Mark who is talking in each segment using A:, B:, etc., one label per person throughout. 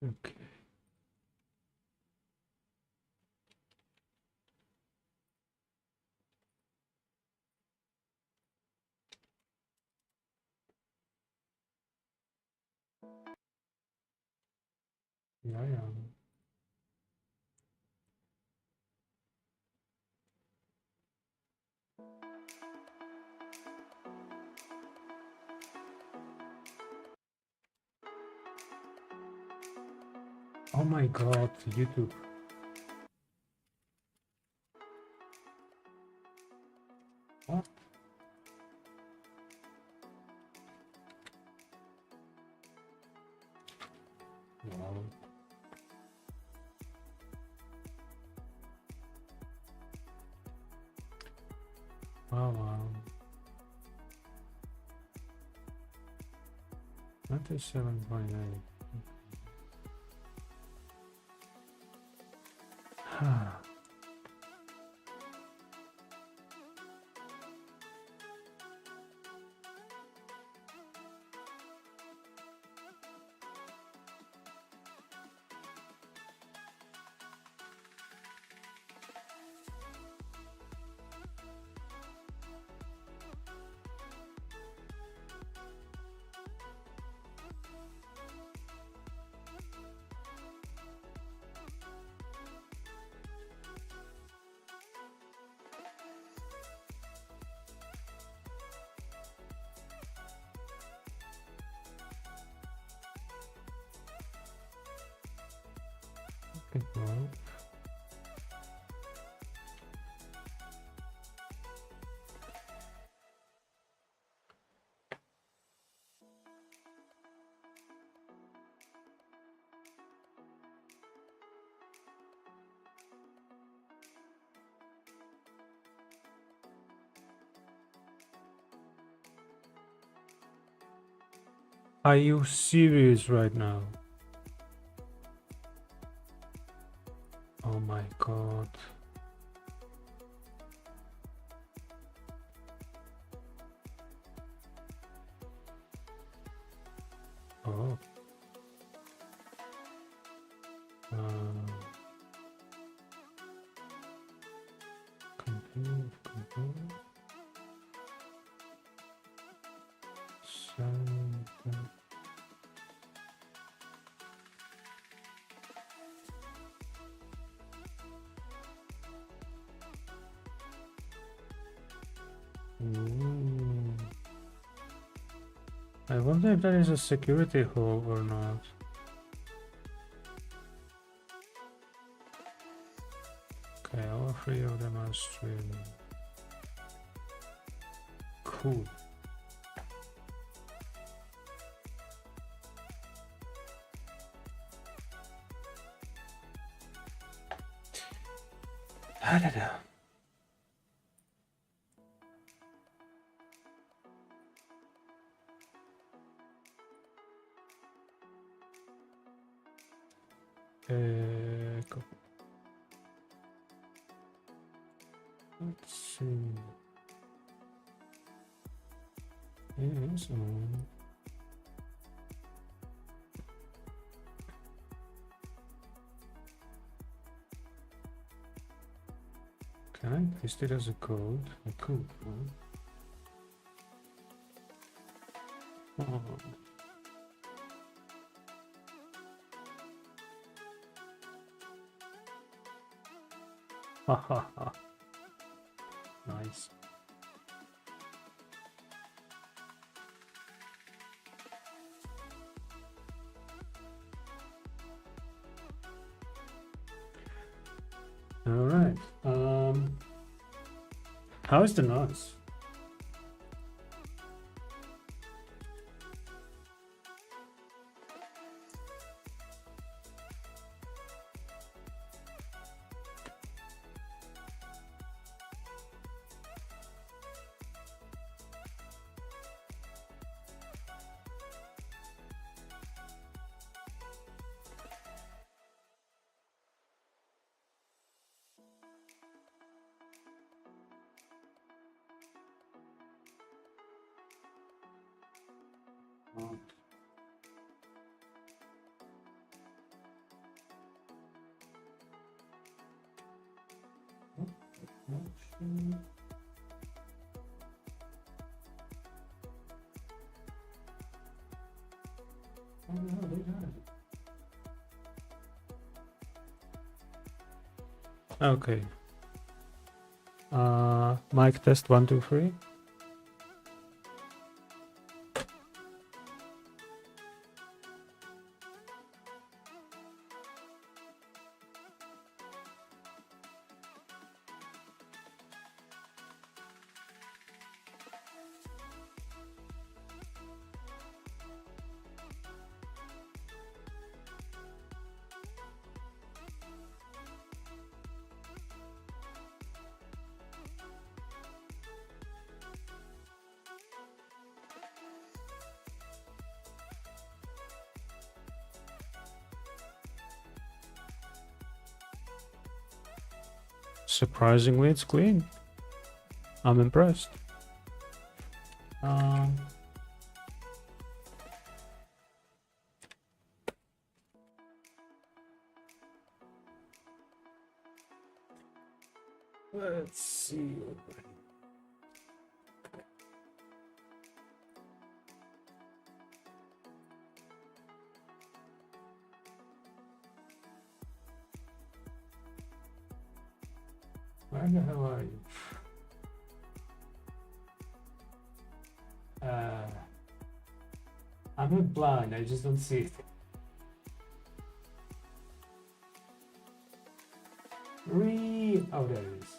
A: Okay. Ja, ja. Oh my God, YouTube. What? Wow. Wow, wow. 97.8. Okay, well. Are you serious right now? Oh my God. Oh. Continue, continue. Seven. Ooh. I wonder if that is a security hole or not. Okay, all three of them are streaming. Cool. I don't know. Go. Let's see. It is on. Can I paste it as a code? I could. Oh. Ha ha ha. Nice. All right. How is the noise? Okay. Mic test 1, 2, 3. Surprisingly, it's clean. I'm impressed. Let's see. Where the hell are you? I'm not blind, I just don't see it. Oh, there it is.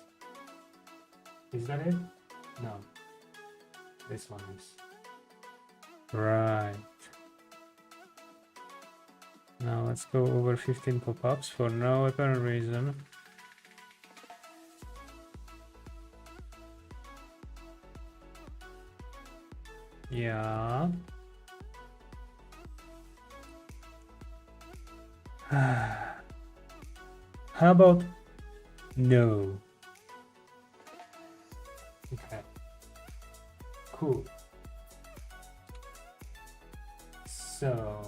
A: Is that it? No. This one is. Right. Now let's go over 15 pop-ups for no apparent reason. Yeah. How about no? Okay. Cool. So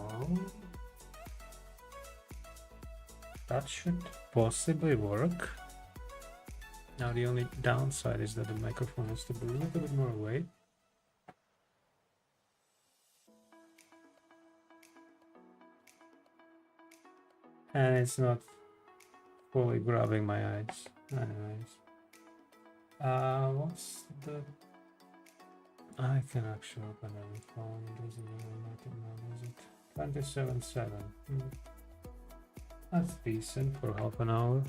A: that should possibly work. Now the only downside is that the microphone has to be a little bit more away. And it's not fully grabbing my eyes. Anyways. What's the... I can actually open any phone. It doesn't really matter now, does it? 27.7. That's decent for half an hour.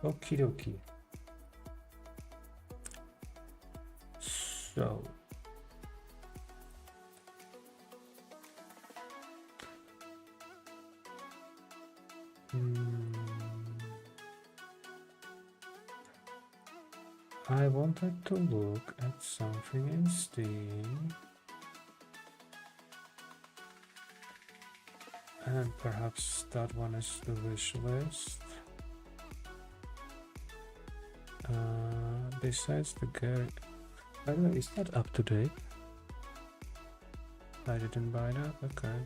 A: Okie dokie. So... I wanted to look at something in Steam and perhaps that one is the wish list. Besides the Gary, by the way, is that up to date? I didn't buy that. Okay.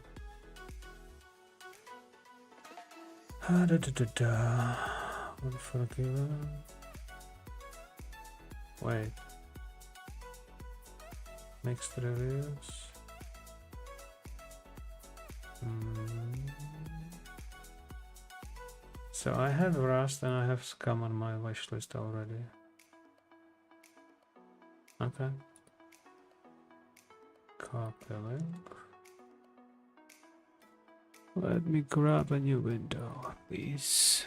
A: Unforgiven. Wait. Mixed reviews. So I have Rust and I have Scum on my wish list already. Okay. Copy link. Let me grab a new window, please.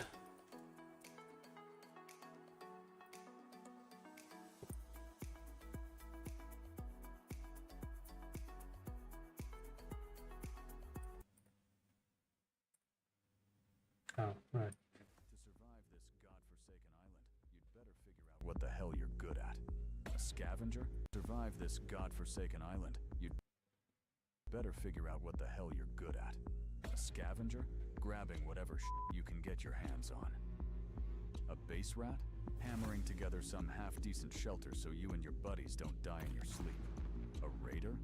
A: Oh, right.
B: To survive this godforsaken island, you'd better figure out what the hell you're good at. A scavenger? Survive this godforsaken island, you'd better figure out what the hell you're good at. A scavenger? Grabbing whatever you can get your hands on. A base rat? Hammering together some half-decent shelter so you and your buddies don't die in your sleep. A raider?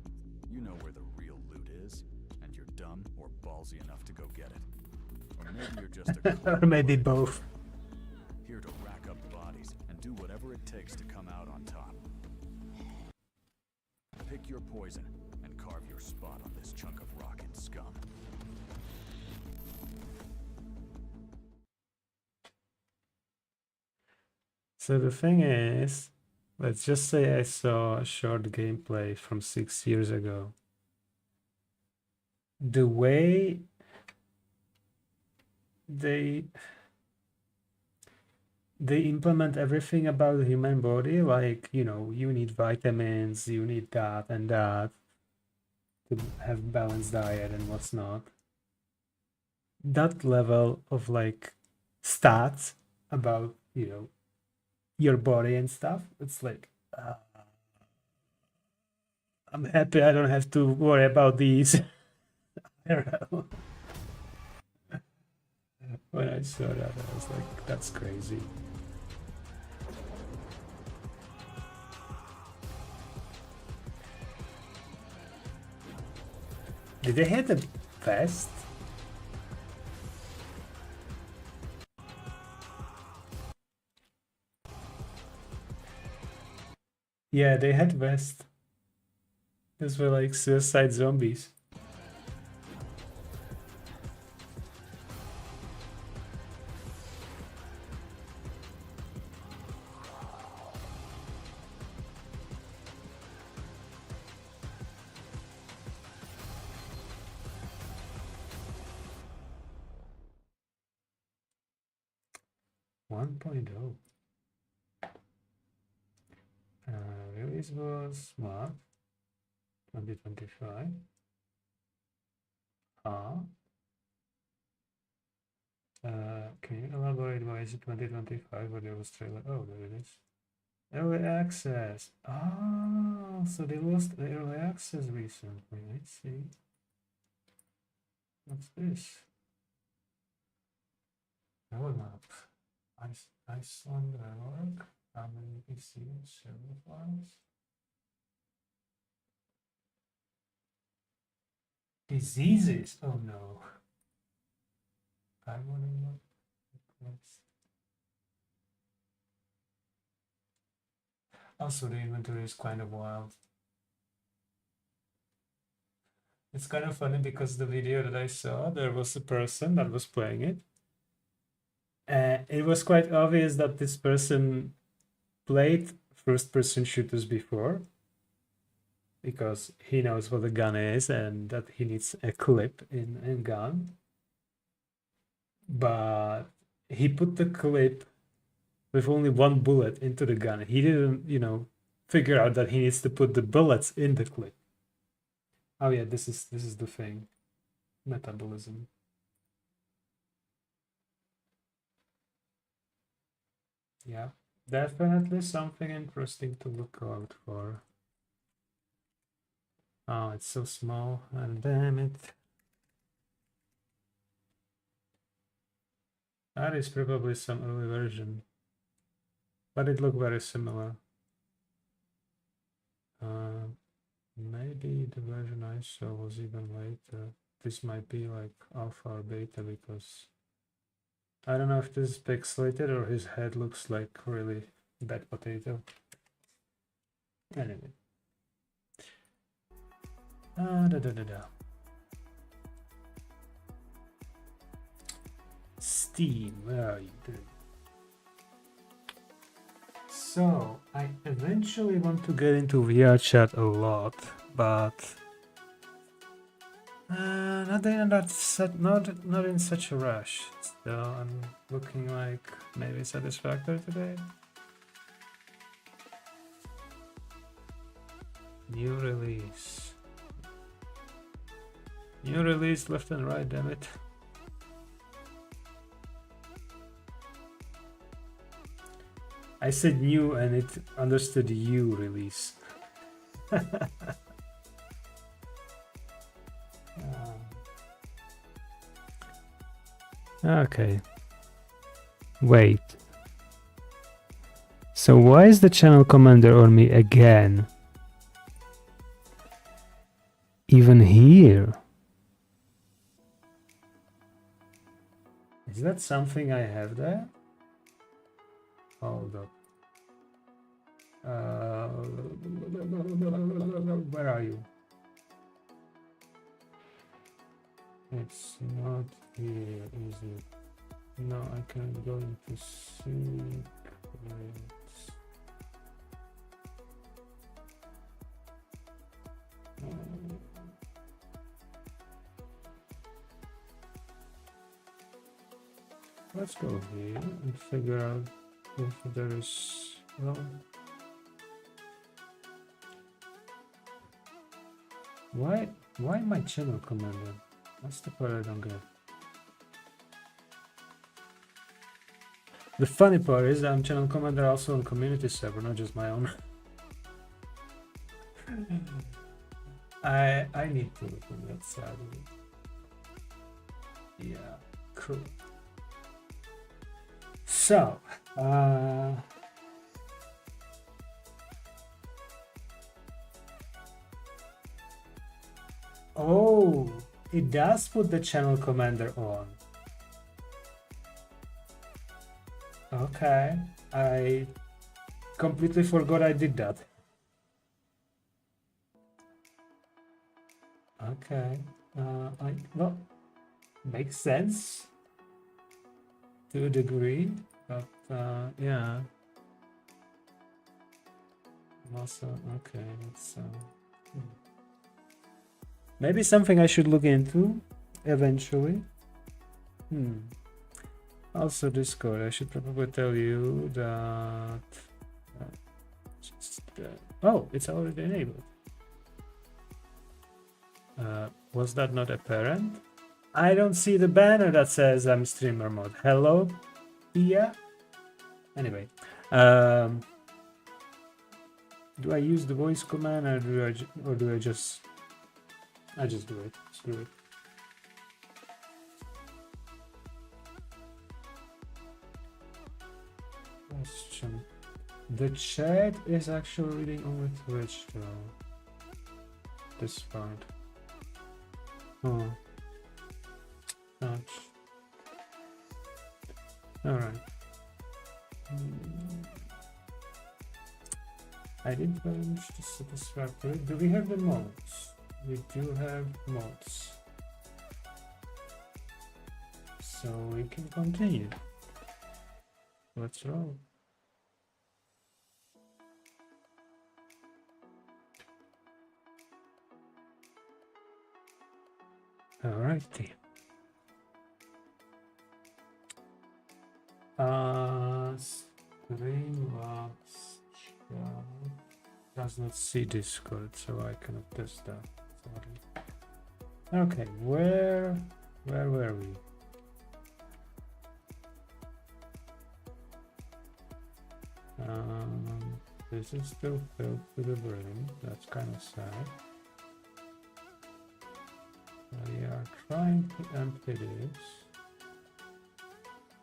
B: You know where the real loot is, and you're dumb or ballsy enough to go get it. Or maybe you're just a
A: or maybe both.
B: here to rack up bodies and do whatever it takes to come out on top. Pick your poison and carve your spot on this chunk of rock and scum.
A: So the thing is, let's just say I saw a short gameplay from 6 years ago. The way they implement everything about the human body, like, you know, you need vitamins, you need that and that to have balanced diet and what's not. That level of like stats about, you know, your body and stuff, it's like I'm happy I don't have to worry about these. I don't know. When I saw that, I was like, that's crazy. Did they hit the vest? Yeah, they had vest. Those were like suicide zombies. Release was what? 2025. Can you elaborate why is it 2025? What it was trailer? Oh, there it is. Early access. Ah, so they lost the early access recently. I see. What's this? Element. Iceland work. How many PCs? Server files. Diseases. Oh no. I want to look. Also, the inventory is kind of wild. It's kind of funny because the video that I saw, there was a person that was playing it. It was quite obvious that this person played first-person shooters before, because he knows what a gun is and that he needs a clip in gun. But he put the clip with only one bullet into the gun. He didn't, you know, figure out that he needs to put the bullets in the clip. Oh yeah, this is the thing. Metabolism. Yeah, definitely something interesting to look out for. Oh, it's so small, and damn it. That is probably some early version, but it looked very similar. Maybe the version I saw was even later. This might be like alpha or beta, because I don't know if this is pixelated or his head looks like really bad potato. Anyway. Steam, where are you doing? So, I eventually want to get into VR chat a lot, but not in such a rush. So I'm looking like maybe satisfactory today. New release. New release left and right, damn it. I said new and it understood you release. Okay. Wait. So why is the channel commander on me again? Even here? Is that something I have there? Hold up. Where are you? It's not here, is it? No, I can go into secrets. Let's go here and figure out if there is, well, why my channel commander? That's the part I don't get. The funny part is that I'm channel commander also on community server, not just my own. I need to look on that side of it. Yeah, cool. So, oh, it does put the channel commander on. Okay, I completely forgot I did that. Okay, well, makes sense to a degree, but yeah. Also, okay, it's maybe something I should look into eventually. Also, Discord, I should probably tell you that oh, it's already enabled. Was that not apparent? I don't see the banner that says I'm streamer mode. Hello, Pia. Anyway, do I use the voice command or do I just do it? Screw it. Question. The chat is actually reading only Twitch though. This part. Oh. Ouch. Alright. I didn't manage to satisfactory. Do we have the modes? We do have modes. So we can continue. Let's roll. Alrighty. Streamlabs does not see Discord, so I cannot test that. Sorry. Okay, where were we? This is still filled to the brim. That's kind of sad. We are trying to empty this.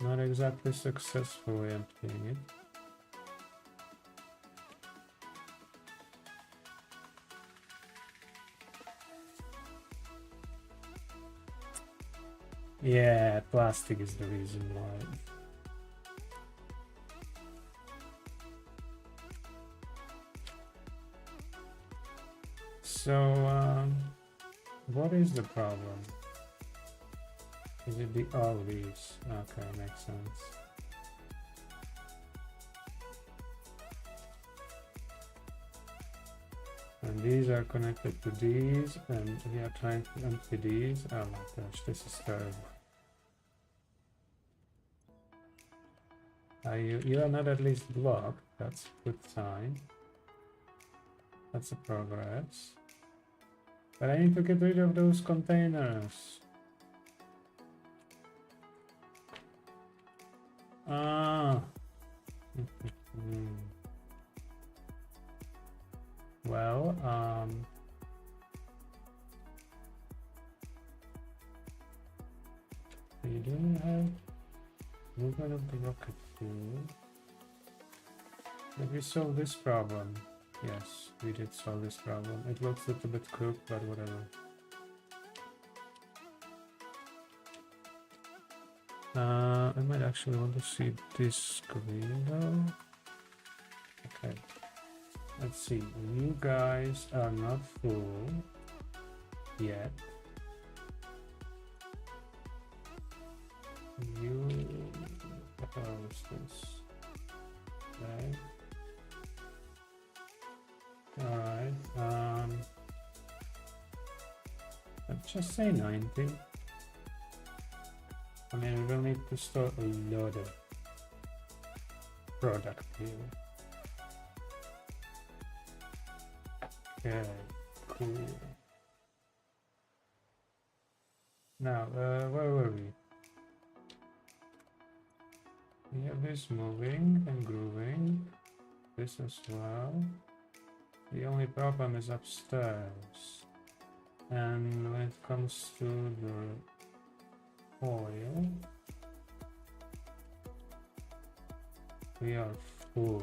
A: Not exactly successfully emptying it. Yeah, plastic is the reason why. So, what is the problem? Is it the all these? Okay, makes sense. And these are connected to these, and we are trying to empty these. Oh my gosh, this is terrible. You are not at least blocked. That's a good sign. That's a progress. But I need to get rid of those containers. Ah. Well, we do have movement of the rocket fuel. Did we solve this problem? Yes, we did solve this problem. It looks a little bit crooked, but whatever. I might actually want to see this screen though. Okay. Let's see. You guys are not full yet. You. What else this? Okay. Alright. Let's just say 90. I mean, we will need to store a lot of product here. Okay, cool. Now, where were we? We have this moving and grooving. This as well. The only problem is upstairs. And when it comes to the oil, we are full.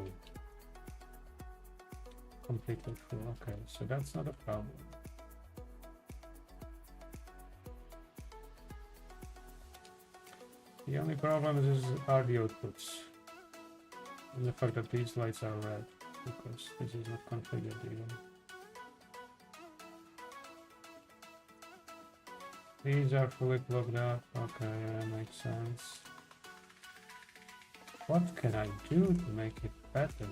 A: Completely full. Okay, so that's not a problem. The only problem are the outputs. And the fact that these lights are red, because this is not configured even. These are fully plugged up. Okay, that makes sense. What can I do to make it better?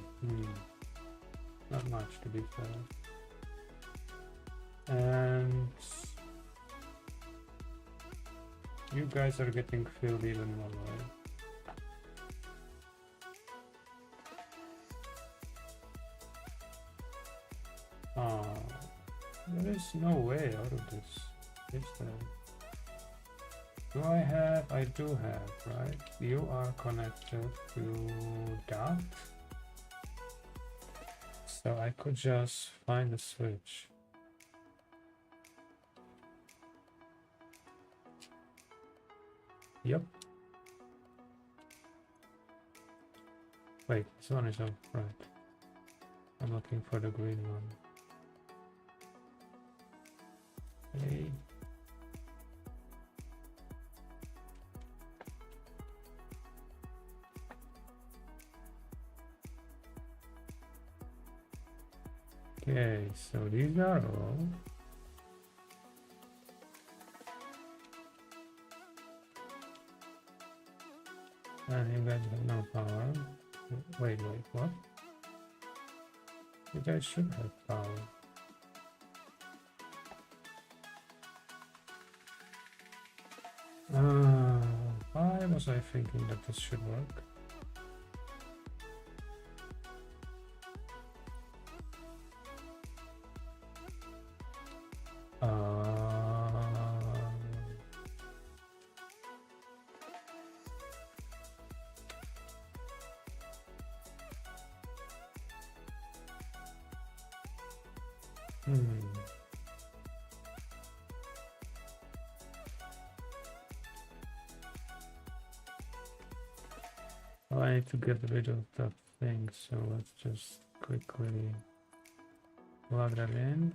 A: Not much, to be fair. And you guys are getting filled even more, right? There is no way out of this, is there? Do I have? I do have, right? You are connected to that. So I could just find the switch. Yep. Wait, this one is off, right? I'm looking for the green one. Hey. Okay, so these are all. And you guys have no power. Wait, what? You guys should have power. Why was I thinking that this should work? I need to get rid of that thing, so let's just quickly plug that in.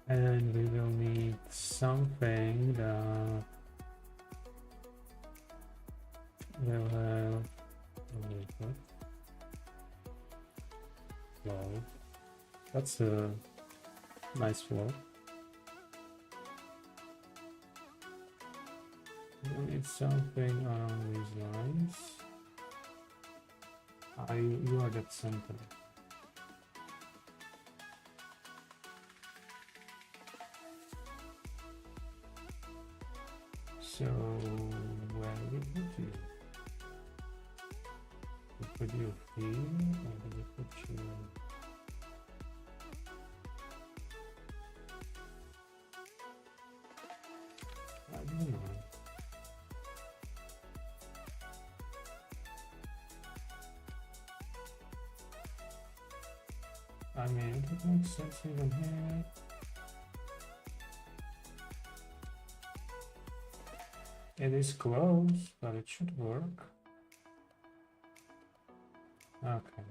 A: And we will need something that will have flow. That's a nice flow. We'll need something along these lines. You are that center. So where we put you? We put you here, or do we put you? I don't know. I mean, it makes sense even here. It is close, but it should work. Okay.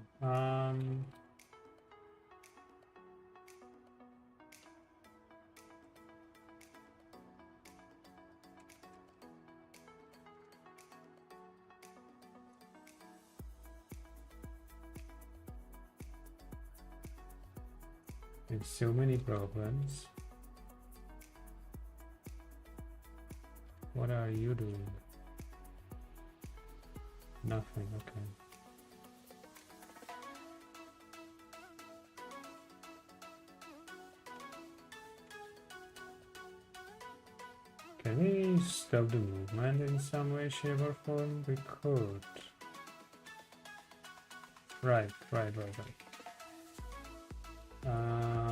A: There's so many problems. What are you doing? Nothing, okay. Can we stop the movement in some way, shape or form? We could. Right.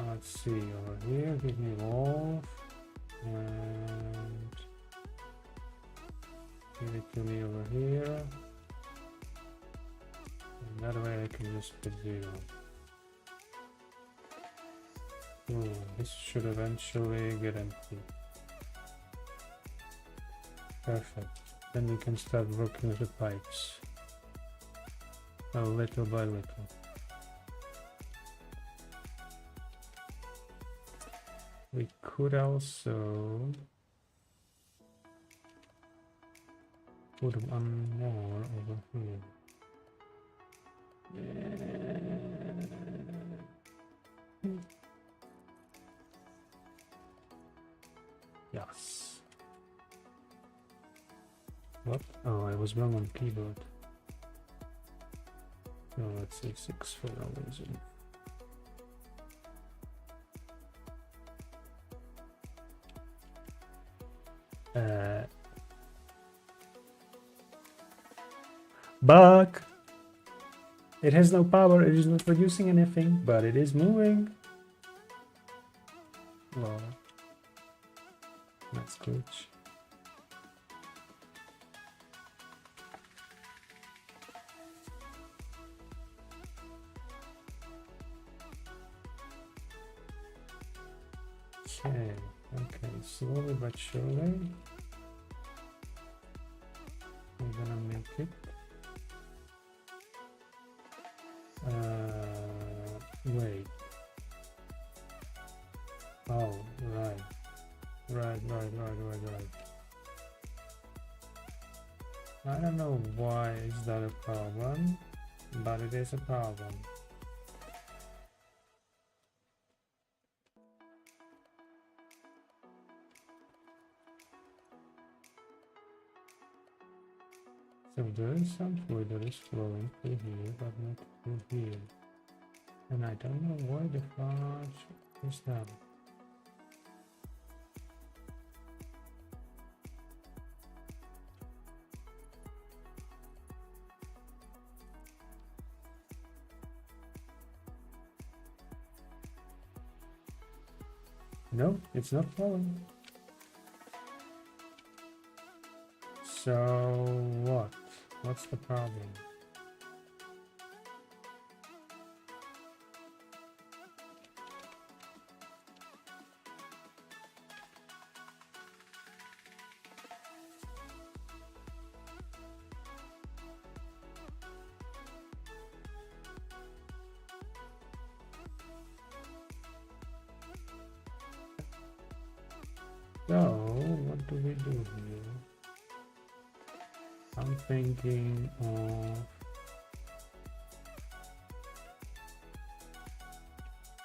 A: Let's see, over here, give me wolf. And give it to me over here. And that way I can just put 0. This should eventually get empty. Perfect. Then we can start working with the pipes. Little by little. We could also put one more over here. Yes. What? Oh, I was wrong on keyboard. So let's say 6 for no reason. Bug! It has no power, it is not producing anything, but it is moving. Well, that's glitch. Okay, slowly but surely I'm gonna make it. Wait. Oh, right. I don't know why is that a problem, but it is a problem. So there is some fluid that is flowing through here, but not through here. And I don't know why the fudge is that. No, it's not flowing. So what? What's the problem? So what do we do here? I'm thinking of...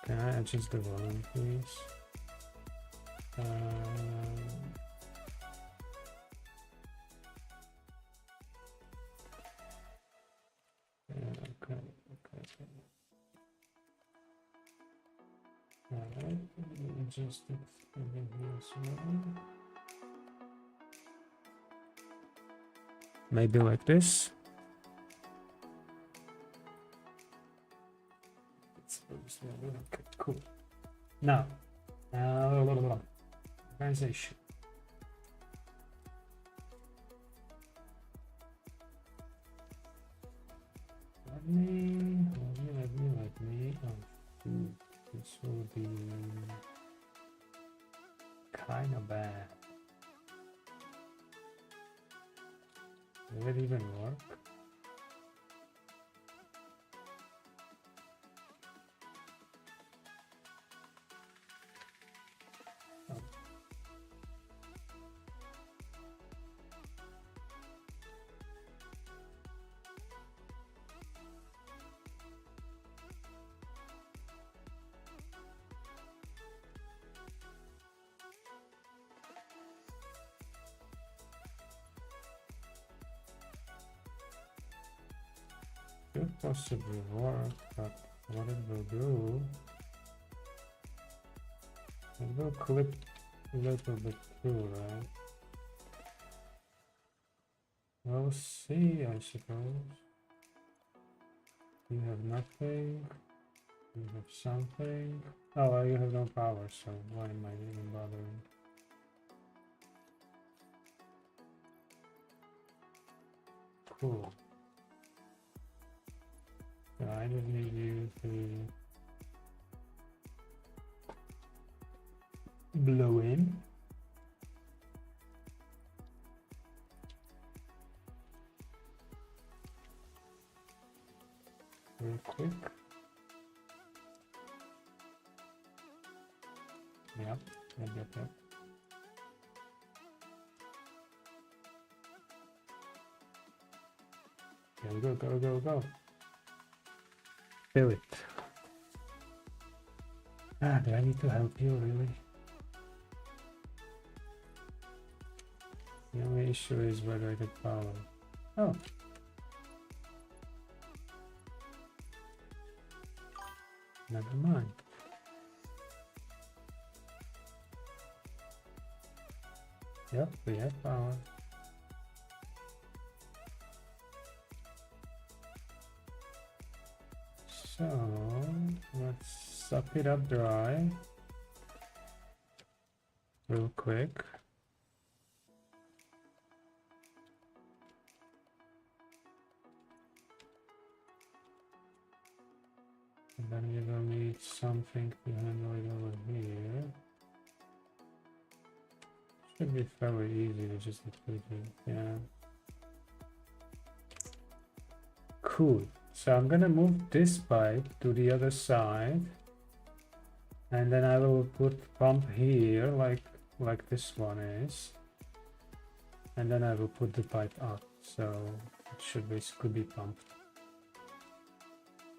A: Can I adjust the volume, please? Okay. Alright, adjust it over here as well. Maybe like this. Okay, cool. Now, organization. Let me. Oh, this will be kind of bad. Will it even work? Oh. Could possibly work, but what it will do, it will clip a little bit through, right? We'll see, I suppose. You have nothing, you have something. Oh, well, you have no power, so why am I even bothering? Cool. So I just need you to blow in. Real quick. Yep. Go. Fill it. Ah, do I need to help you, really? The only issue is whether I get power. Oh. Never mind. Yep, we have power. So let's suck it up dry real quick. And then we will need something to handle it over here. Should be fairly easy to just include it, yeah. Cool. So I'm gonna move this pipe to the other side, and then I will put pump here like this one is, and then I will put the pipe up, so it should basically be pumped.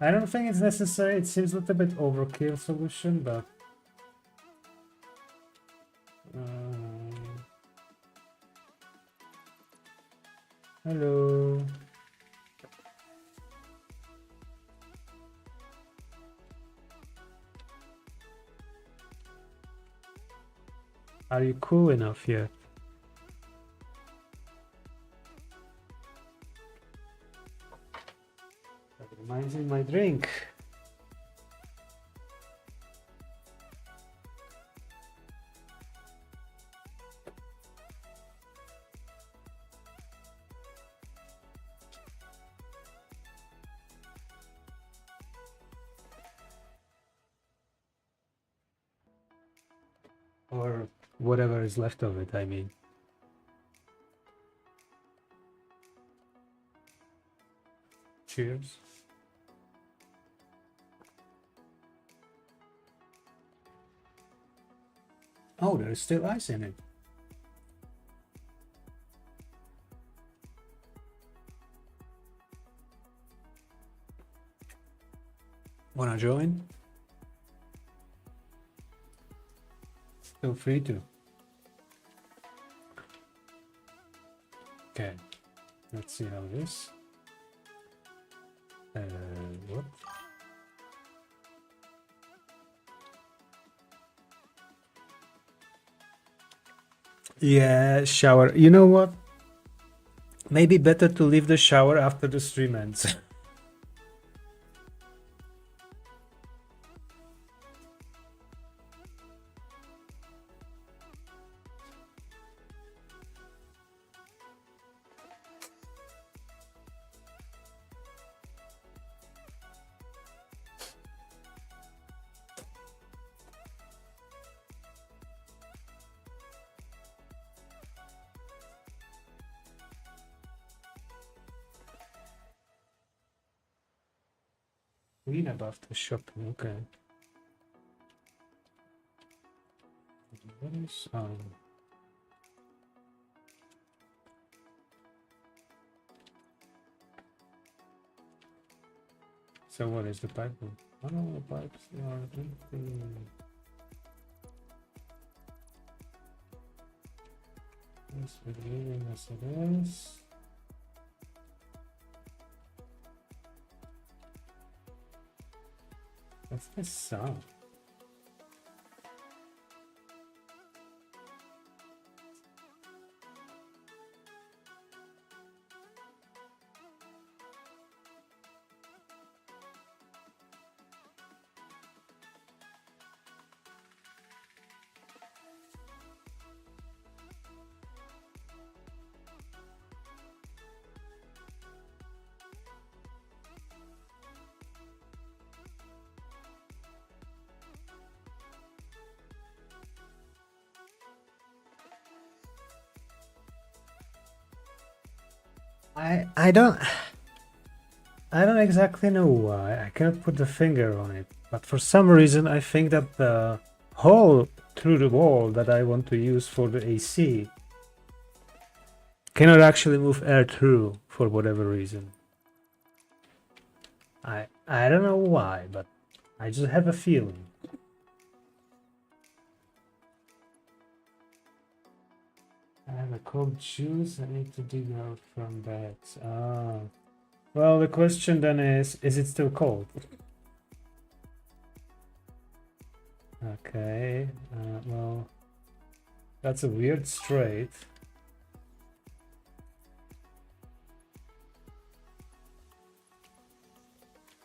A: I don't think it's necessary. It seems a little bit overkill solution, but hello. Are you cool enough yet? That reminds me of my drink. Or whatever is left of it, I mean. Cheers. Oh, there's still ice in it. Wanna join? Feel free to. Okay, let's see how this. What? Yeah, shower. You know what? Maybe better to leave the shower after the stream ends. clean up after shopping. Okay. What is so what is the pipe? Oh, the pipes are empty. Yes, we're leaving as it is. What's this sound? I don't exactly know why. I cannot put the finger on it, but for some reason I think that the hole through the wall that I want to use for the AC cannot actually move air through for whatever reason. I don't know why, but I just have a feeling. I have a cold juice. I need to dig out from that. Ah. Well, the question then is it still cold? Okay. Well, that's a weird straight.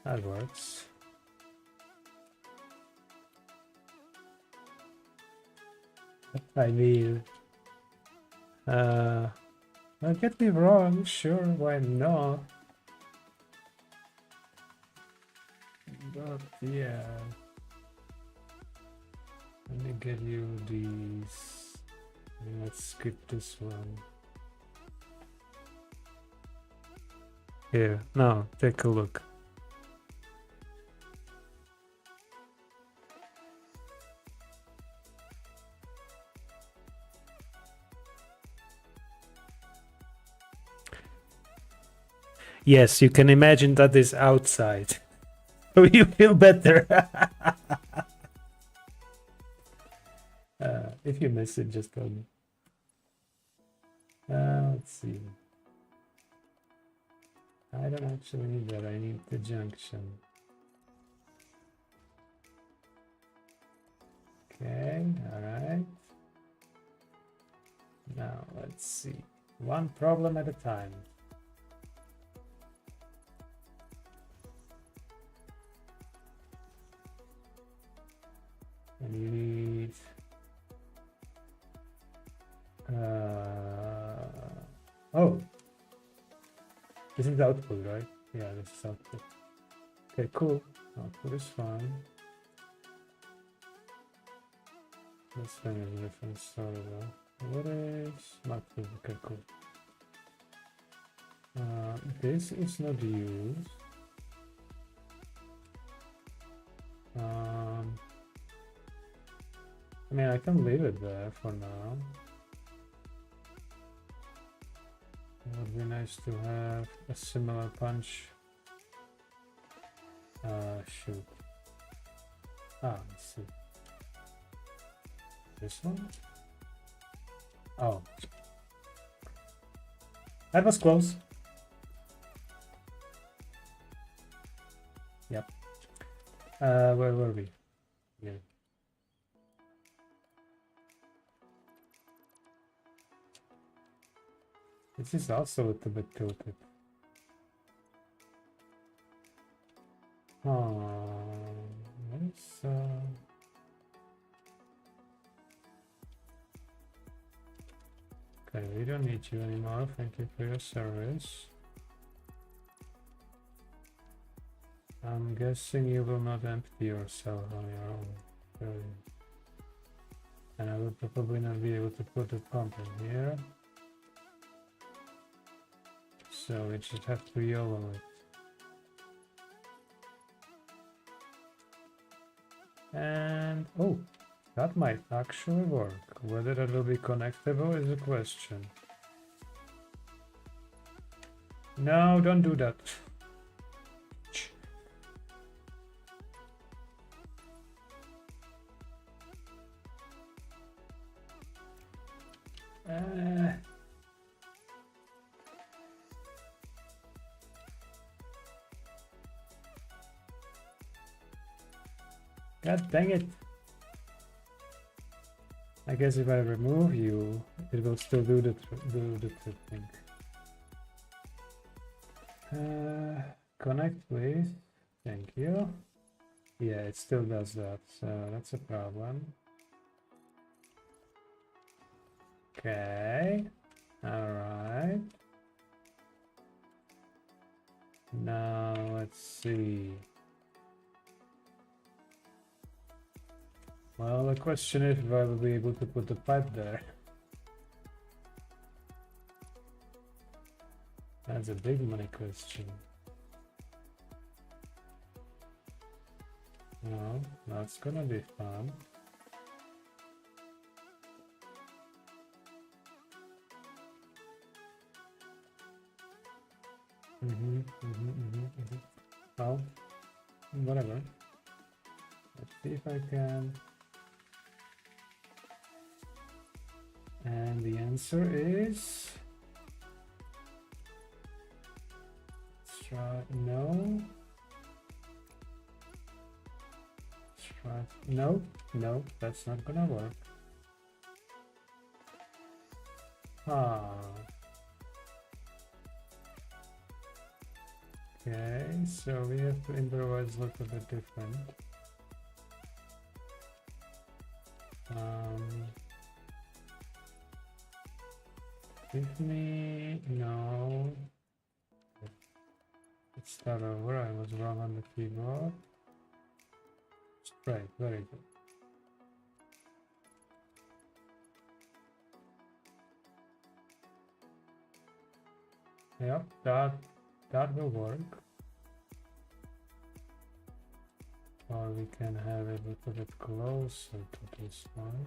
A: That works. I mean, don't get me wrong, sure, why not? But yeah, let me get you these. Let's skip this one. Here, now take a look. Yes, you can imagine that is outside. So you feel better. If you miss it, just tell me. Let's see. I don't actually need that. I need the junction. Okay, all right. Now let's see. One problem at a time. And you need oh, this is output, right? Yeah, this is output. Okay, cool. Output is fine. This thing is a different story though. What is output? Okay, cool. This is not used. I mean, I can leave it there for now. It would be nice to have a similar punch. Shoot. Let's see. This one? Oh. That was close. Yep. Where were we? Yeah. This is also a little bit tilted. Let's okay, we don't need you anymore. Thank you for your service. I'm guessing you will not empty yourself on your own. Really. And I will probably not be able to put the pump in here. So it should have to YOLO it. And oh, that might actually work. Whether that will be connectable is a question. No, don't do that. God dang it. I guess if I remove you, it will still do the thing. Connect please. Thank you. Yeah, it still does that, so that's a problem. Okay. Alright. Now let's see. Well, the question is if I will be able to put the pipe there. That's a big money question. No, that's gonna be fun. Well, whatever. Let's see if I can. And the answer is. Let's try. No. Let's try. No, no, that's not gonna work. Ah. Okay, so we have to improvise a little bit different. Give me no. Let's start over. I was wrong on the keyboard. Straight, very good. Yep, that will work. Or we can have it a little bit closer to this one.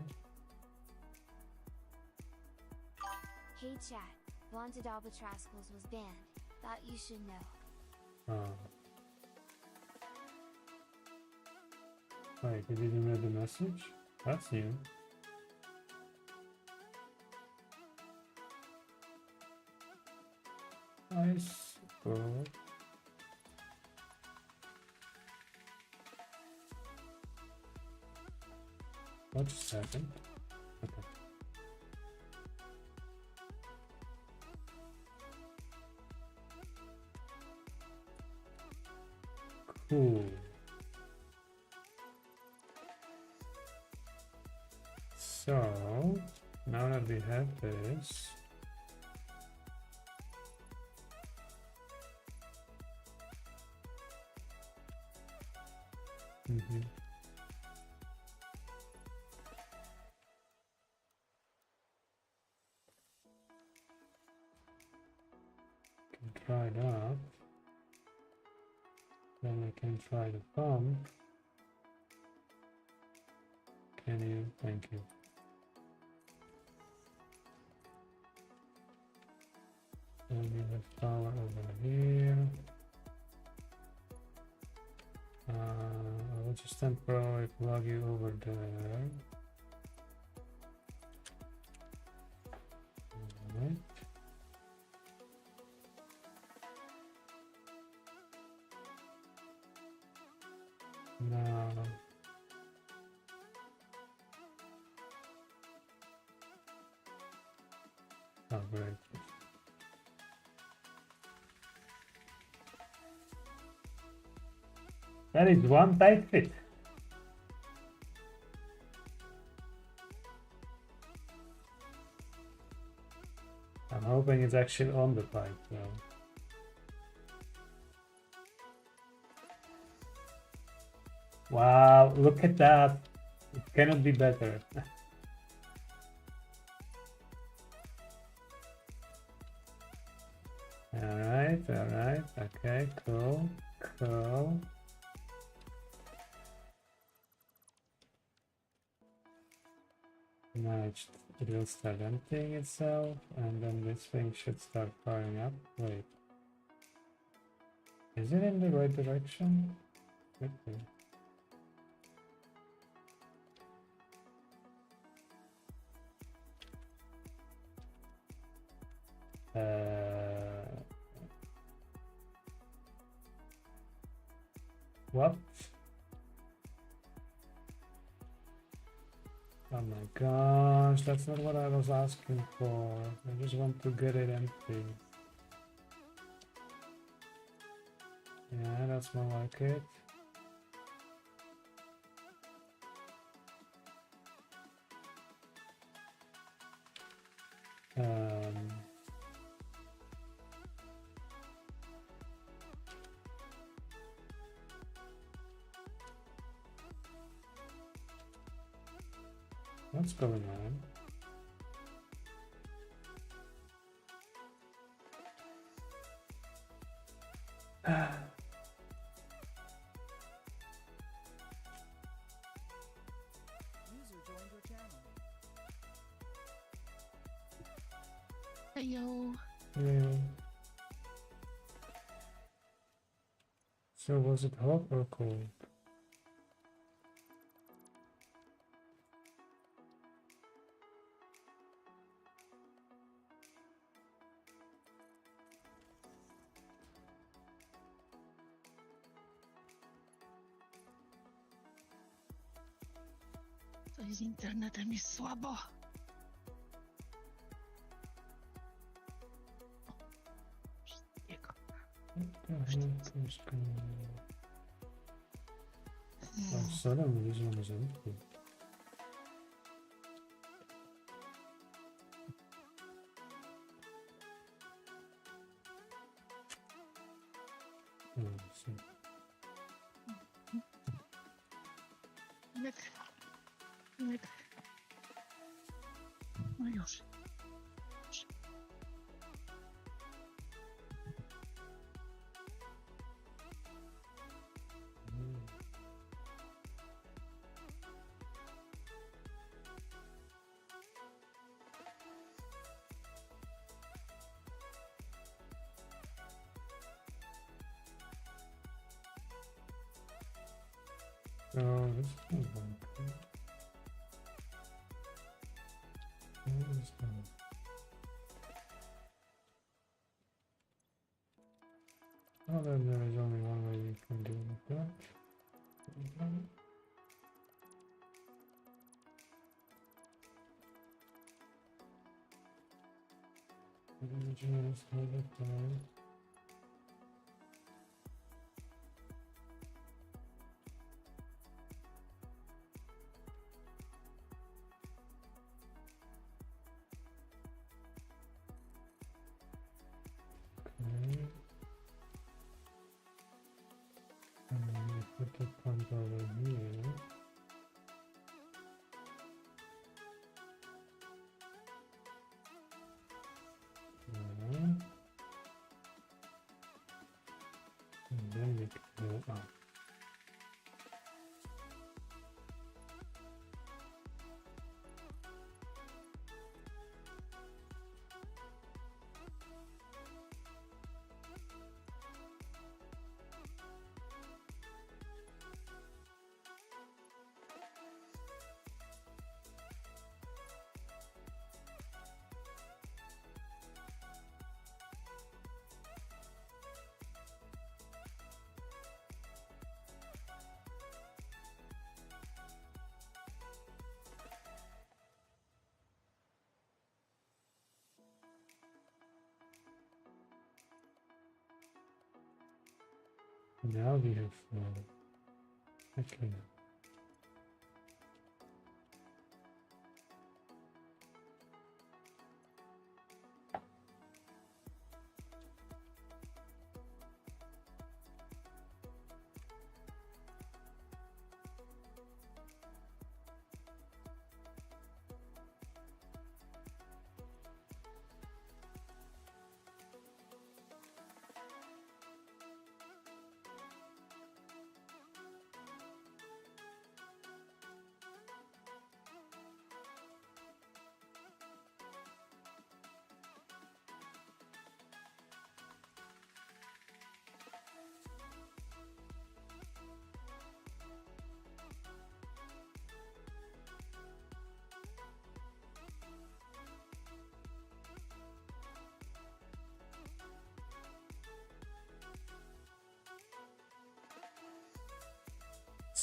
C: Hey chat, Wanted Albatrascals was banned. Thought you should know.
A: Oh. Wait, you didn't read the message? That's new. I suppose. Wait a second. Okay. Cool. So now that we have this, can try that. Then we can try the pump. Can you? Thank you. And we have power over here. I will just temporarily plug you over there. Alright. Now, oh great. That is one tight fit. I'm hoping it's actually on the pipe though. Wow, look at that. It cannot be better. Alright, okay, cool. damaged. It will start emptying itself, and then this thing should start firing up. Wait. Is it in the right direction? Okay. What? Oh my gosh, that's not what I was asking for. I just want to get it empty. Yeah, that's more like it. What's going on?
D: User joined your channel.
E: Heyo.
A: Yeah. So was it hot or cold?
E: To z internetem jest słabo. Wszystkiego.
A: Oh, suddenly this one is empty. Oh, I see.
E: Myk. Myk. No już.
A: Oh, this is not working. What is that? Oh, then there is only one way you can do with that. Just hold it down. Okay. And then we put the pump over here. Yeah. And then we can go up. Now we have flow. Okay.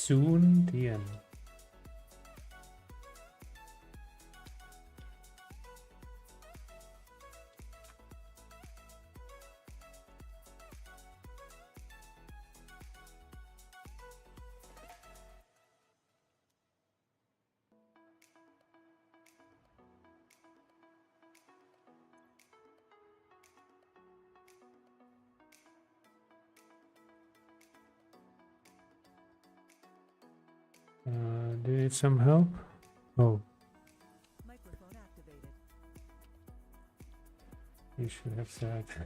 A: soon the end. Do you need some help? Oh,
D: Microphone activated.
A: you should have said. Yeah.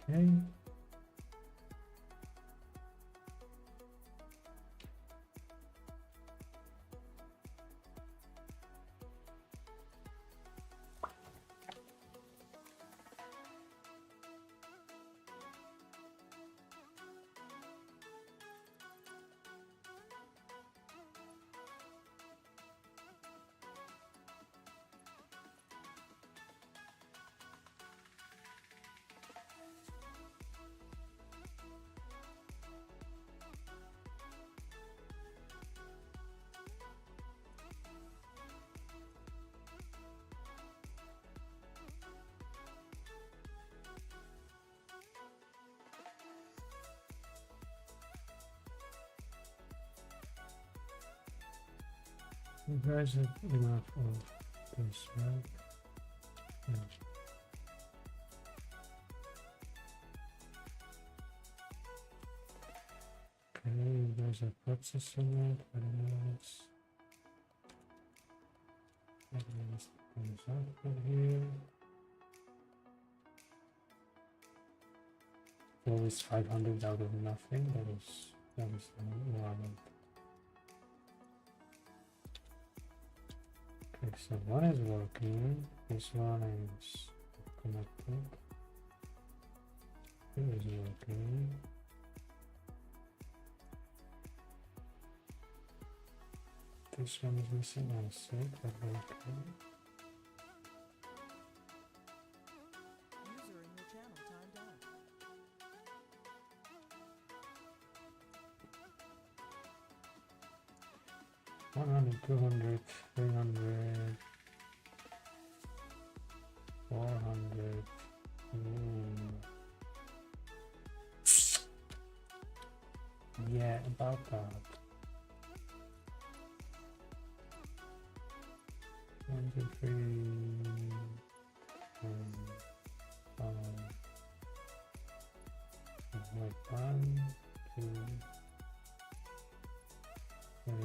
A: Okay. You guys have enough of this, right? Yeah. Okay, you guys are processing it. Very nice. Let me just put this out here. Always 500 out of nothing. That is normal. Okay, so one is working. This one is connected. Two is working. This one is missing also, but okay.
D: User in your channel timed out.
A: 100, 200, 300, 400. Yeah, about that. 1, 2, 3, 5. Like 1, 2, 3.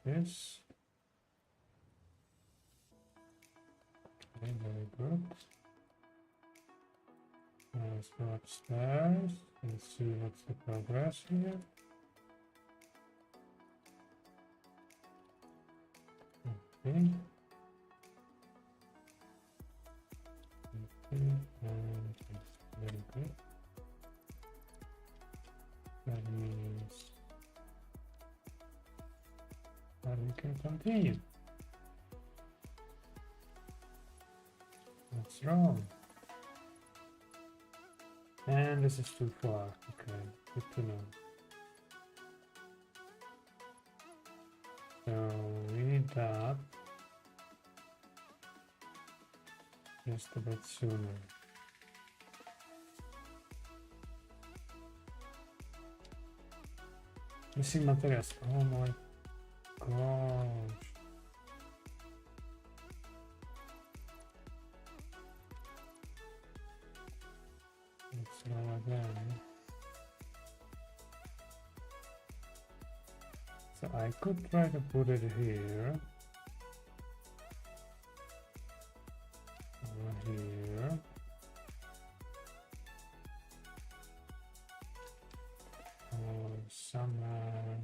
A: This. Okay, very good. Now let's go upstairs and see what's the progress here. Okay. Okay, and very good. Very can continue. What's wrong? And this is too far. Okay, good to know. So we need that just a bit sooner. Missing materials. Oh my gosh. Let's go again. So I could try to put it here. Over here. Or somewhere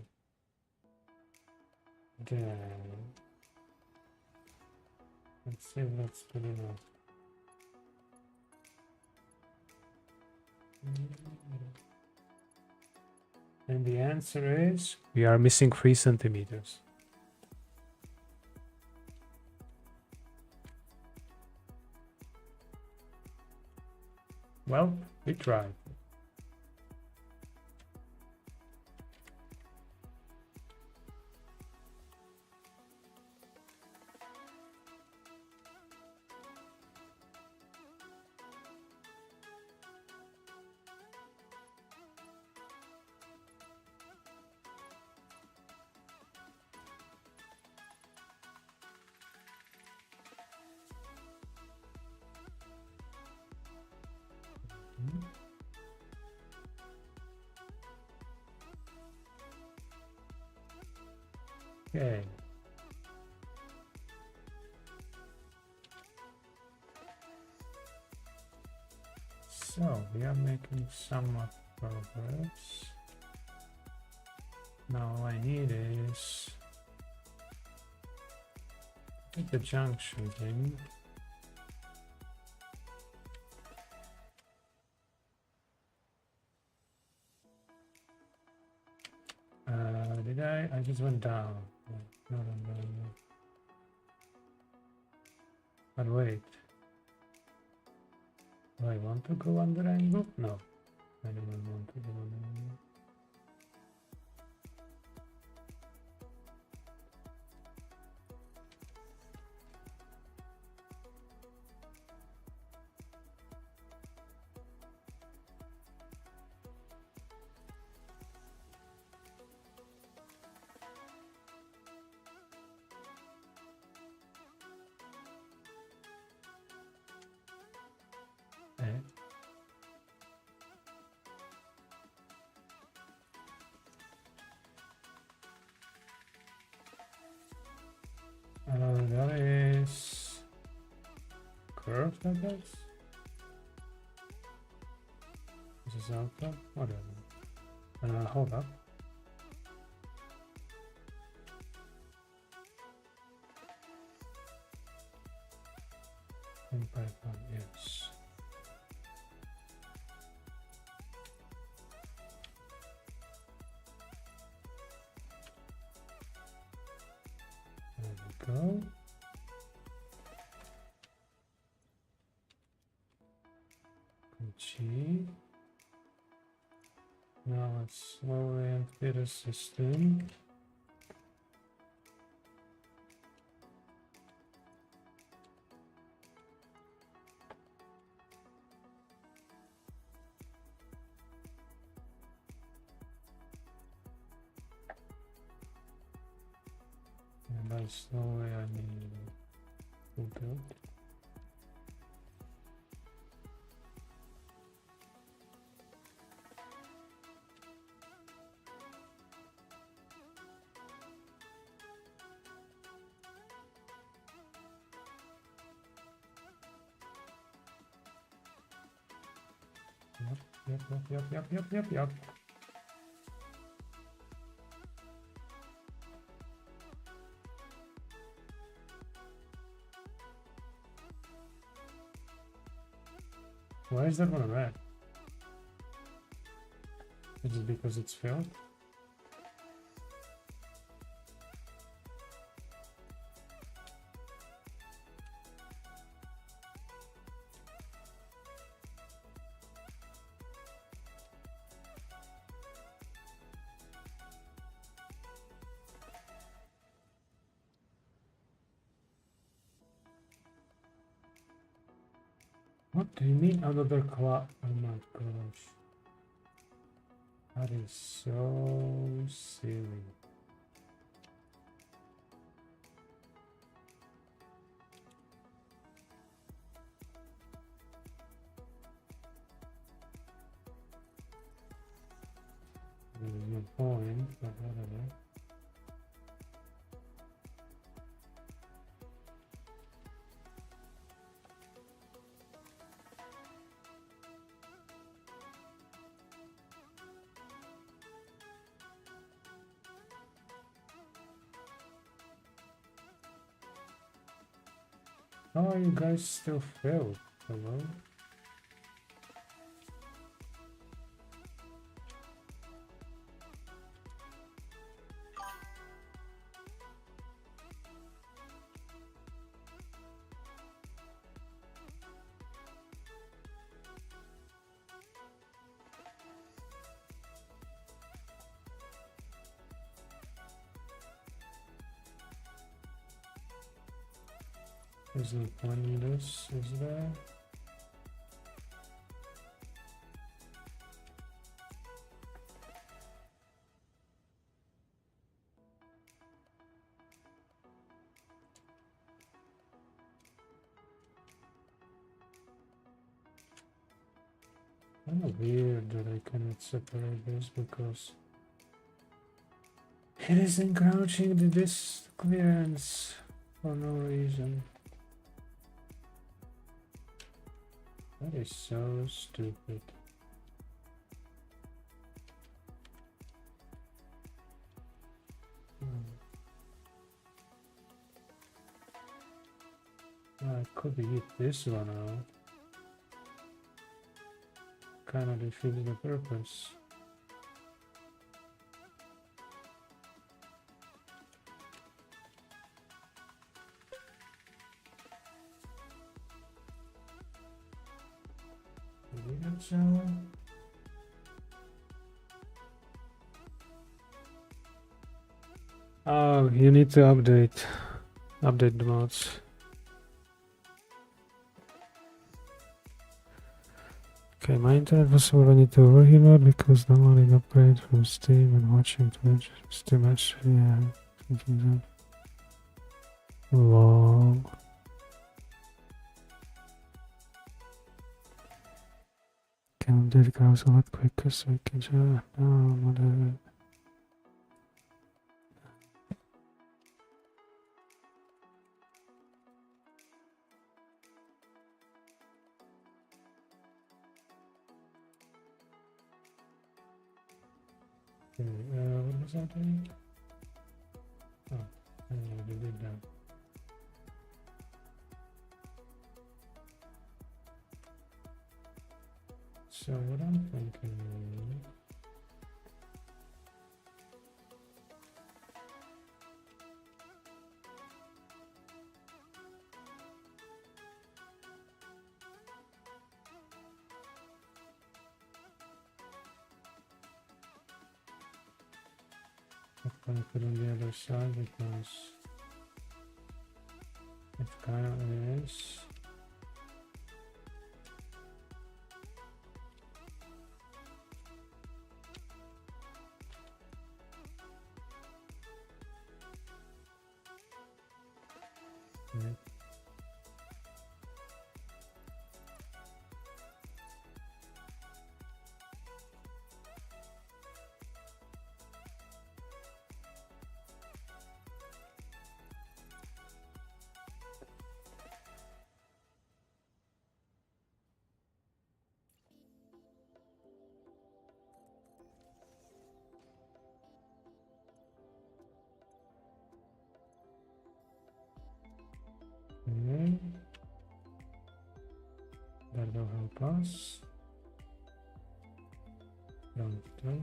A: there. Let's see if that's good enough. And the answer is we are missing 3 centimeters. Well, we tried. Okay. So we are making somewhat progress. Now all I need is the junction thing. Did I just went down. No. But wait. Do I want to go under angle? No. I don't want to go under angle. That is curved, I guess. This is alpha, whatever. Hold up. In Python, yes. There we go. G. Now let's slowly empty the system. And by slowly I mean full build. Yep. Why is that one red? Is it because it's filled? What do you mean another class? Oh my gosh. That is so silly. There's no point, but whatever. How are you guys still failed? Hello? There's no point in this, is there? Kind of weird that I cannot separate this because it is encroaching this clearance for no reason. That is so stupid. I could eat this one out. Kind of defeats the purpose. Oh, you need to update the mods. Okay, my internet was over. I need to overheat because downloading upgrade from Steam and watching Twitch is too much. Yeah, something that long. Can update goes a lot quicker so we can just whatever. Okay, what was I doing? Oh, I already did that. So what I'm thinking is I'm gonna put on the other side because it kind of is. Yeah. Okay. That will help us. Don't do.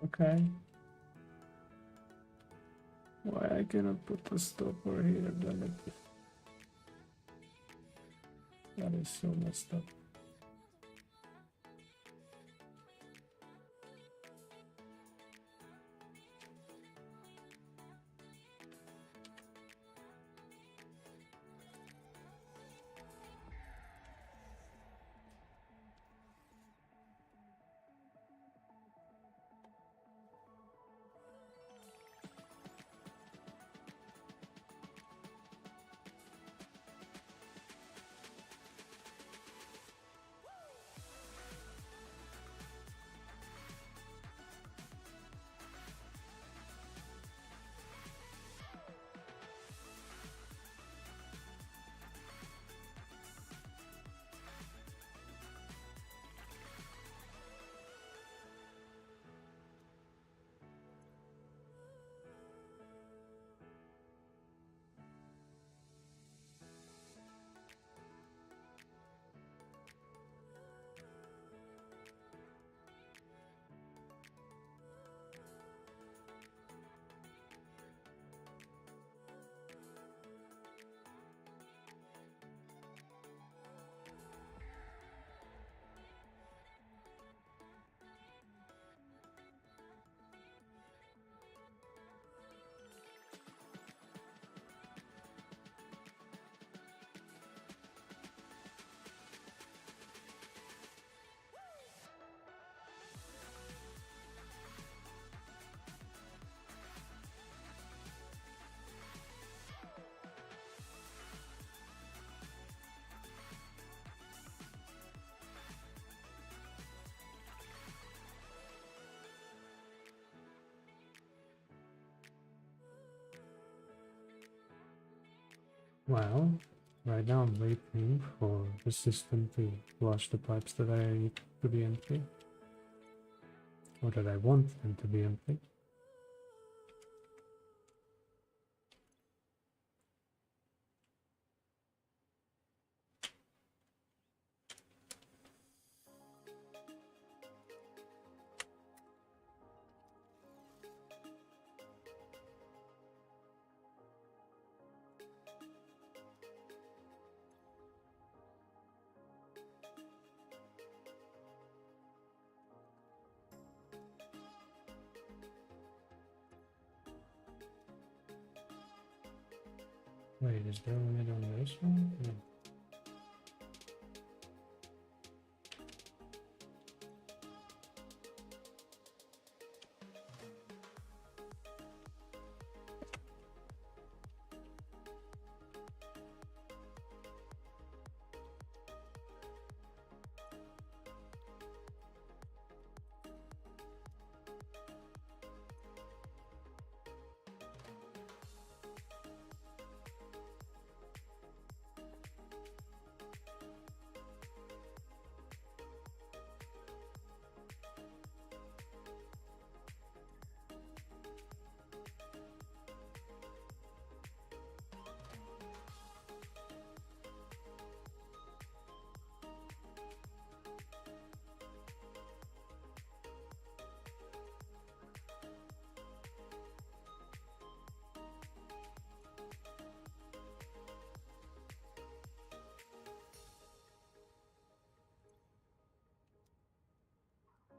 A: Okay. Why I cannot put the stopper here? Damn it. That is so messed up. Well, right now I'm waiting for the system to flush the pipes that I need to be empty. Or that I want them to be empty. Wait, is there a limit on this one? No.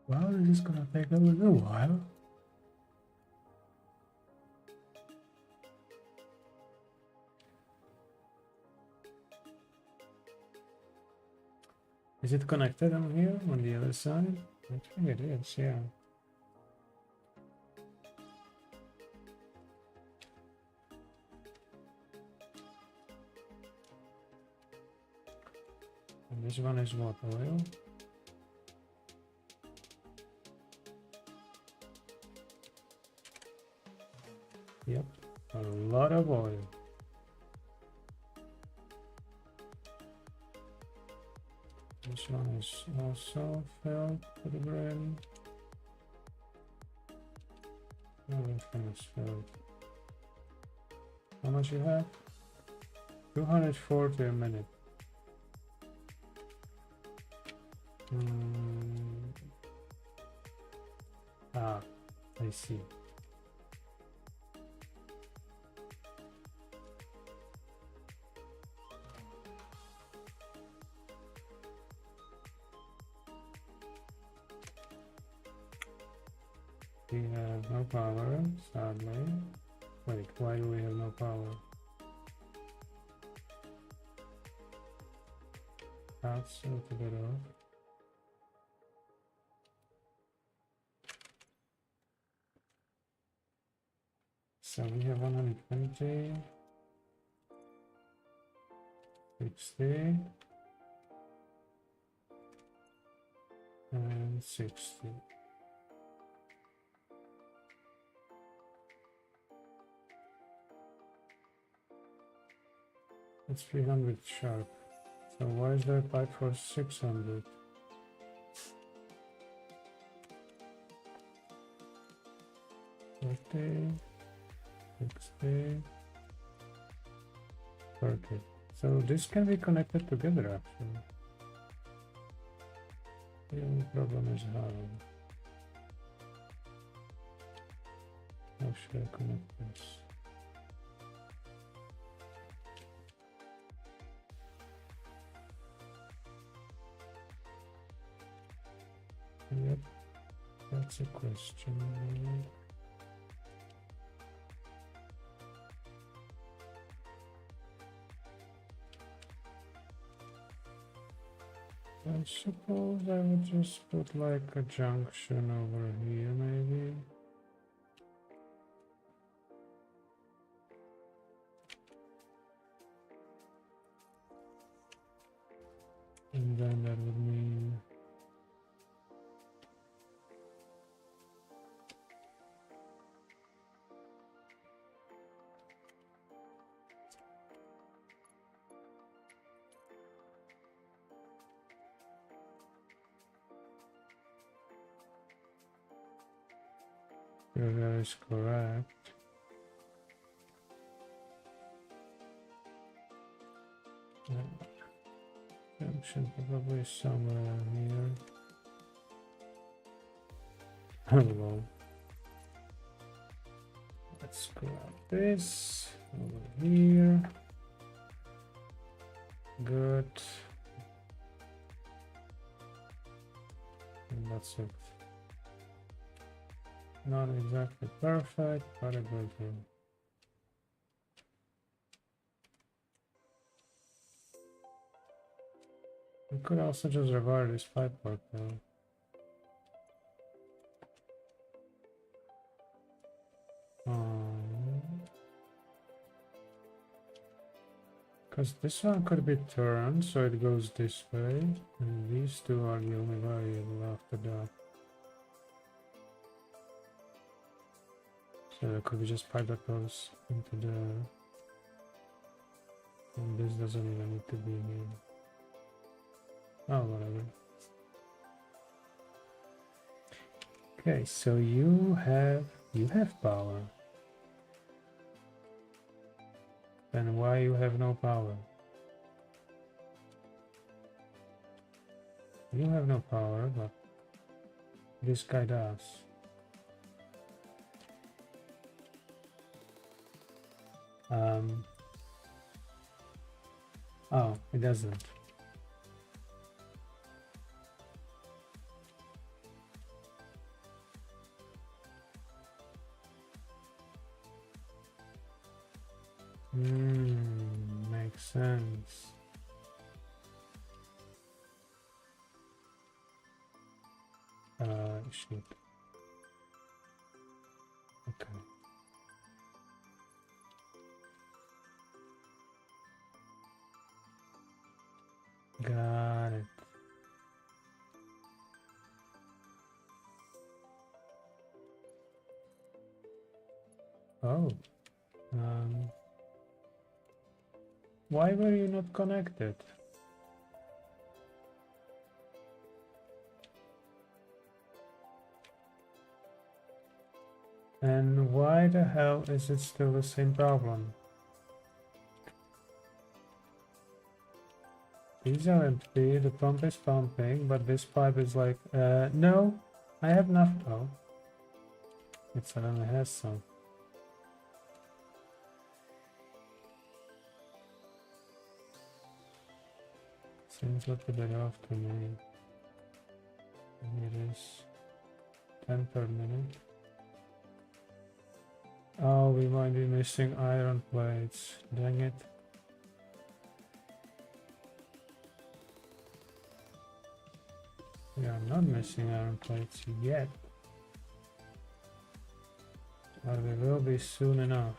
A: Well, this is gonna take a little while. Is it connected on here, on the other side? I think it is, yeah. And this one is what, oil? Yep, a lot of oil. This one is also filled to the brim. Everything is filled. How much you have? 240 a minute. Ah, see. We have no power, sadly. Wait, why do we have no power? That's a little bit off. So we have 120, 60, and 60. It's 300 sharp. So why is there a pipe for 600? Okay. 60. Perfect. So this can be connected together actually. The only problem is how. How should I connect this? Yep, that's a question. I suppose I would just put like a junction over here maybe. And then that would mean that is correct. Junction probably somewhere here. Hello. Let's grab this over here. Good. And that's it. Not exactly perfect, but a good one. We could also just rewire this pipe work though. Because this one could be turned so it goes this way, and these two are the only variable after that. So there could be just pipe that goes into there. And this doesn't even need to be here. Oh, whatever. Okay, so you have power. Then why you have no power? You have no power, but this guy does. Oh, it doesn't. Makes sense. Shit. Okay. Got it. Oh. Why were you not connected? And why the hell is it still the same problem? These are empty, the pump is pumping, but this pipe is like, no, I have nothing. Oh. It suddenly has some. Seems a little bit off to me. It is 10 per minute. Oh, we might be missing iron plates. Dang it. We are not missing iron plates yet. But we will be soon enough.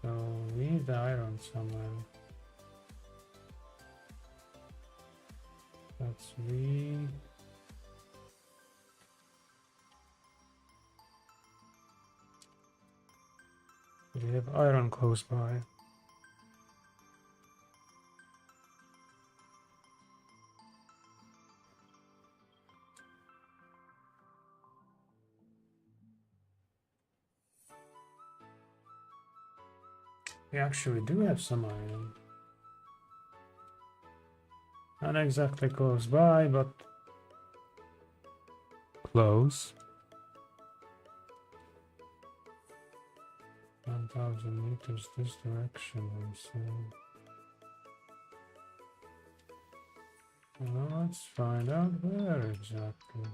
A: So we need the iron somewhere. That's we. We have iron close by. We actually do have some iron. Not exactly close by, but close. 1,000 meters this direction, I'm saying. Well, let's find out where exactly.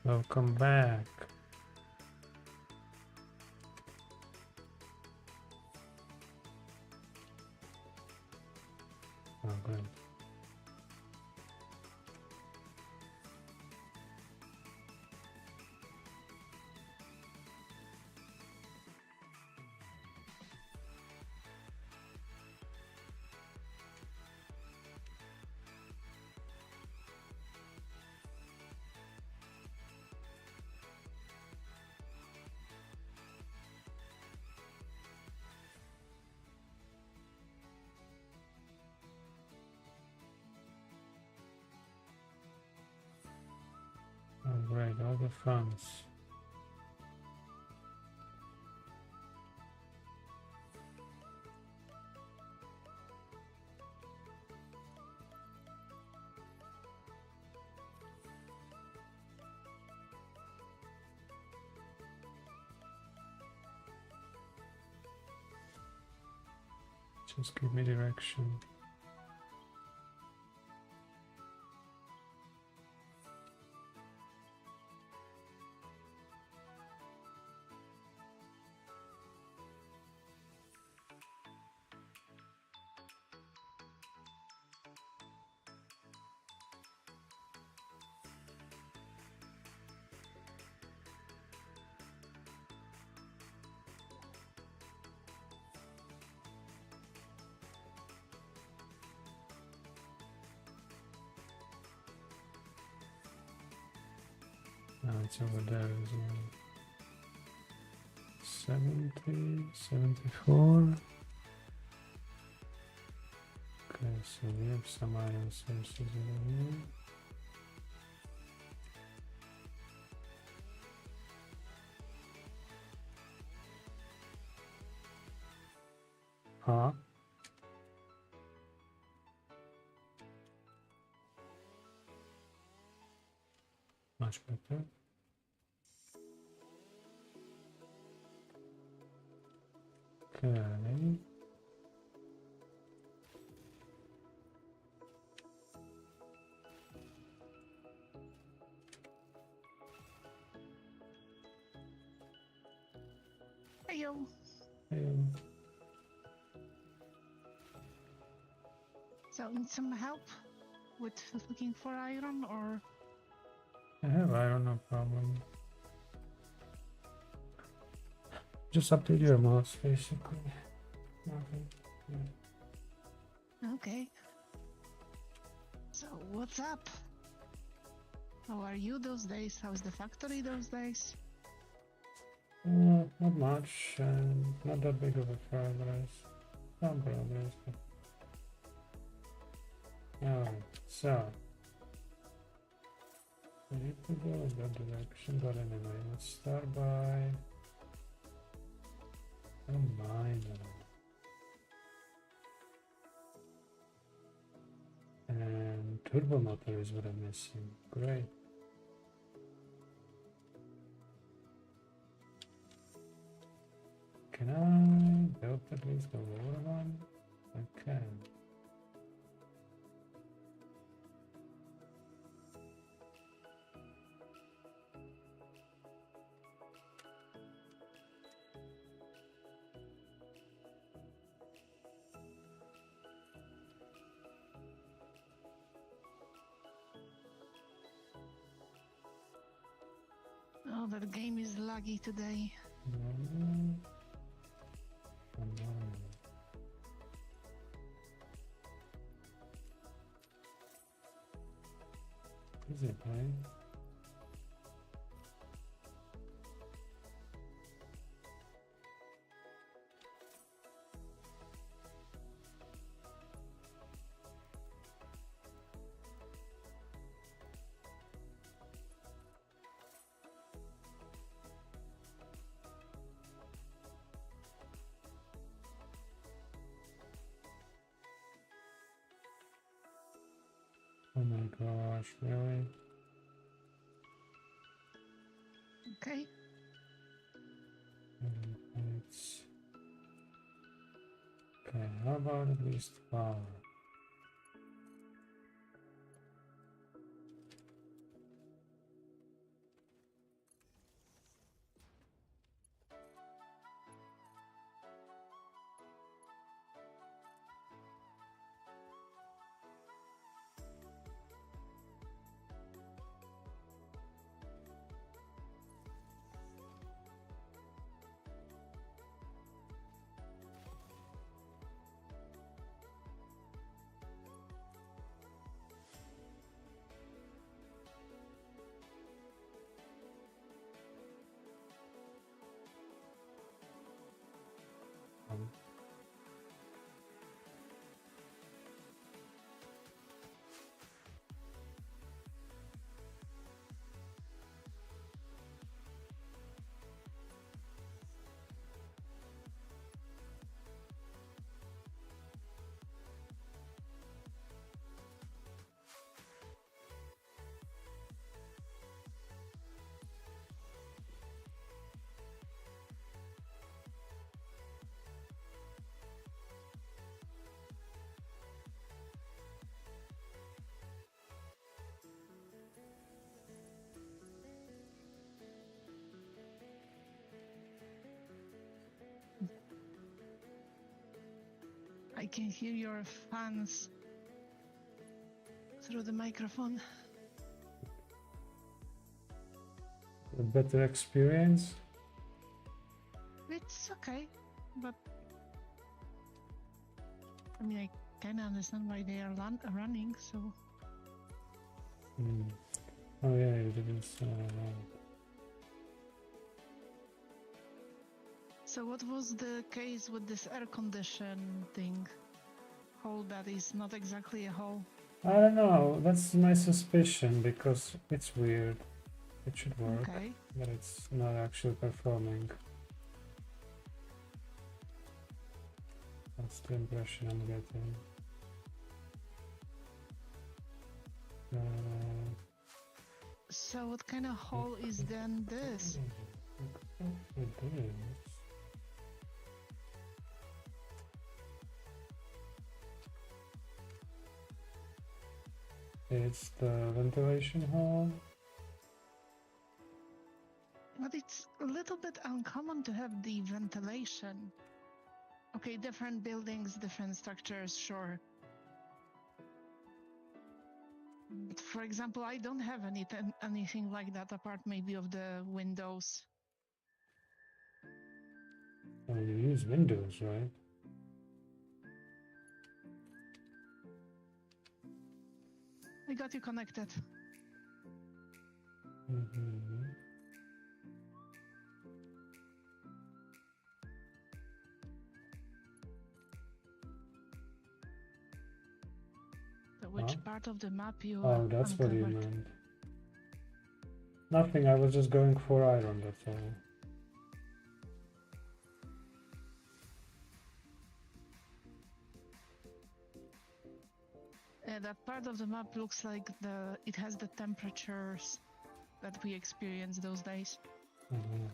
A: Welcome back. Oh, great. Oh, great, all the funds. Just give me direction. No, it's over there as well. 70, 74. Okay, so we have some iron sources over here. Huh? Much better. Okay.
E: Ayo.
A: Um,
E: So need some help with looking for iron or
A: I have iron, no problem. Just update your mouse, basically. Nothing. Yeah.
E: okay. So what's up? How are you those days? How's the factory those days?
A: Not much, not that big of a progress. Some progress, but... Alright, so... We need to go in that direction, but anyway, let's start by... a miner. turbo motor is what I'm missing. Great. Can I build at least the water one? I can.
E: Oh, that game is laggy today.
A: No. Come on. Is it playing? Oh my gosh, really?
E: Okay.
A: It's... Okay, how about at least power?
E: I can hear your fans through the microphone.
A: A better experience?
E: It's okay, but I mean, I kind of understand why they are running, so.
A: Hmm. Oh yeah, you didn't say
E: So what was the case with this air condition thing? Hole that is not exactly a hole.
A: I don't know, that's my suspicion because it's weird. It should work,
E: Okay.
A: but it's not actually performing. That's the impression I'm getting.
E: So what kind of hole is then this?
A: It is. It's the ventilation hole.
E: But it's a little bit uncommon to have the ventilation. Okay, different buildings, different structures, sure. But for example, I don't have anything like that apart maybe of the windows.
A: Oh, you use Windows, right?
E: I got you connected.
A: Mm-hmm.
E: So which
A: Huh?
E: part of the map you
A: Oh, that's what you
E: uncovered?
A: meant. Nothing, I was just going for iron, that's all.
E: Yeah, that part of the map looks like it has the temperatures that we experienced those days.
A: Mhm.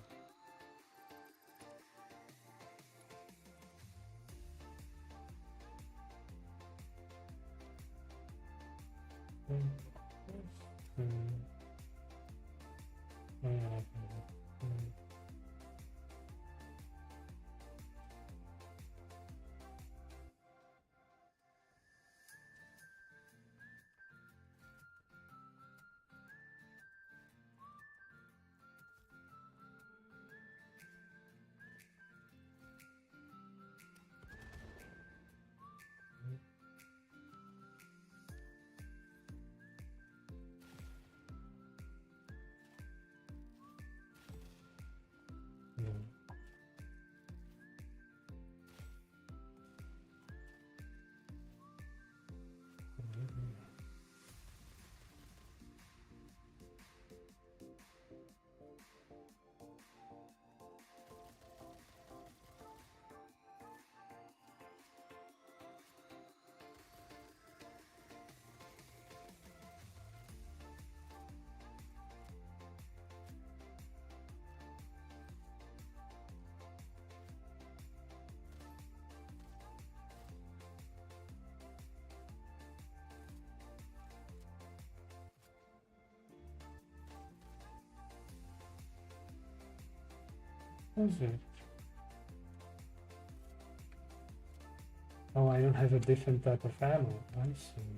A: Is it? Oh, I don't have a different type of ammo. I see.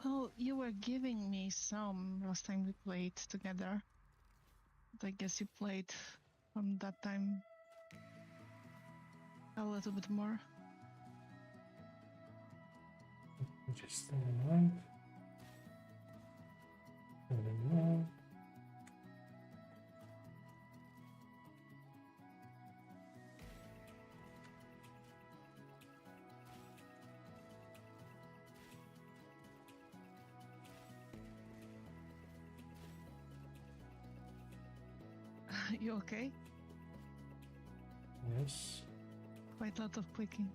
E: Oh, you were giving me some last time we played together. But I guess you played from that time a little bit more.
A: Just a moment.
E: You okay?
A: Yes.
E: Quite a lot of clicking.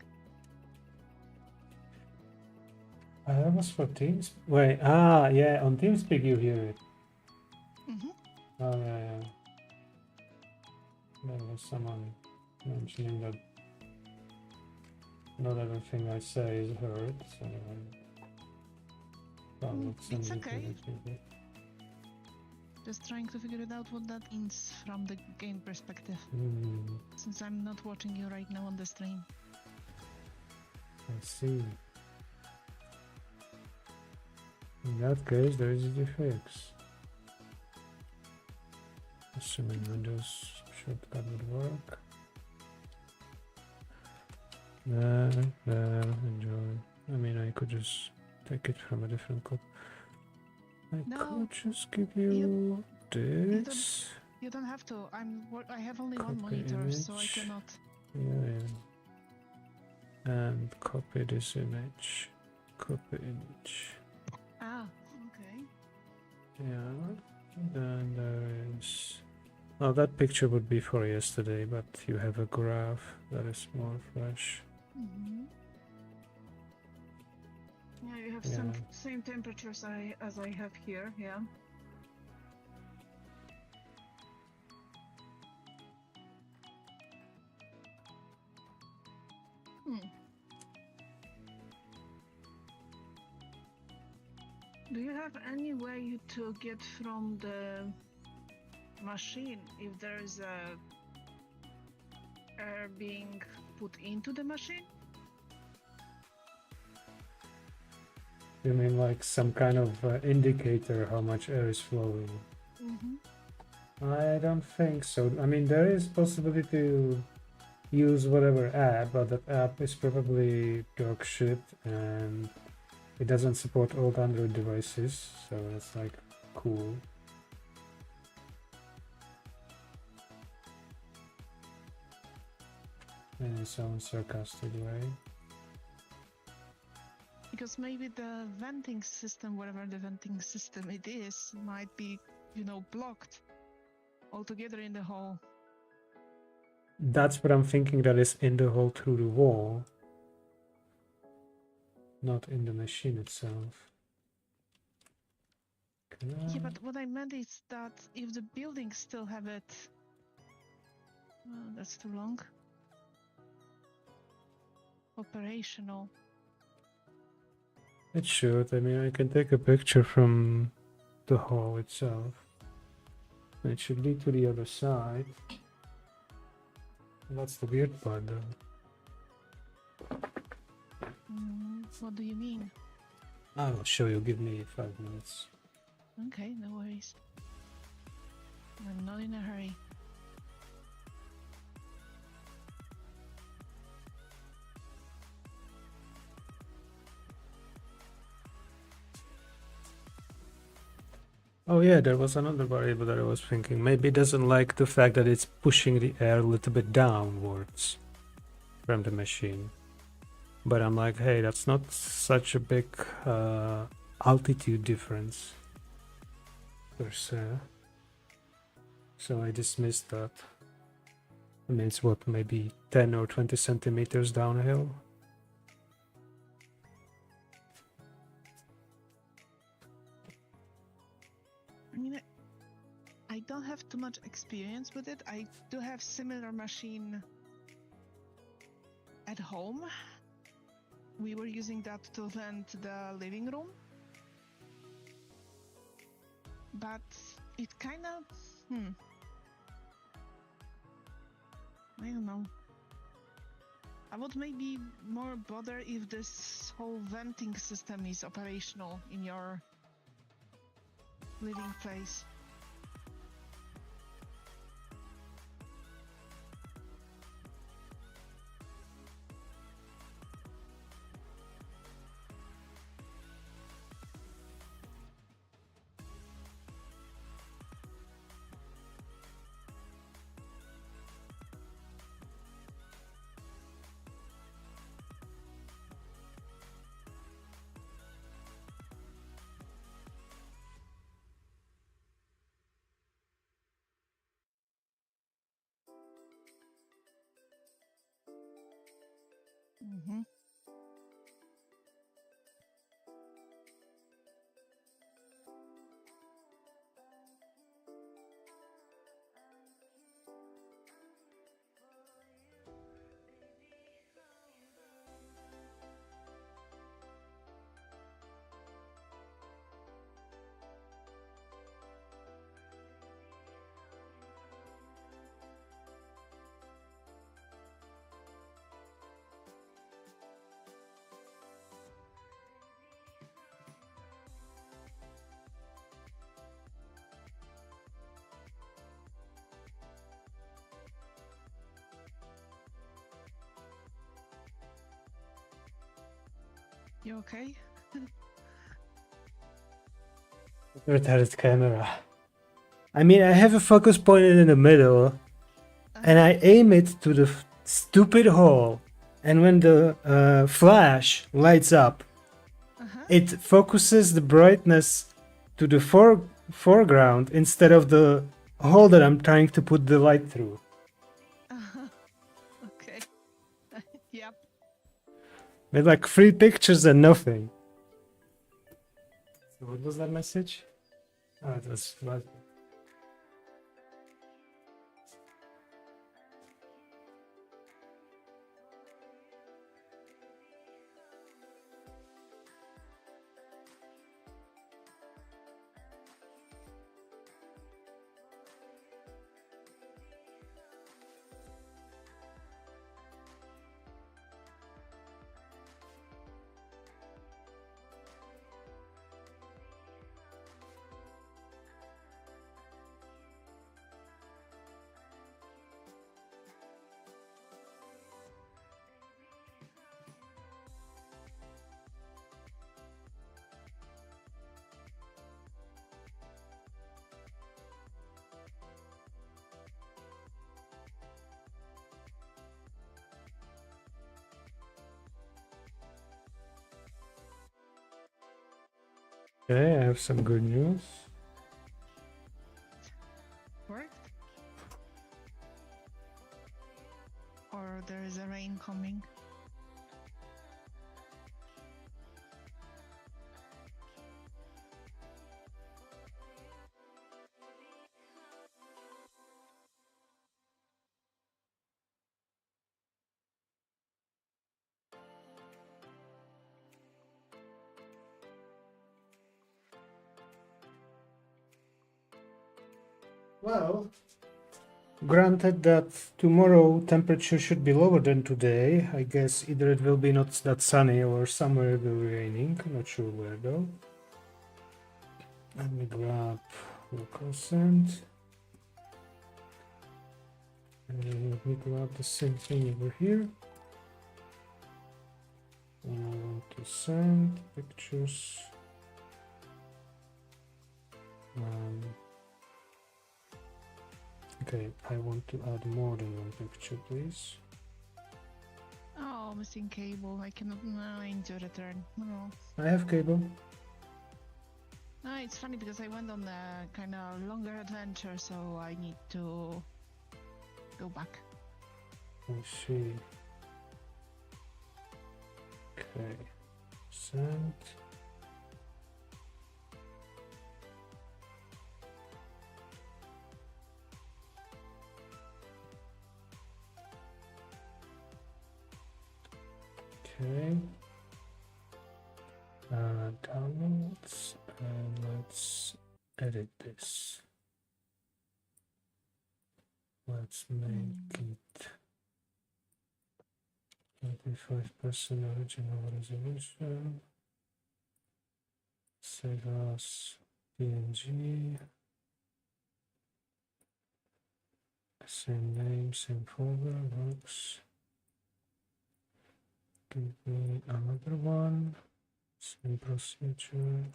A: That was for Teams. Wait, yeah, on TeamSpeak you hear it.
E: Mm-hmm.
A: Oh, yeah. There was someone mentioning that not everything I say is heard, so probably
E: It's
A: send it to
E: okay.
A: the people.
E: Just trying to figure it out what that means from the game perspective, since I'm not watching you right now on the stream.
A: I see. In that case, there is the fix. Assuming Windows shortcut would work. There, enjoy. I mean, I could just take it from a different copy. I
E: No,
A: could just give you this.
E: You don't have to. I have only one
A: Copy
E: monitor, so I
A: image.
E: cannot.
A: Yeah. And copy this image. Copy image.
E: Ah, okay.
A: Yeah. Then there is. Oh, that picture would be for yesterday, but you have a graph that is more fresh.
E: Mm-hmm. Yeah, you have same temperatures as I have here. Yeah. Do you have any way to get from the machine if there is a air being put into the machine?
A: You mean like some kind of indicator how much air is flowing?
E: Mm-hmm.
A: I don't think so. I mean, there is possibility to use whatever app, but that app is probably dog shit and it doesn't support all Android devices, so that's like cool. In some sarcastic way.
E: Because maybe the venting system, whatever the venting system it is, might be, blocked altogether in the hole.
A: That's what I'm thinking, that is in the hole through the wall, not in the machine itself.
E: Yeah, but what I meant is that if the buildings still have it, that's too long. Operational.
A: It should. I mean, I can take a picture from the hall itself. It should lead to the other side. That's the weird part, though.
E: What do you mean?
A: I will show you. Give me 5 minutes.
E: Okay, no worries. I'm not in a hurry.
A: Oh yeah, there was another variable that I was thinking. Maybe it doesn't like the fact that it's pushing the air a little bit downwards from the machine. But I'm like, hey, that's not such a big altitude difference per se. So I dismissed that. I mean, it's what, maybe 10 or 20 centimeters downhill?
E: I mean, I don't have too much experience with it. I do have similar machine at home. We were using that to vent the living room. But it kind of, I don't know. I would maybe more bother if this whole venting system is operational in your living place. Mm-hmm. You okay?
A: Retarded camera. I mean, I have a focus point in the middle, and I aim it to the stupid hole. And when the flash lights up, it focuses the brightness to the foreground instead of the hole that I'm trying to put the light through.
E: Okay. Yep.
A: With like 3 pictures and nothing. So what was that message? Oh, it was flat. Okay, I have some good news.
E: Worked? there is a rain coming.
A: Well, granted that tomorrow temperature should be lower than today, I guess either it will be not that sunny or somewhere it will be raining. Not sure where though. Let me grab local send. And let me grab the same thing over here. And I want to send pictures. Okay, I want to add more than one picture, please.
E: Oh, missing cable. I cannot into return. No.
A: I have cable.
E: No, it's funny because I went on a kind of longer adventure, so I need to go back.
A: I see. Okay. Send. Okay. Downloads, and let's edit this. Let's make it 25% original resolution. Save as PNG. Same name, same folder, works. Give me another one. Same procedure.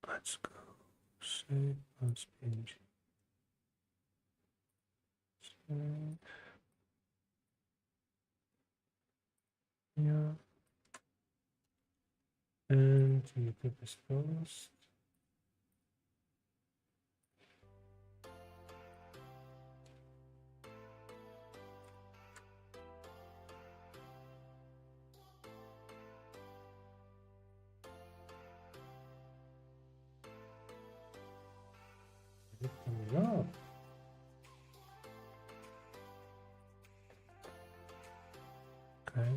A: Let's go. Save as PNG. Save. Yeah. And YouTube is post. Yeah. Okay.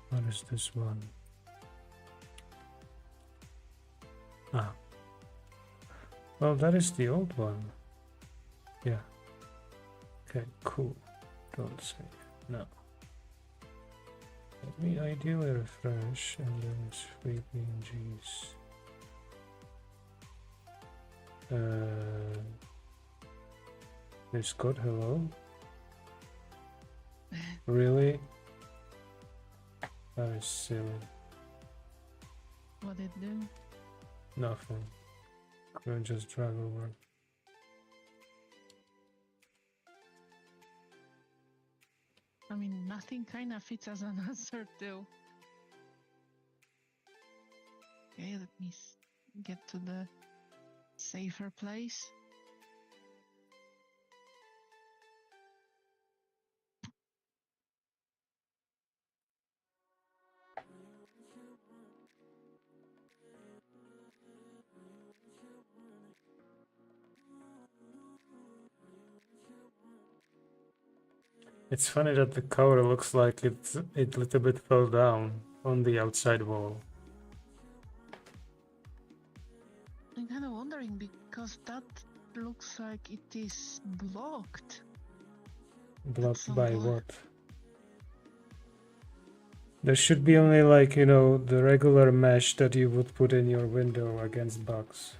A: What is this one? Ah. Well, that is the old one. Yeah. Okay, cool. Don't save. No. Let me ideally refresh and then it's free PNGs. There's code hello. Really? That is silly.
E: What did it do?
A: Nothing. Couldn't just drag over.
E: I mean, nothing kind of fits as an answer too. Okay, let me get to the safer place.
A: It's funny that the cover looks like it little bit fell down on the outside wall.
E: I'm kind of wondering because that looks like it is blocked.
A: Blocked
E: some
A: by
E: point.
A: what? There should be only like, you know, the regular mesh that you would put in your window against bugs.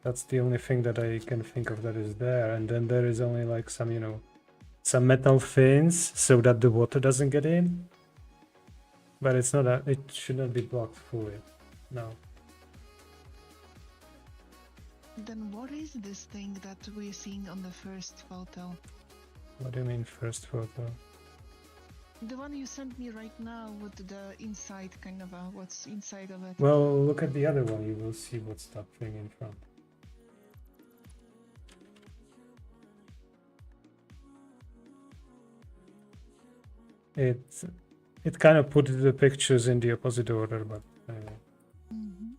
A: That's the only thing that I can think of that is there. And then there is only like some, you know, some metal fins so that the water doesn't get in. But it's not it should not be blocked fully. No.
E: Then what is this thing that we're seeing on the first photo?
A: What do you mean first photo?
E: The one you sent me right now with the inside kind of what's inside of it.
A: Well, look at the other one. You will see what's that thing in front. It kind of put the pictures in the opposite order, but anyway.
E: Mm-hmm.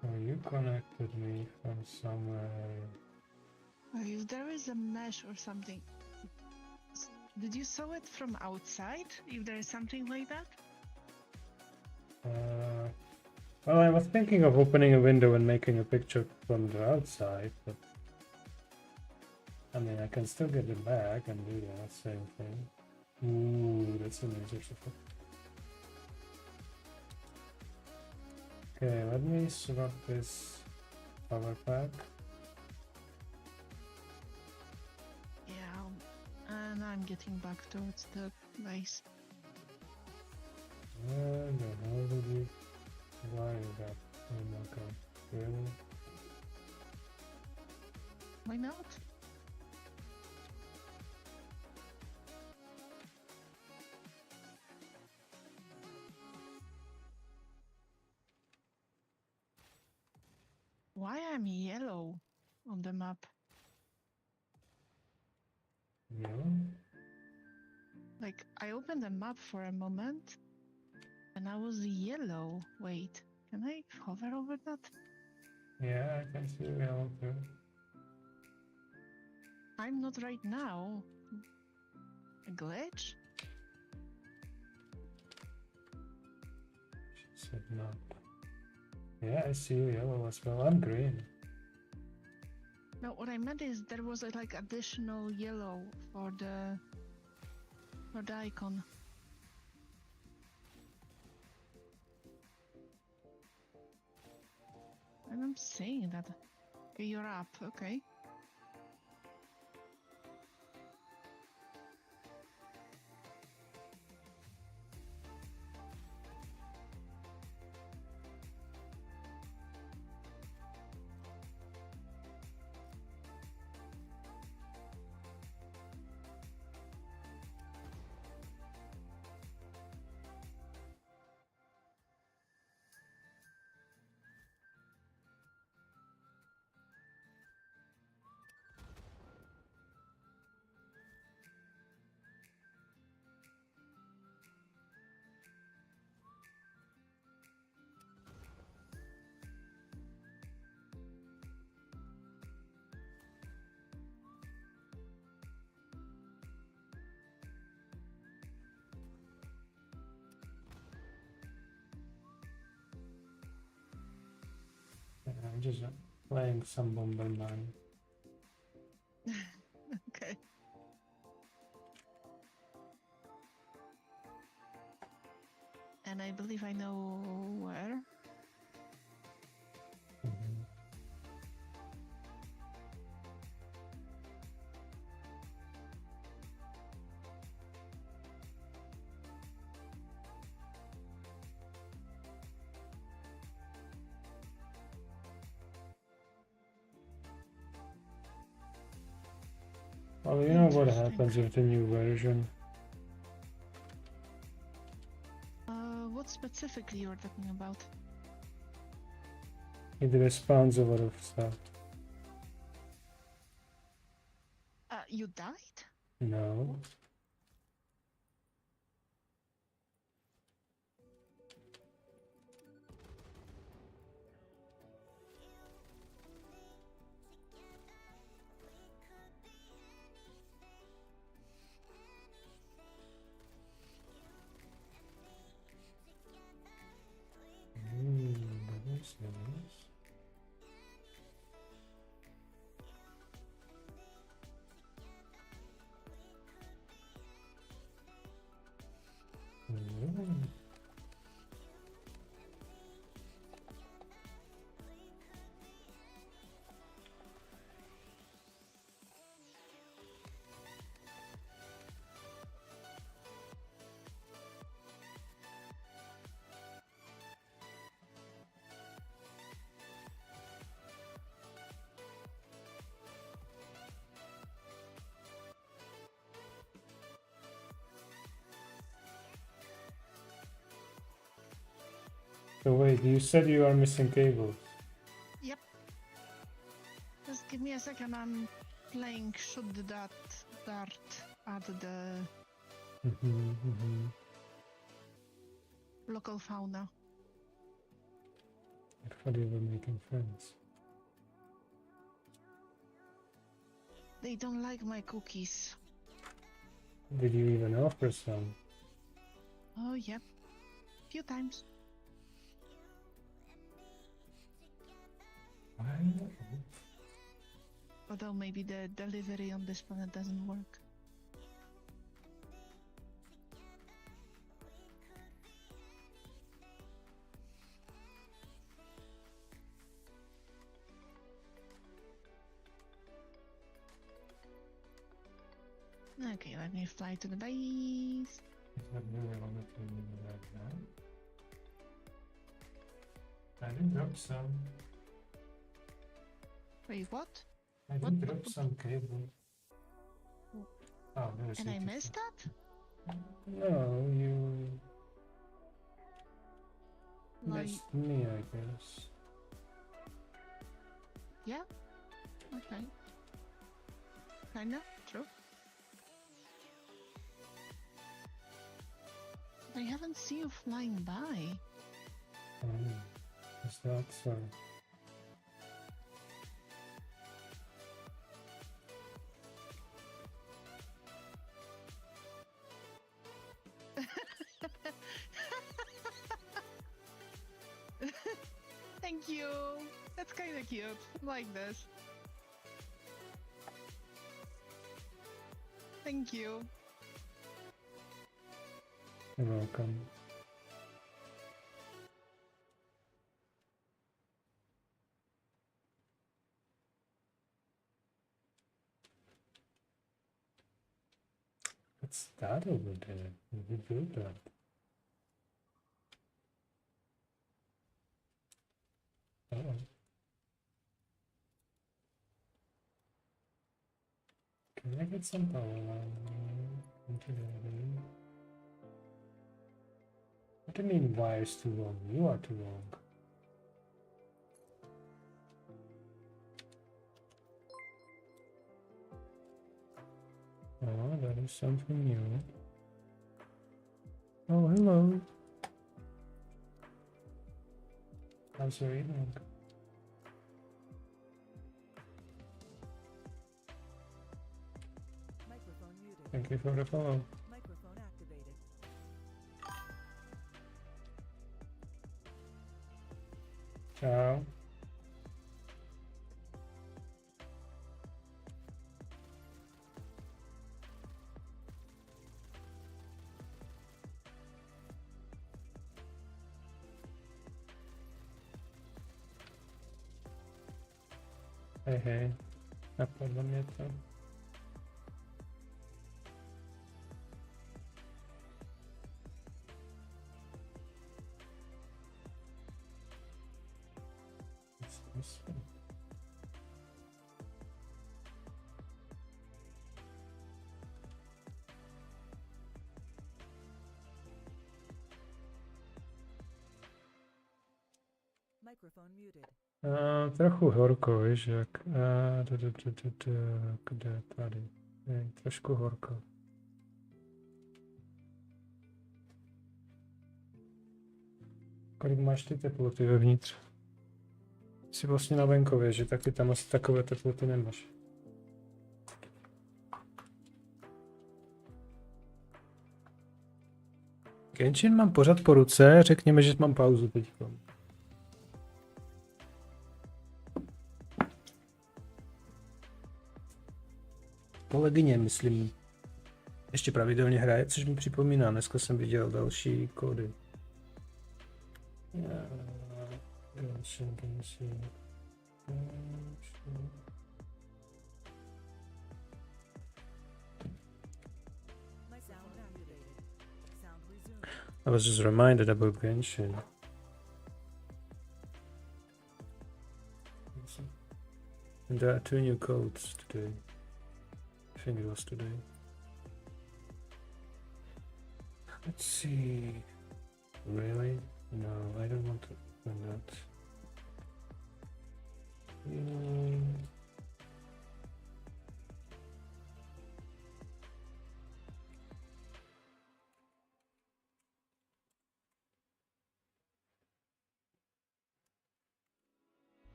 A: So you connected me from somewhere.
E: If there is a mesh or something, did you saw it from outside? If there is something like that?
A: Well, I was thinking of opening a window and making a picture from the outside, but I mean, I can still get it back and do that same thing. Ooh, that's a nice effect. Okay, let me swap this power pack.
E: Yeah, and I'm getting back towards the base.
A: Where the hell did you? Why is that? Oh my god, really?
E: Why not? Why I'm yellow on the map?
A: No?
E: Like, I opened the map for a moment, and I was yellow. Wait, can I hover over that?
A: Yeah, I can see yellow too.
E: I'm not right now. A glitch?
A: She said no. Yeah, I see yellow as well. I'm green.
E: No, what I meant is there was a, like additional yellow for the icon. And I'm saying that. Okay, you're up, okay.
A: Yeah, I'm just playing some Bomberman.
E: Okay. And I believe I know where.
A: Mhm. Well, you know what
E: Interesting.
A: happens with the new version.
E: What specifically you're talking about?
A: It respawns a lot of stuff.
E: You died?
A: No. That is nice. So wait, you said you are missing cables.
E: Yep. Just give me a second. I'm playing shoot that dart at the local fauna.
A: I thought you were making friends.
E: They don't like my cookies.
A: Did you even offer some?
E: Oh, yep. Few times. Although maybe the delivery on this planet doesn't work. Okay, let me fly to the base.
A: I really wanted to do that now. I did drop some.
E: Wait, what?
A: I did
E: What?
A: drop some cable. Oh, there's
E: And I
A: it.
E: missed that?
A: No, you
E: Like,
A: missed me, I guess.
E: yeah? Okay. Kinda, true. I haven't seen you flying by.
A: Is that so?
E: Thank you. That's kind of cute. Like this. Thank you.
A: You're welcome. What's that over there? Did you build that? Oh. Can I get some power line into the... What do you mean wires too long? You are too long. Oh, that is something new. Oh, hello. How's your evening?
D: Microphone muted.
A: Thank you for the follow.
D: Microphone activated.
A: Ciao. Hej, hej. Napadlo mě to. What's this one?
D: Microphone muted.
A: Trochu horko, víš, jak... Kde tady? Je, trošku horko. Kolik máš ty teploty vevnitř? Jsi vlastně na venkově, že taky tam asi takové teploty nemáš. Genshin mám pořád po ruce, řekněme, že mám pauzu teď. Kolegyně, myslím, ještě pravidelně hraje, což mi připomíná, dneska jsem viděl další kódy. Genshin.
D: Sound activated. Sound resumed.
A: I was just reminded about Genshin. And there are 2 new codes today. I think it was today. Let's see. Really? No, I don't want to open that. Mm.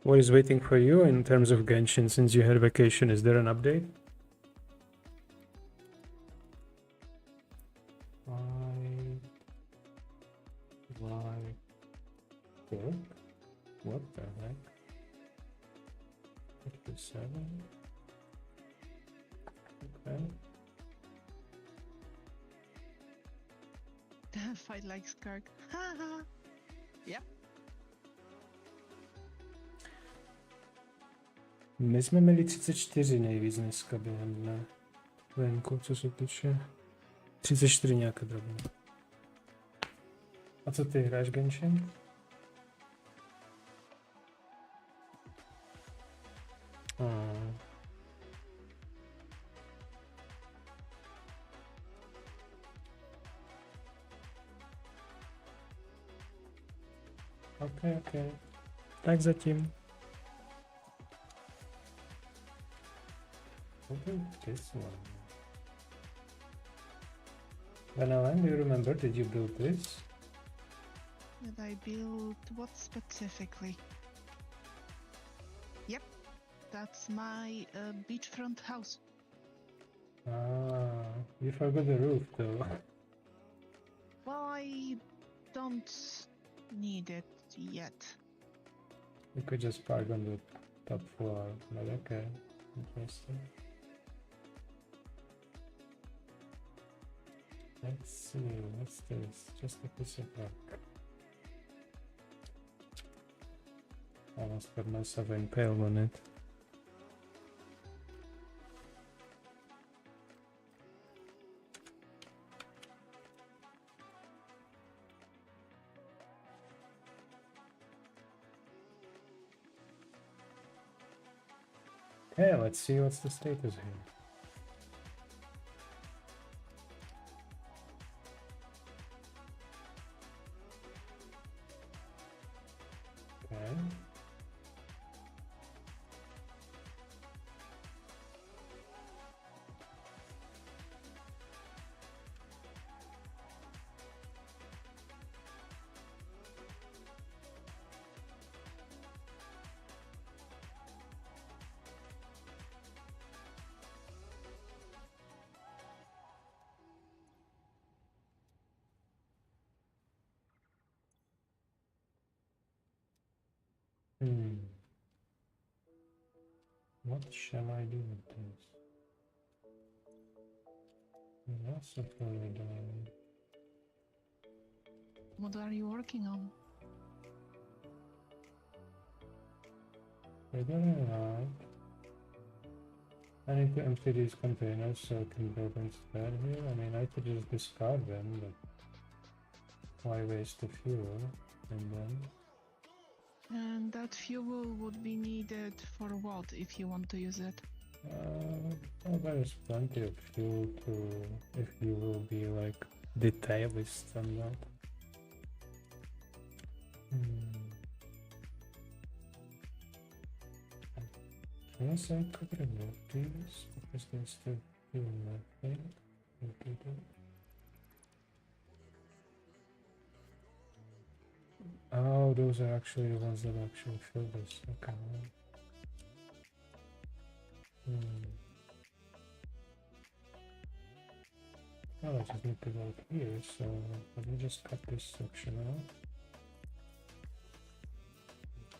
A: What is waiting for you in terms of Genshin since you had vacation? Is there an update? Why? What the heck? 57? Okay.
E: Fight like Skark. Haha. Yep.
A: My jsme měli 34 nejvíc dneska během dne. Venku, co se týče. 34 nějaká drobná. A co ty, hraješ Genshin? Ok. Tak zatím. What is this one? Vanalan, do you remember? Did you build this?
E: Did I build what specifically? Yep, that's my beachfront house.
A: Ah, you forgot the roof though.
E: Well, I don't need it yet.
A: You could just park on the top floor, but okay, interesting. Let's see, what's this? Just a piece of rock. I almost got myself impaled on it. Okay, let's see what's the status here. Okay. What shall I do with this? That's a fluid diamond.
E: What are you working on?
A: Figuring out. I need to empty these containers so I can build instead here. I mean, I could just discard them, but why waste the fuel? And then
E: And that fuel would be needed for what if you want to use it?
A: well, there's plenty of fuel to if you will be like detailist on that. Yes, I could remove these because they still feel nothing. Oh, those are actually the ones that actually fill this. Okay. Well, I just need to go here, so let me just cut this section out.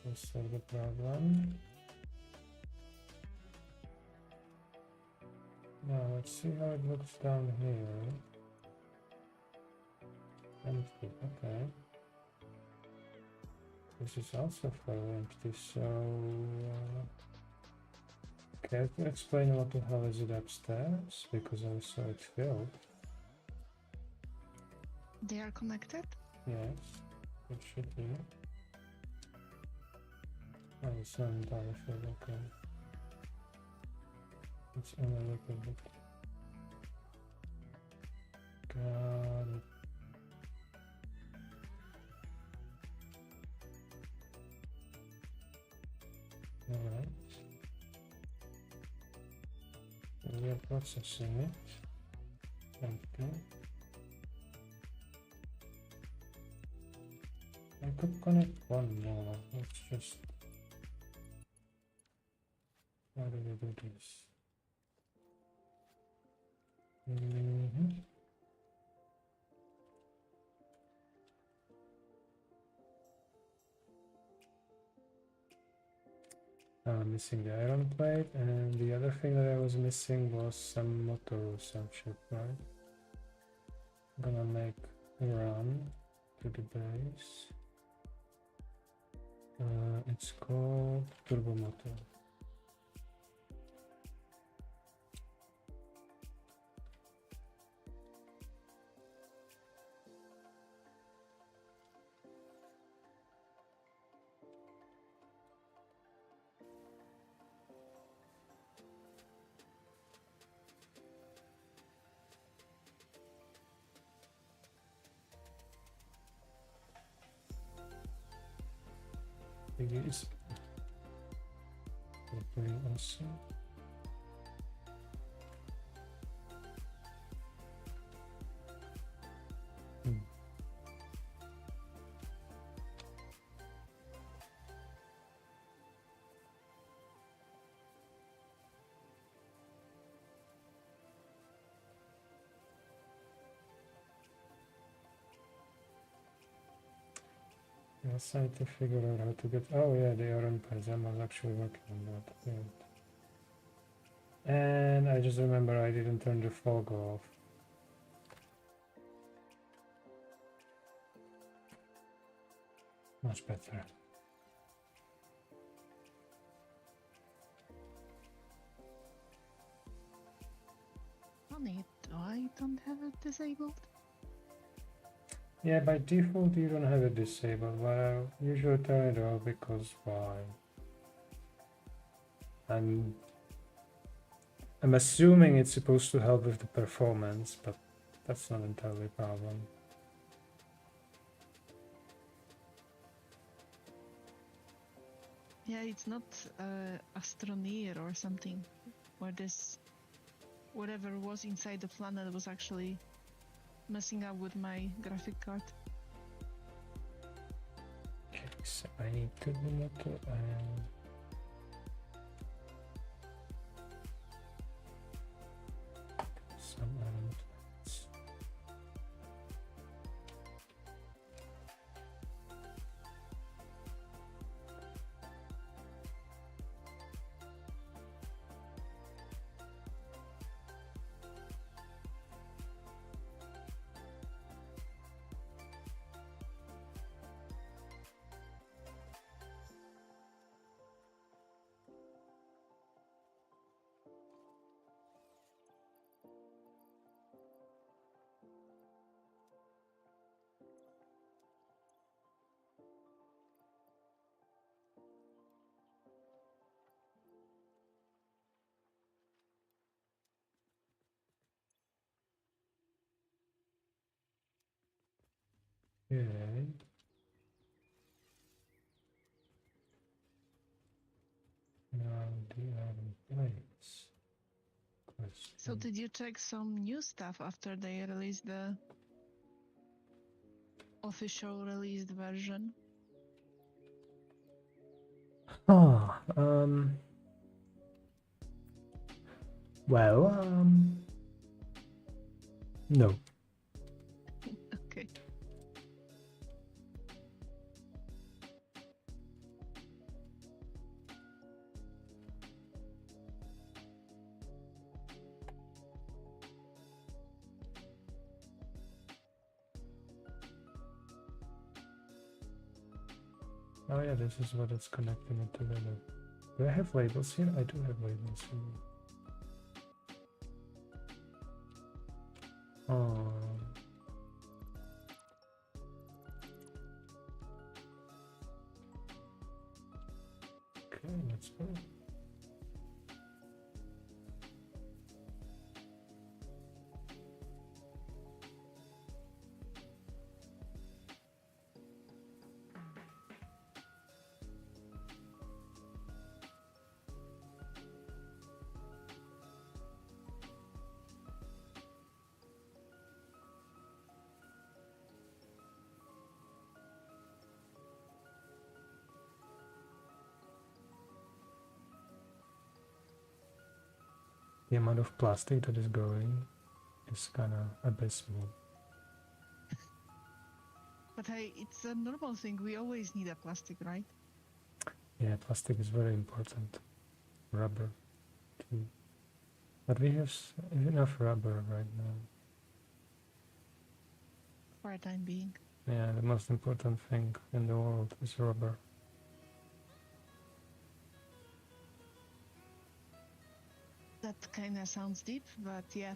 A: Let's solve the problem. Now let's see how it looks down here. Empty, okay. This is also fairly empty, so okay, to explain what the hell is it upstairs, because I saw it filled.
E: They are connected?
A: Yes, it should be. Oh, it's not entirely filled, okay. It's only a little bit. Got it. processing it. Okay. I could connect one more. Let's just. How do we do this? Missing the iron plate, and the other thing that I was missing was some motor or some shit, right? I'm gonna make a run to the base. It's called turbo motor. It is very awesome. I was trying to figure out how to get. Oh yeah, the iron pads. I was actually working on that. Yeah. And I just remember I didn't turn the fog off. Much better.
E: Funny, I don't have it disabled.
A: Yeah, by default you don't have it disabled, but I usually turn it off because why? I'm assuming it's supposed to help with the performance, but that's not entirely a problem.
E: Yeah, it's not Astroneer or something, where this whatever was inside the planet was actually messing up with my graphic card.
A: Okay, so I need turbo motor and some iron plates. Okay. Now the iron plates.
E: So
A: Question.
E: did you check some new stuff after they released the official released version?
A: Ah, well, no.
E: Okay.
A: Oh yeah, this is what it's connecting it together. Do I have labels here? I do have labels here. Oh. Okay, let's go. the amount of plastic that is going is kind of abysmal.
E: But hey, it's a normal thing. We always need a plastic, right?
A: Yeah, plastic is very important. Rubber too. But we have enough rubber right now.
E: For a time being.
A: Yeah, the most important thing in the world is rubber.
E: That kind of sounds deep, but yeah.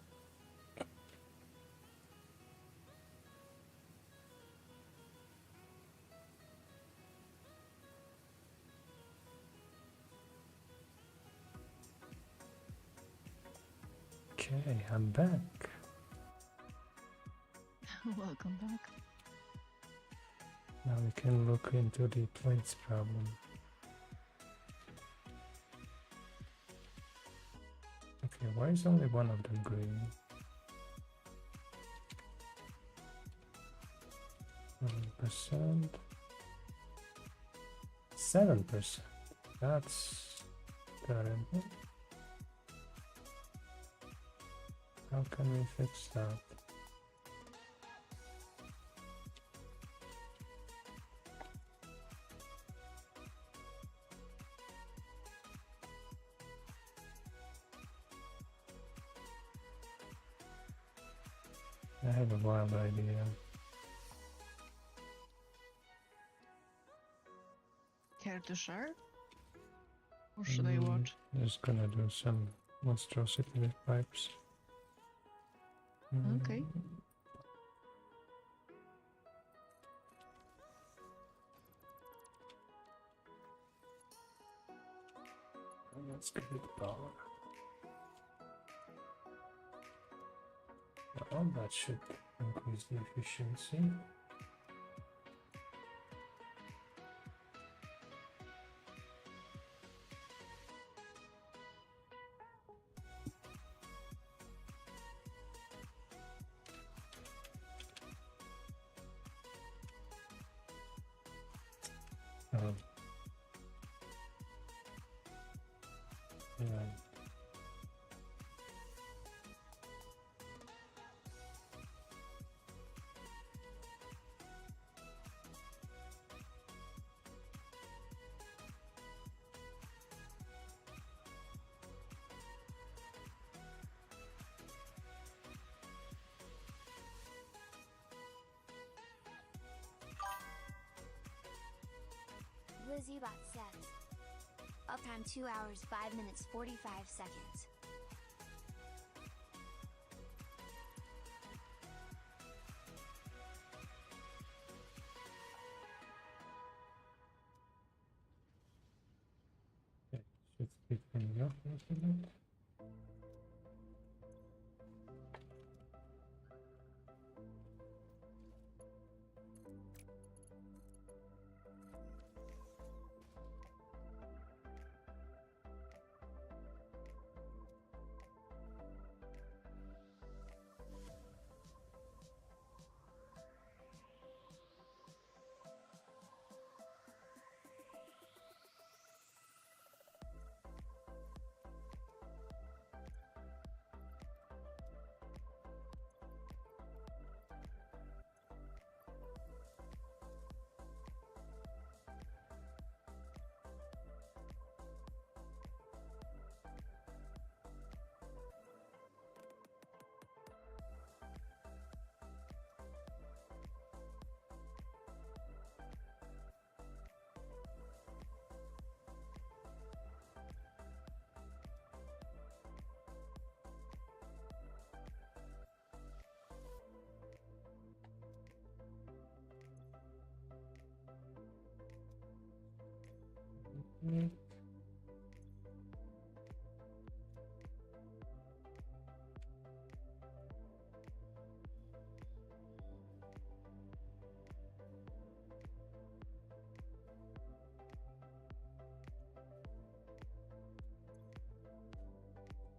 A: Okay, I'm back.
E: Welcome back.
A: Now we can look into the plates problem. Okay, why is only one of them green? 1%. 7%. That's terrible. How can we fix that? I have a wild idea.
E: Care to share? Or should I watch?
A: Just gonna do some monstrosity with pipes.
E: Okay.
A: Let's give it power. Well, that should increase the efficiency. Oh. Yeah.
C: LizzyBot says. Uptime 2 hours 5 minutes 45 seconds.
A: Okay, should speed things up a little bit.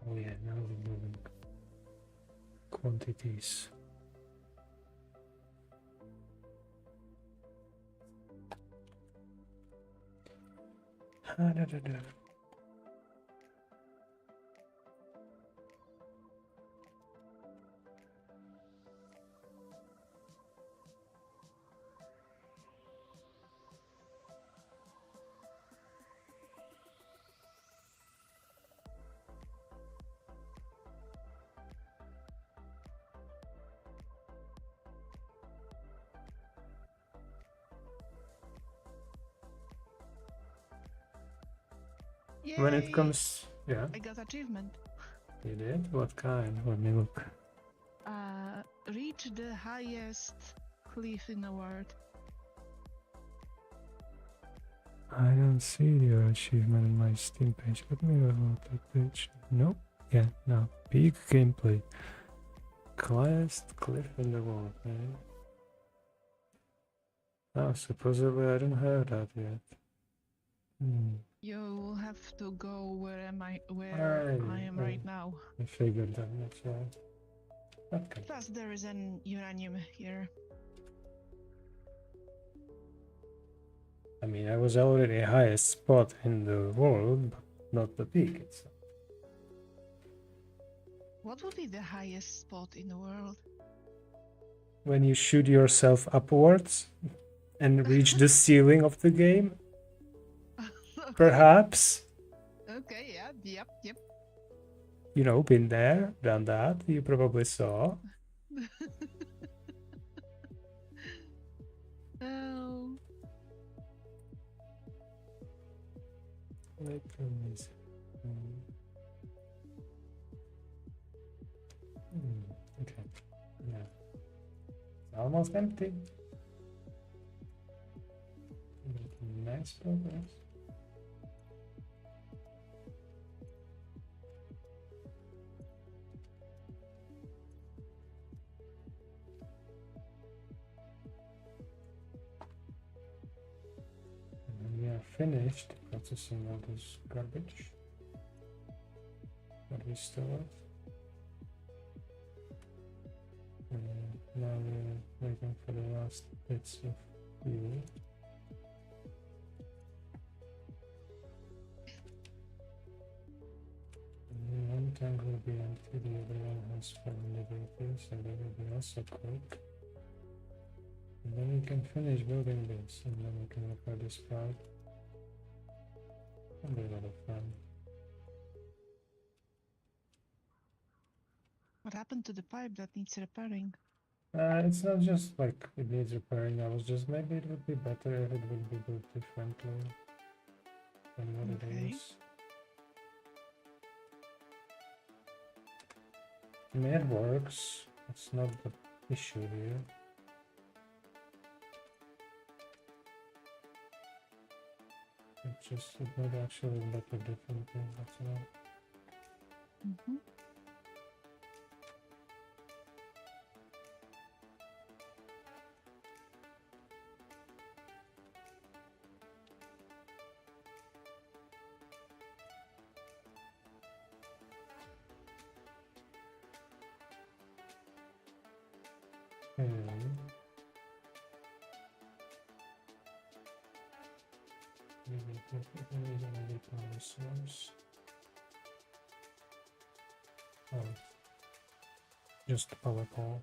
A: Oh yeah, now we're moving quantities. when it
E: Yay!
A: comes, yeah,
E: I got achievement.
A: you did. What kind? Let me look.
E: Reach the highest cliff in the world.
A: I don't see your achievement on my Steam page. Let me reload that page. No. Yeah, no. Peak gameplay. Highest cliff in the world, man. Oh, supposedly I don't have that yet.
E: You will have to go where I am
A: I
E: right now.
A: I figured that, that's right. Okay.
E: Plus, there is an uranium here.
A: I mean, I was already highest spot in the world, but not the peak itself.
E: What would be the highest spot in the world?
A: When you shoot yourself upwards and reach the ceiling of the game,
E: Okay.
A: perhaps.
E: Okay, yeah, yep.
A: You know, been there, done that. You probably saw.
E: Oh.
A: Okay. Yeah. It's almost empty. Making nice progress. And we are finished processing all this garbage that we stored. Now we're waiting for the last bits of fuel. One tank will be empty, the other one has 4 elevators, so they will be also quick. And then we can finish building this, and then we can repair this part. It'll be a lot of fun.
E: What happened to the pipe that needs repairing?
A: It's not just like it needs repairing, I was just maybe it would be better if it would be built differently than what it
E: Okay.
A: is. I mean, it works, it's not the issue here. It's just it would actually better differently, that's all.
E: Mm-hmm.
A: Power source. Oh, just the power pole.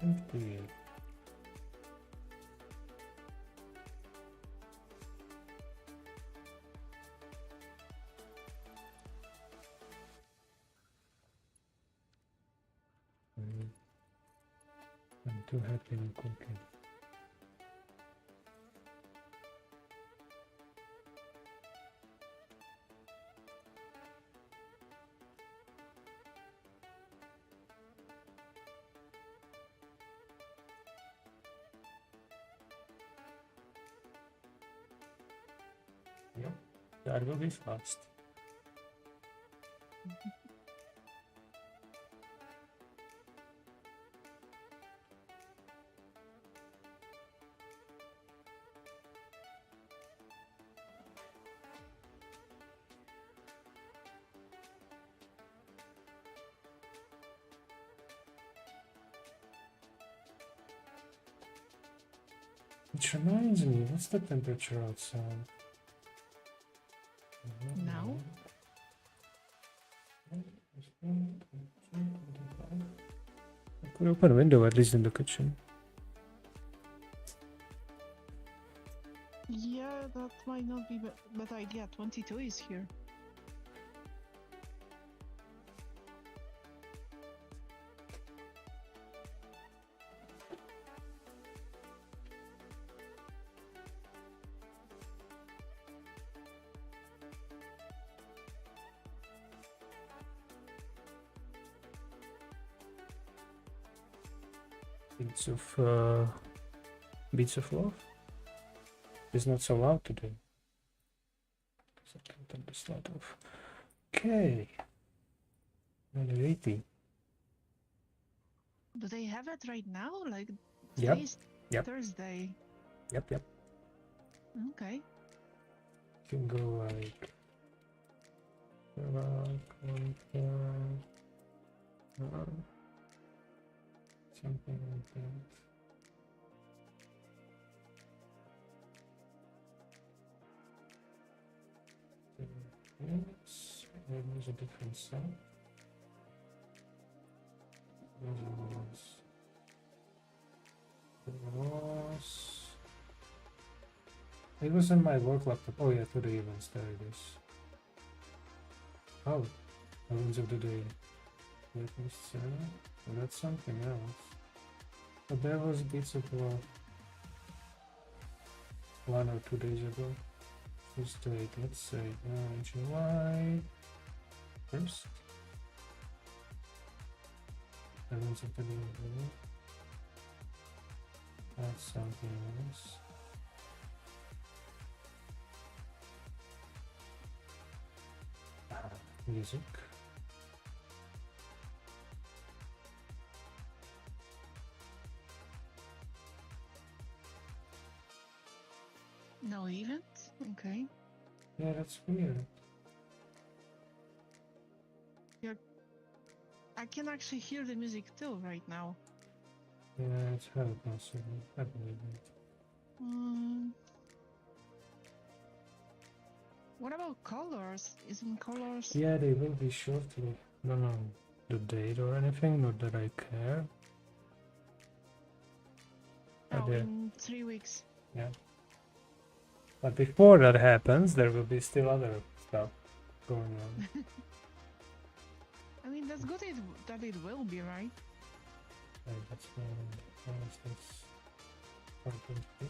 A: Empty. I'm too happy in cooking. Yep, that will be fast. Which reminds me, what's the temperature outside?
E: Now?
A: open a window at least in the kitchen.
E: Yeah, that might not be a bad idea. 22 is here.
A: Beats of love. It's not so loud today. So I can turn this light off. Okay. 180.
E: Do they have it right now? Like,
A: Yep.
E: today's
A: Yep.
E: Thursday.
A: Yep.
E: Okay.
A: Can go like something like that. Yes, there's a different sound. It was on my work laptop. Oh yeah, to the events. There it is. Oh, events of the day. Let me see. Oh, that's something else. But there was Beats of Love 1 or 2 days ago. First date, let's say July 1st. Events of the day. That's something else. Music.
E: No event? Okay.
A: Yeah, that's weird.
E: I can actually hear the music too right now.
A: Yeah, it's very possible. I believe it.
E: What about colors? Isn't colors?
A: Yeah, they will be shortly. Don't know the date or anything, not that I care.
E: Oh,
A: But,
E: in 3 weeks.
A: yeah. But before that happens, there will be still other stuff going on.
E: I mean, that's good that it will be, right?
A: Right, that's how is this? 1.3.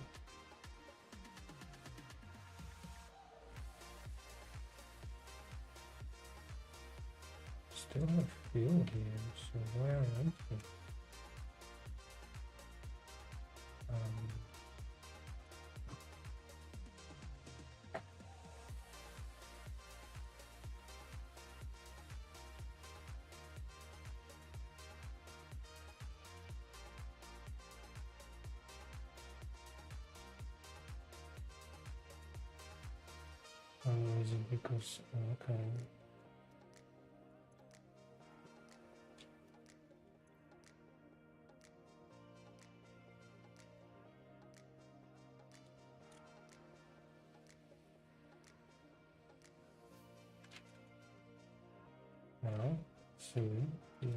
A: Still have fuel here, so where am I? Oh, is it because okay. Well, see, yeah.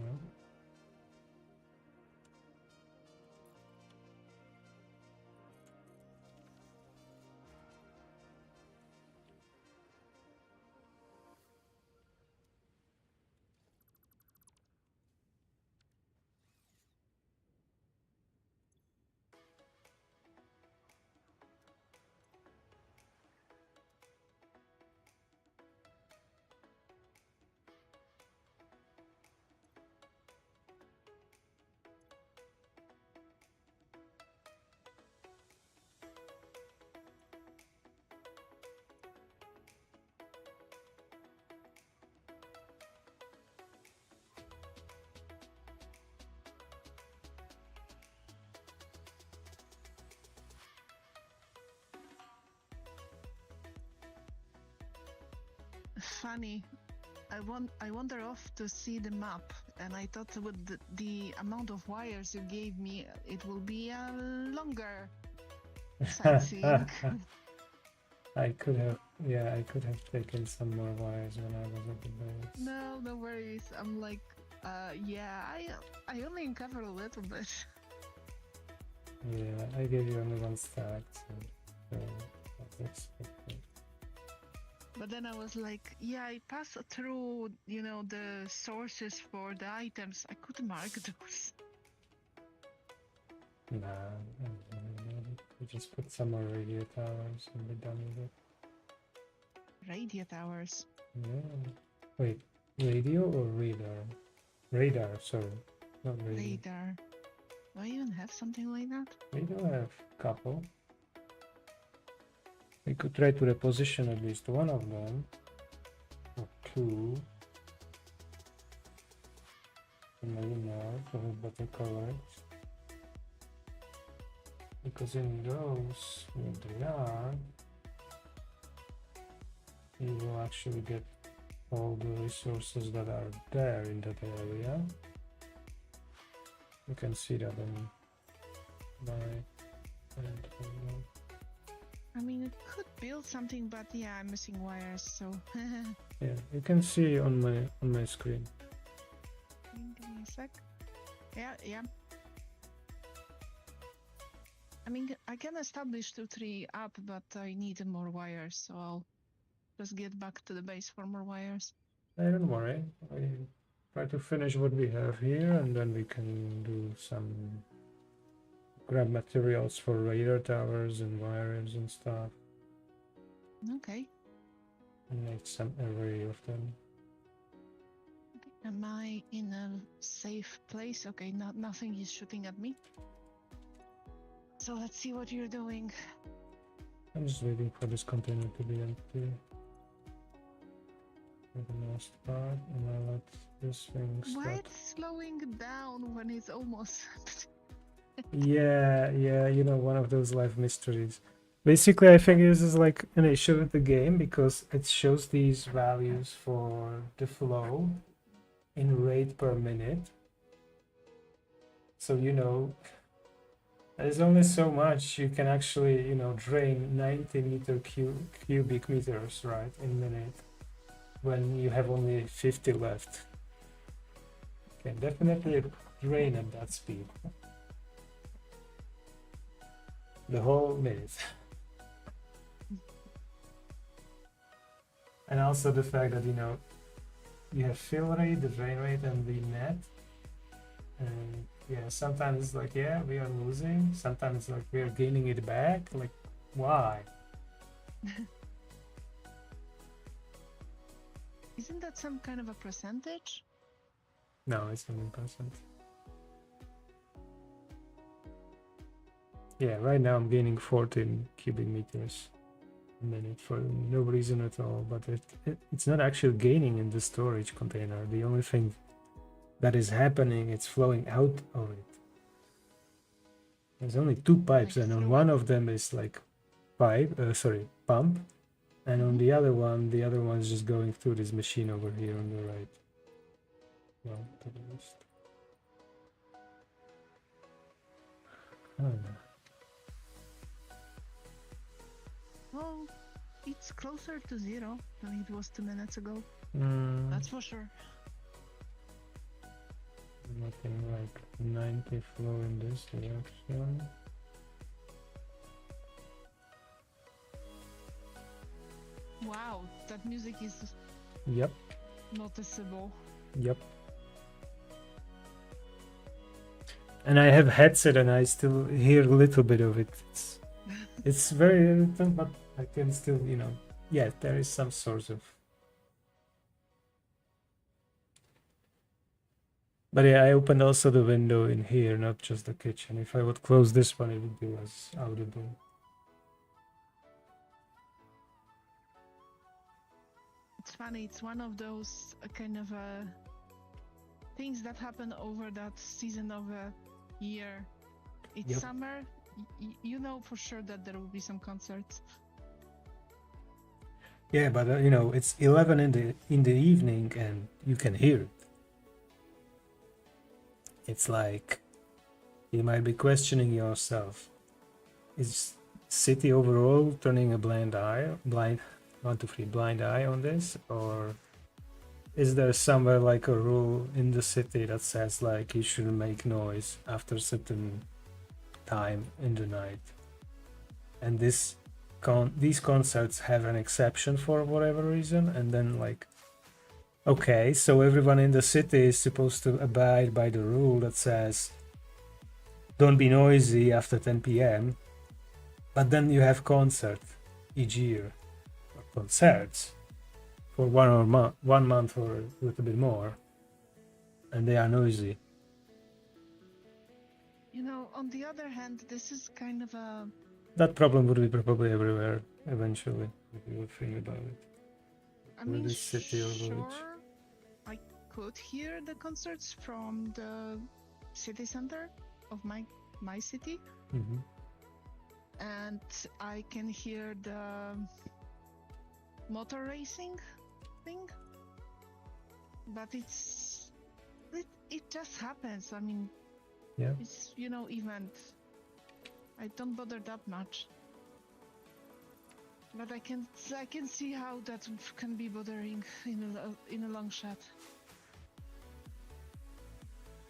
E: Funny. I wander off to see the map, and I thought with the amount of wires you gave me, it will be a longer sightseeing.
A: I could have, yeah, I could have taken some more wires when I was at the base.
E: No worries. I'm like, Yeah, I only uncovered a little bit.
A: Yeah, I gave you only one stack, so that's expected.
E: But then I was like, yeah, I passed through, you know, the sources for the items. I could mark those.
A: Nah, we just put some more radio towers and we're done with it.
E: Radio towers.
A: Yeah. Wait, radio or radar? Radar, sorry. Not radio.
E: Radar. Do I even have something like that?
A: We do have a couple. We could try to reposition at least one of them. Or two. And maybe more, so have better coverage. Because in those, where they are, you will actually get all the resources that are there in that area. You can see that in my
E: I mean, it could build something, but yeah, I'm missing wires, so.
A: yeah, you can see on my screen.
E: Give me a sec. Yeah. I mean, I can establish 2-3 up, but I need more wires, so I'll just get back to the base for more wires.
A: Hey, don't worry. I try to finish what we have here, and then we can do some grab materials for radar towers and wires and stuff,
E: Okay.
A: and make some array of them.
E: Am I in a safe place? Okay, nothing is shooting at me. So let's see what you're doing.
A: I'm just waiting for this container to be empty for the most part, and I let this thing
E: Why
A: start.
E: it's slowing down when it's almost
A: Yeah, you know, one of those life mysteries. Basically, I think this is like an issue with the game because it shows these values for the flow in rate per minute. So, you know, there's only so much you can actually, you know, drain 90 cubic meters, right, in minute when you have only 50 left. Can definitely drain at that speed. The whole minute. And also the fact that, you know, you have fill rate, the drain rate, and the net. And yeah, sometimes it's like, yeah, we are losing. Sometimes it's like we are gaining it back. Like, why?
E: Isn't that some kind of a percentage?
A: No, it's 100%. Yeah, right now I'm gaining 14 cubic meters a minute for no reason at all, but it's not actually gaining in the storage container. The only thing that is happening, it's flowing out of it. There's only two pipes,
E: Like
A: and on
E: through
A: one
E: it?
A: of them is like pump, and on the other one's just going through this machine over here on the right. Well, to the left. I don't know.
E: Well, it's closer to 0 than it was 2 minutes ago. That's for sure.
A: Nothing like 90 flow in this direction.
E: Wow, that music is
A: Yep,
E: noticeable.
A: yep. And I have headset and I still hear a little bit of it. It's very irritant, but I can still, you know, yeah, there is some sort of. But yeah, I opened also the window in here, not just the kitchen. If I would close this one, it would be less audible.
E: It's funny, it's one of those kind of things that happen over that season of a year. It's
A: Yep.
E: summer, you know for sure that there will be some concerts.
A: Yeah, but you know, it's 11 in the evening and you can hear it. It's like you might be questioning yourself. Is city overall turning a blind eye on this, or is there somewhere like a rule in the city that says like you shouldn't make noise after certain time in the night? And these concerts have an exception for whatever reason, and then like, okay, so everyone in the city is supposed to abide by the rule that says don't be noisy after 10 p.m. But then you have concerts each year, or concerts for 1 month or a little bit more, and they are noisy.
E: You know, on the other hand, this is kind of a
A: That problem would be probably everywhere eventually, if you would think about it.
E: I mean,
A: this city or village.
E: sure, I could hear the concerts from the city center of my city,
A: Mm-hmm.
E: and I can hear the motor racing thing. But it just happens. I mean,
A: Yeah.
E: it's event. I don't bother that much. But I can see how that can be bothering in a long shot.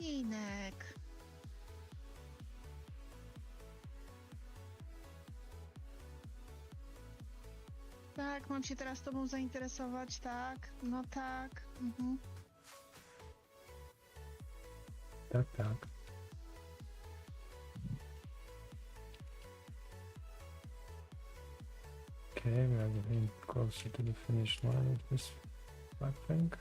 E: Inek. Tak, mam się teraz tobą zainteresować, tak? No tak. Mhm.
A: Tak. Okay, we are getting closer to the finish line of this flag thing.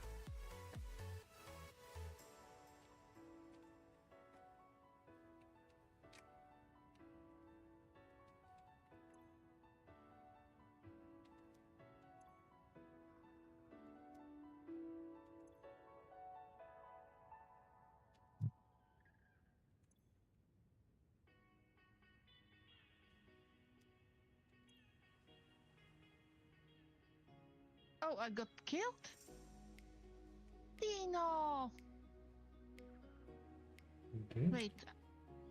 E: Oh, I got killed? Dino!
A: Okay.
E: Wait,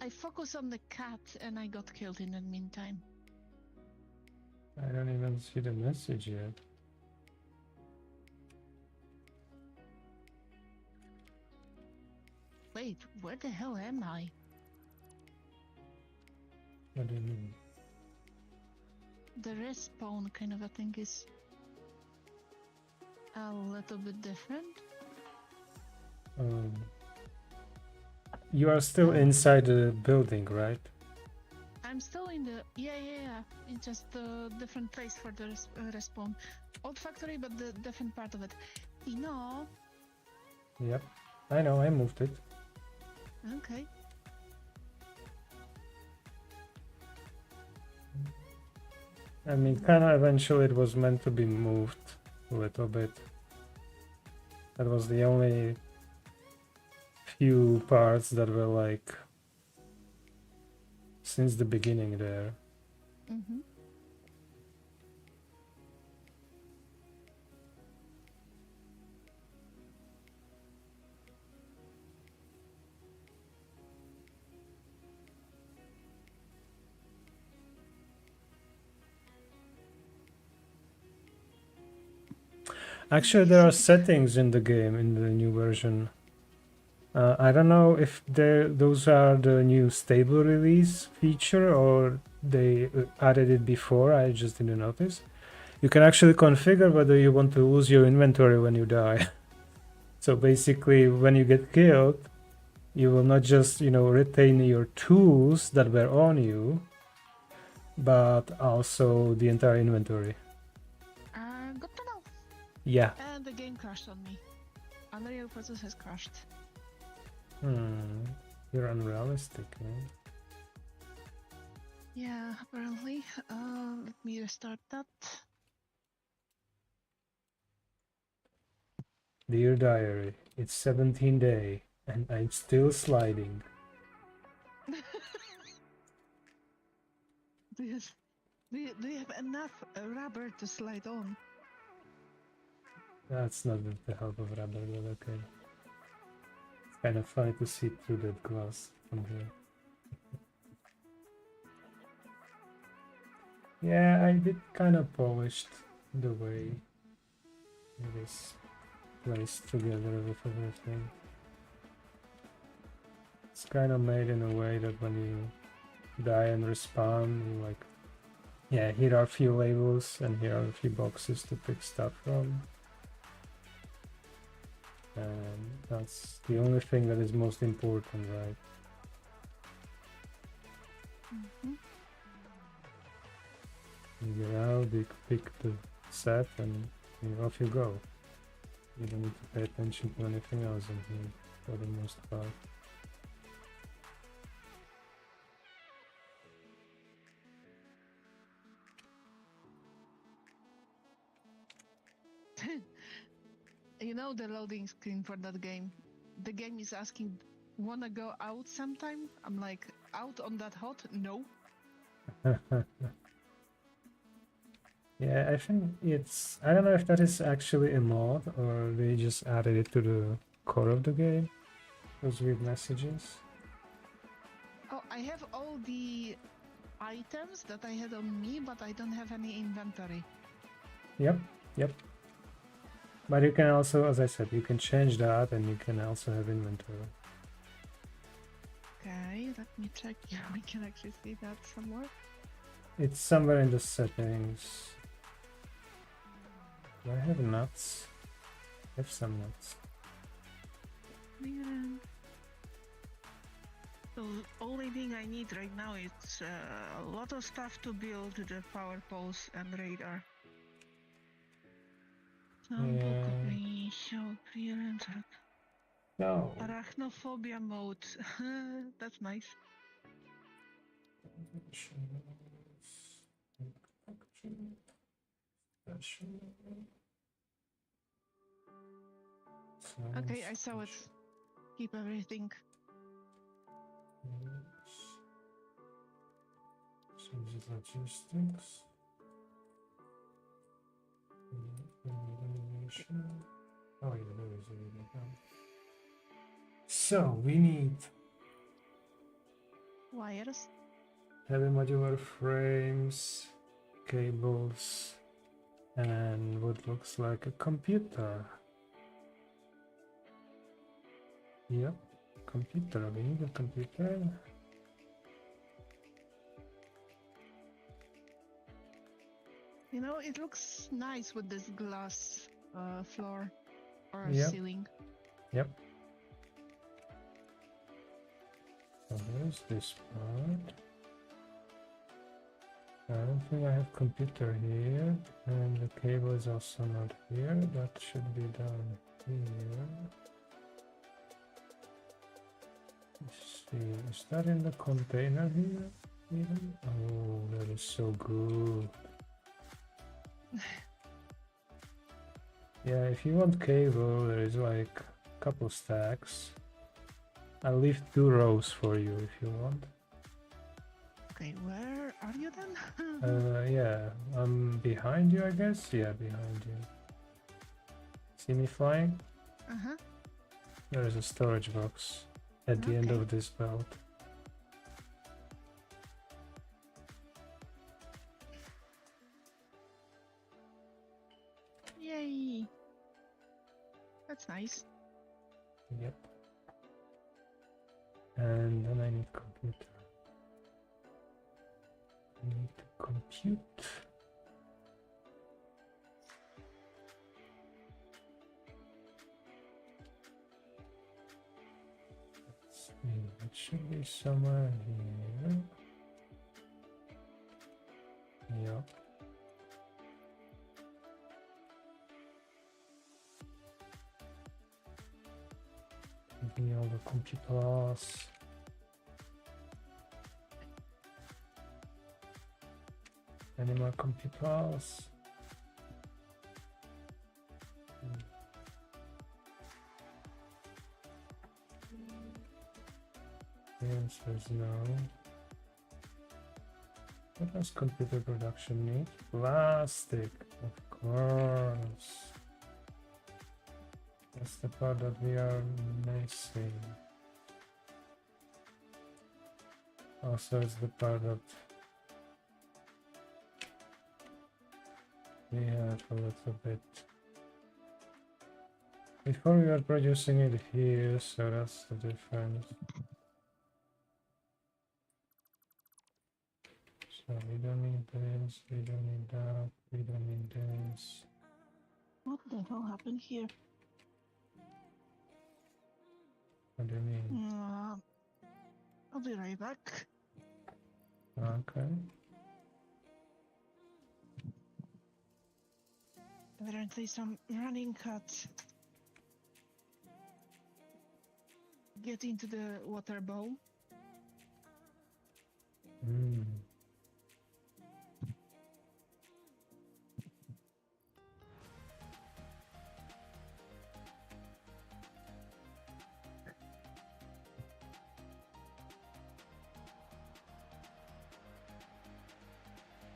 E: I focus on the cat and I got killed in the meantime.
A: I don't even see the message yet.
E: Wait, where the hell am I?
A: What do you mean?
E: The respawn kind of a thing is a little bit different.
A: You are still inside the building, right?
E: I'm still in the yeah. It's just a different place for the respawn. Old factory, but the different part of it. Dino.
A: Yep. I know, I moved it.
E: Okay.
A: I mean, kind of eventually it was meant to be moved a little bit. That was the only few parts that were like since the beginning there.
E: Mm-hmm.
A: Actually, there are settings in the game in the new version. I don't know if those are the new stable release feature or they added it before. I just didn't notice. You can actually configure whether you want to lose your inventory when you die. So basically, when you get killed, you will not just, retain your tools that were on you, but also the entire inventory.
E: Good to know.
A: Yeah.
E: And the game crashed on me. Unreal process has crashed.
A: You're unrealistic, man.
E: Yeah, apparently. Let me restart that.
A: Dear diary, it's 17th day and I'm still sliding.
E: Do you have enough rubber to slide on?
A: That's not with the help of rubber, but okay. It's kind of funny to see through that glass from here. Yeah, I did kind of polished the way it is. placed together with everything. It's kind of made in a way that when you die and respawn, you like, yeah, here are a few labels and here are a few boxes to pick stuff from. And that's the only thing that is most important, right?
E: Mhm.
A: You get out, you pick the set, and off you go. You don't need to pay attention to anything else in here for the most part.
E: You know the loading screen for that game. The game is asking, "Wanna go out sometime?" I'm like, "Out on that hot? No."
A: Yeah, I think it's... I don't know if that is actually a mod or they just added it to the core of the game. Those weird messages.
E: Oh, I have all the items that I had on me, but I don't have any inventory.
A: Yep, yep. But you can also, as I said, you can change that and you can also have inventory.
E: Okay, let me check if we can actually see that somewhere.
A: It's somewhere in the settings. Do I have nuts? I have some nuts.
E: Man. The only thing I need right now is a lot of stuff to build the power poles and radar. Book of me, show clearance,
A: No.
E: arachnophobia mode. That's nice. Okay, I saw it. Keep everything.
A: Logistics. Animation. Oh yeah, there is a video. So we need
E: Wires.
A: heavy modular frames, cables, and what looks like a computer. Yep, computer. We need a computer.
E: You know, it looks nice with this glass floor or
A: Yep.
E: ceiling.
A: Yep. So there's this part. I don't think I have computer here, and the cable is also not here. That should be down here. Let's see, is that in the container here? Even? Oh, that is so good. Yeah, if you want cable, there is like a couple stacks. I'll leave 2 rows for you if you want.
E: Okay, where are you then?
A: Yeah, I'm behind you, I guess. Yeah, behind you. See me flying?
E: Uh-huh.
A: There is a storage box at the end
E: Okay.
A: of this belt.
E: Yay! That's nice.
A: Yep. And then I need computer. I need to compute. Let's see, it should be somewhere here. Yep. Give me all the computers. Any more computers? The answer is no. What does computer production need? Plastic, of course. That's the part that we are missing. Also, it's the part that we have a little bit Before we were producing it here, so that's the difference. So we don't need this, we don't need that, we don't need this.
E: What the hell happened here?
A: What do you mean?
E: I'll be right back.
A: Okay.
E: Apparently some running cuts. Get into the water bowl.
A: Mm.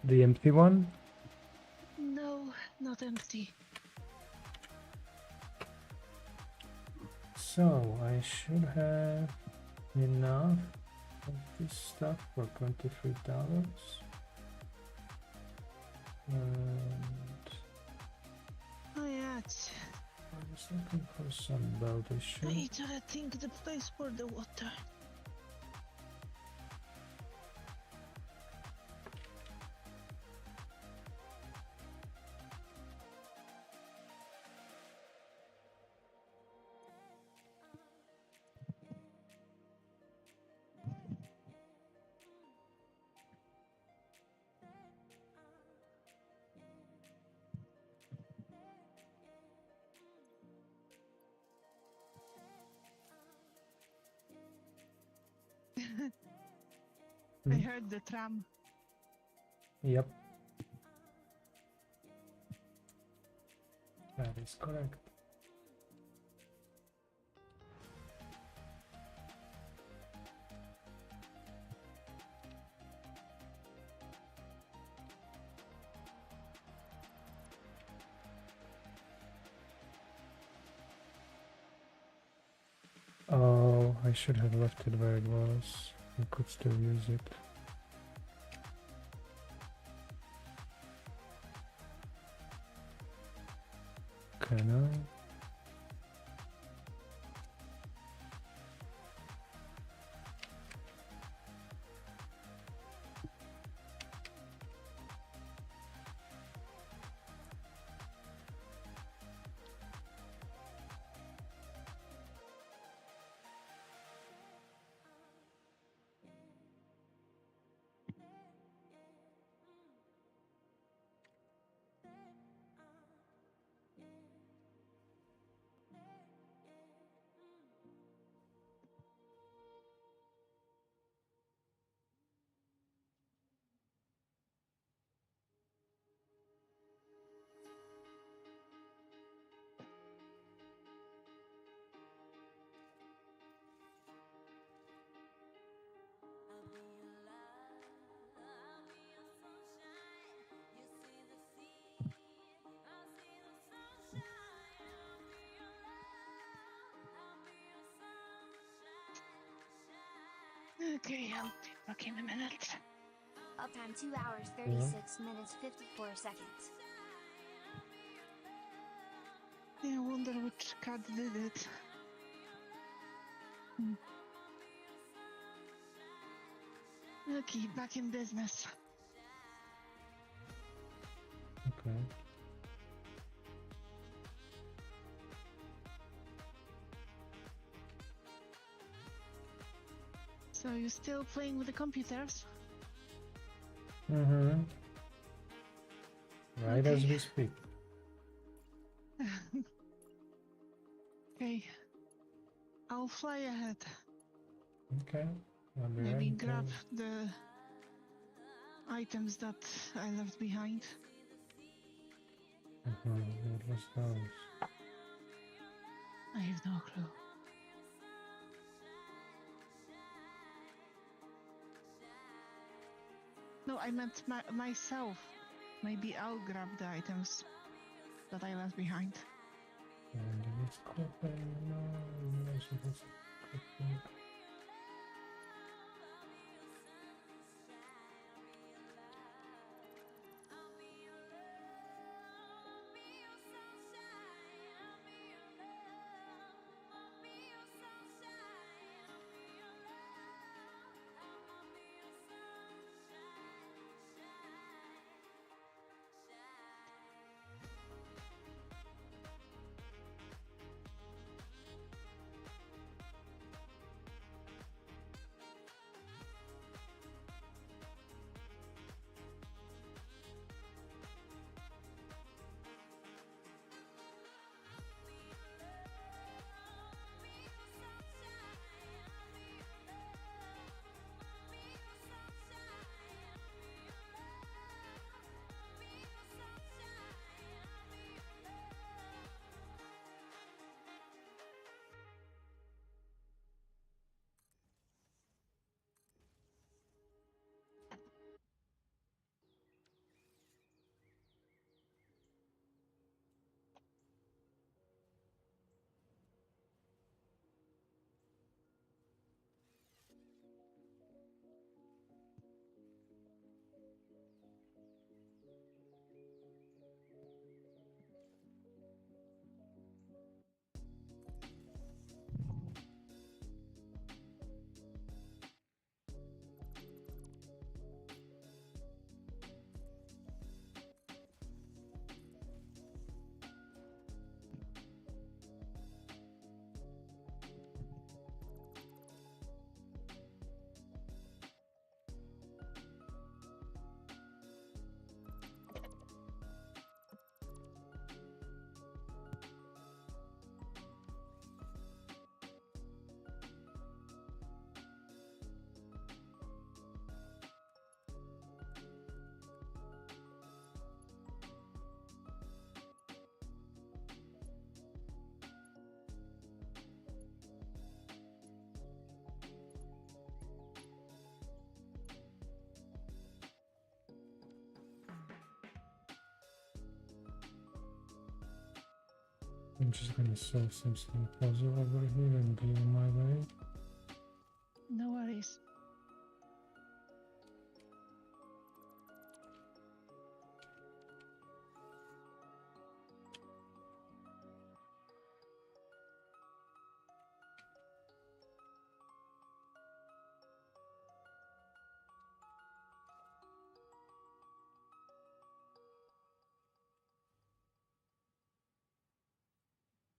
A: The empty one?
E: No, not empty.
A: So I should have enough of this stuff for $23. And
E: Oh yeah,
A: I was looking for some boat
E: I
A: issue.
E: need to think the place for the water. I
A: Hmm?
E: heard the tram.
A: Yep. That is correct. Oh, I should have left it where it was. I could still use it. Can I?
E: Okay, I'll be back in a minute.
C: Uptime 2 hours 36 minutes 54 seconds.
E: I wonder which cat did it. Okay, back in business.
A: Okay.
E: So you still playing with the computers?
A: Mm-hmm. Right as
E: Okay.
A: we speak.
E: Okay. I'll fly ahead.
A: Okay. I'll be
E: Maybe
A: right
E: grab
A: there.
E: the items that I left behind.
A: What was those?
E: I have no clue. No, I meant myself. Maybe I'll grab the items that I left behind.
A: And it's cooking. No, it's cooking. I'm just gonna solve some small puzzle over here and be on my way.
E: No worries.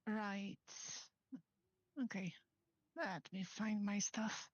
E: Right. Okay. Let me find my stuff.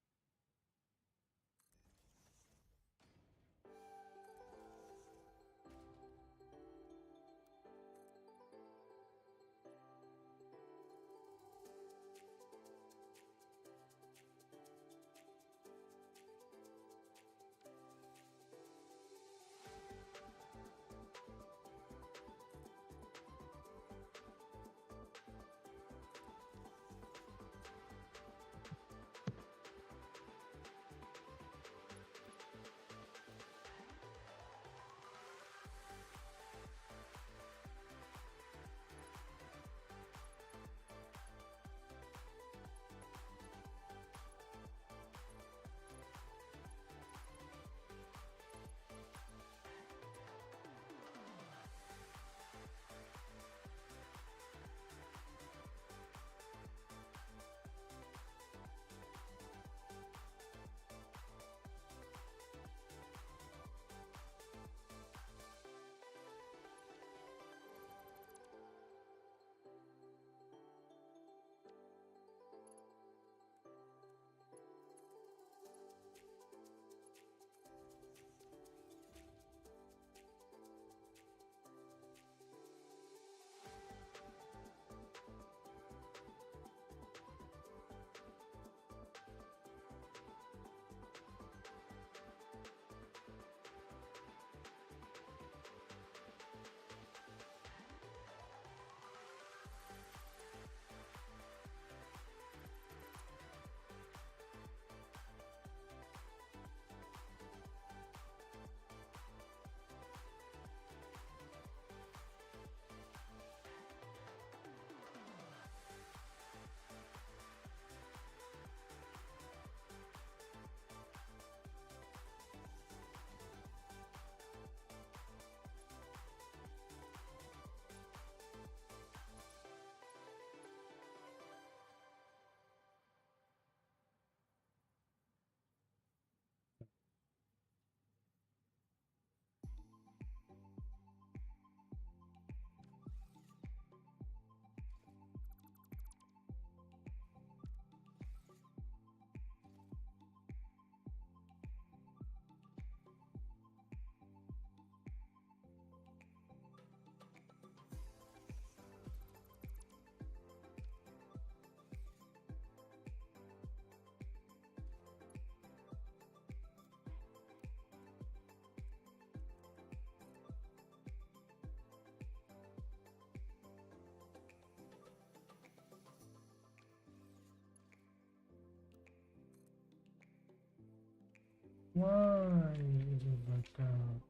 A: Why is it like that?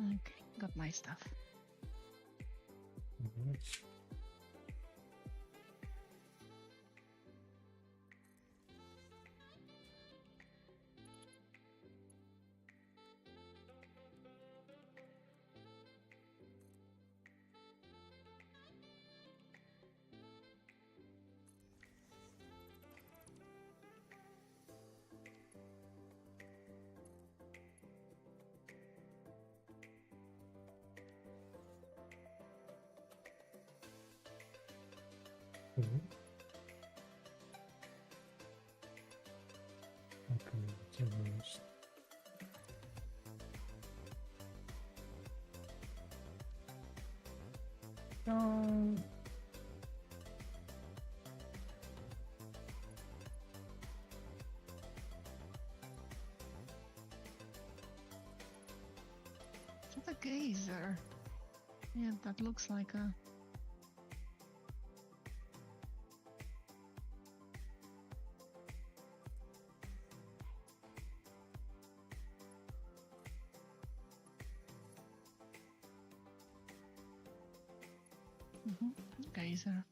E: Okay, got my stuff.
A: Mhm. Mhm. Okay, terrorist. No.
E: Is that a geyser? Yeah, that looks like a. Geyser.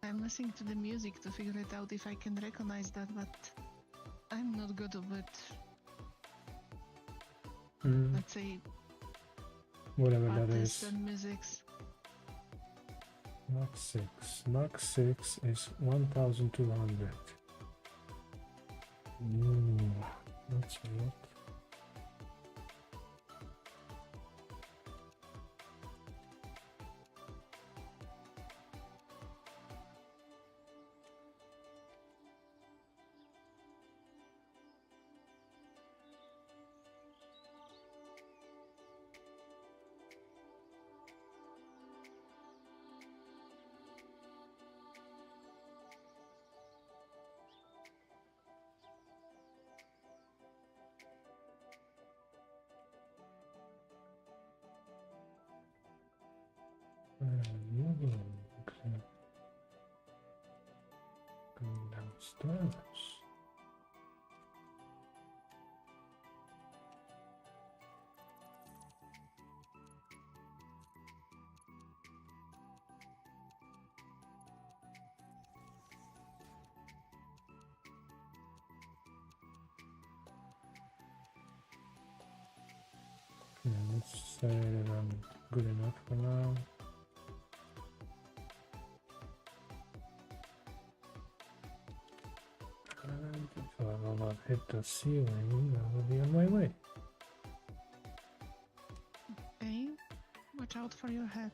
E: I'm listening to the music to figure it out if I can recognize that, but I'm not good with,
A: Mm,
E: let's say,
A: whatever that
E: artists
A: is.
E: and musics.
A: Mark 6. Mark 6 is 1200. That's a lot. Okay. Going downstairs. Okay, let's say that I'm good enough for now. And if I will not hit the ceiling, I will be on my way.
E: Okay, watch out for your head.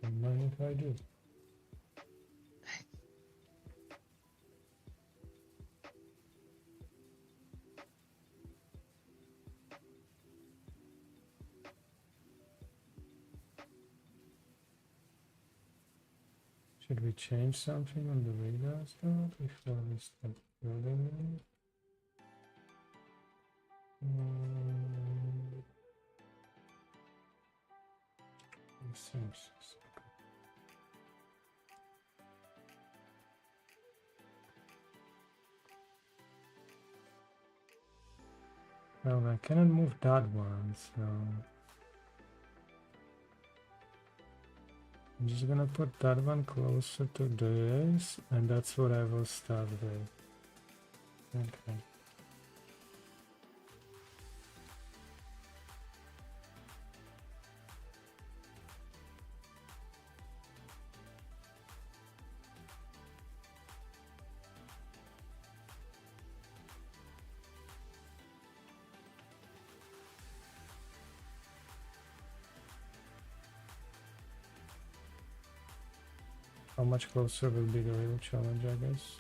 A: Don't mind if I do. Should we change something on the radars though before we start building it? This seems good. Well, I cannot move that one, so I'm just gonna put that one closer to this, and that's what I will start with. Okay. How much closer will be the real challenge, I guess?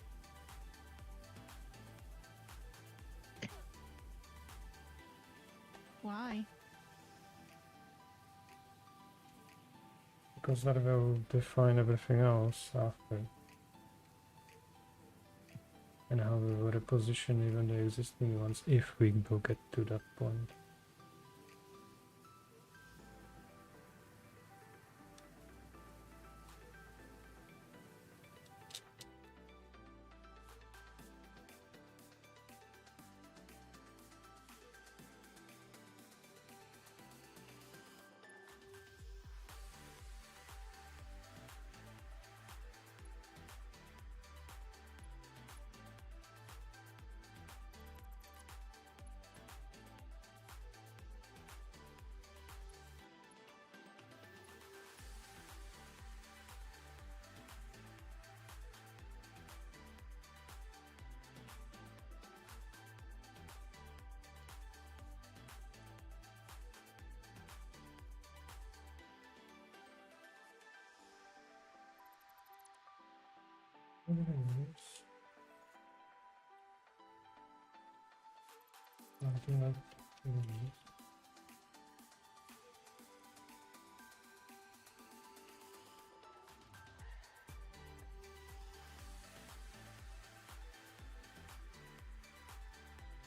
E: Why?
A: Because that will define everything else after. And how we will reposition even the existing ones if we will get to that point. Something like this.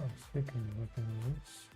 A: I'm speaking of this.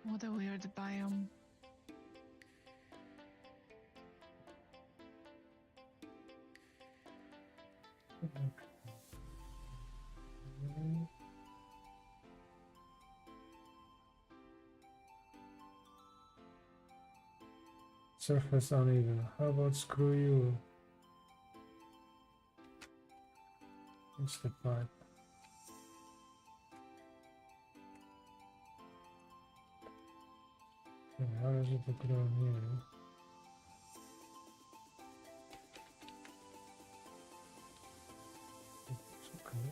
E: What a weird biome.
A: Surface uneven. How about screw you? It's the pipe. Okay, how does it look down here? It's okay.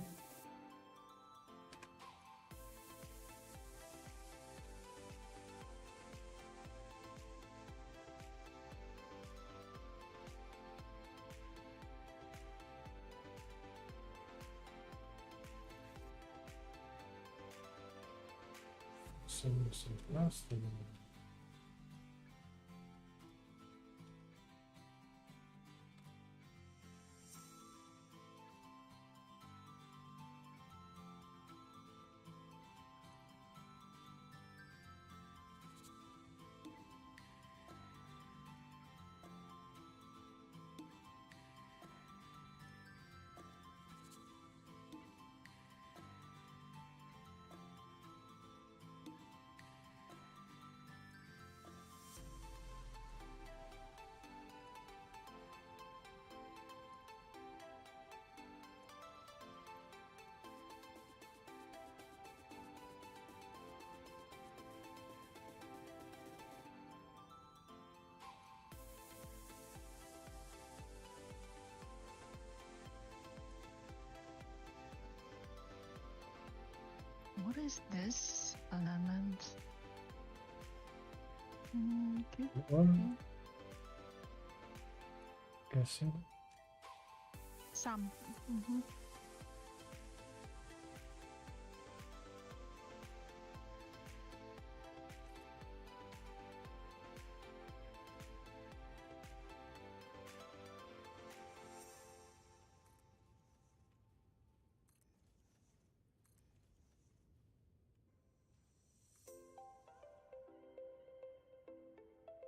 A: Some plastic.
E: What is this element? Okay.
A: One. Guessing.
E: Some. Mhm.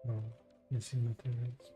A: No, missing materials.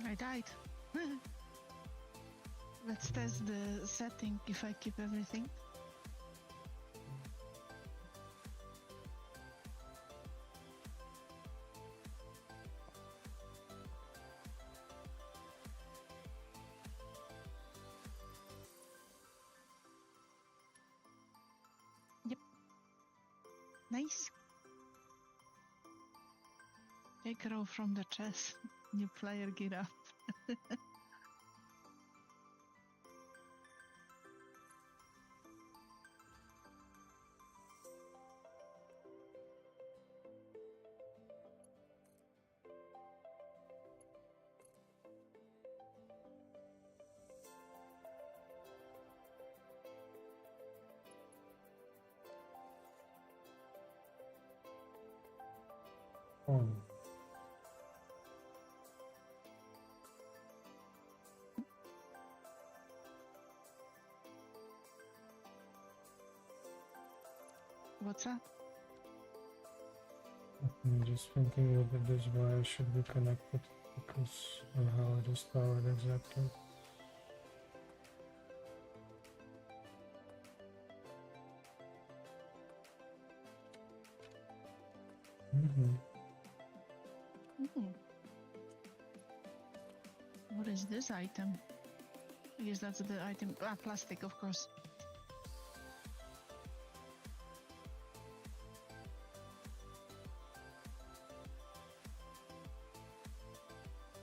E: I died. Let's test the setting if I keep everything. Nice. Take a row from the chest. New player get up.
A: On.
E: What's that?
A: I'm just thinking that this wire should be connected because of how it is powered exactly.
E: Hmm. What is this item? I guess that's the item. Ah, plastic, of course.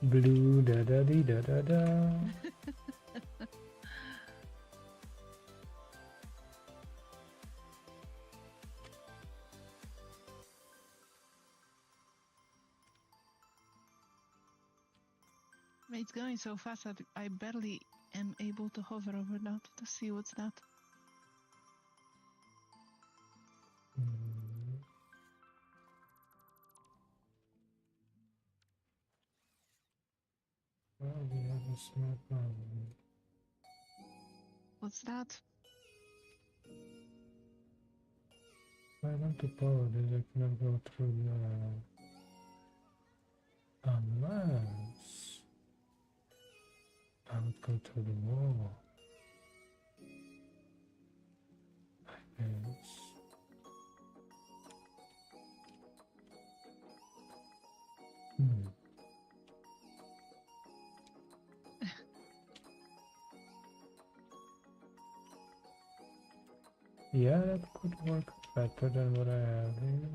A: Blue da da dee da da da.
E: It's going so fast that I barely am able to hover over that to see what's that.
A: Mm. Well, we have a small problem.
E: What's that?
A: If I want to power this, I cannot go through the unless I would go through the wall. Yes. Hmm. Yeah, that could work better than what I have here.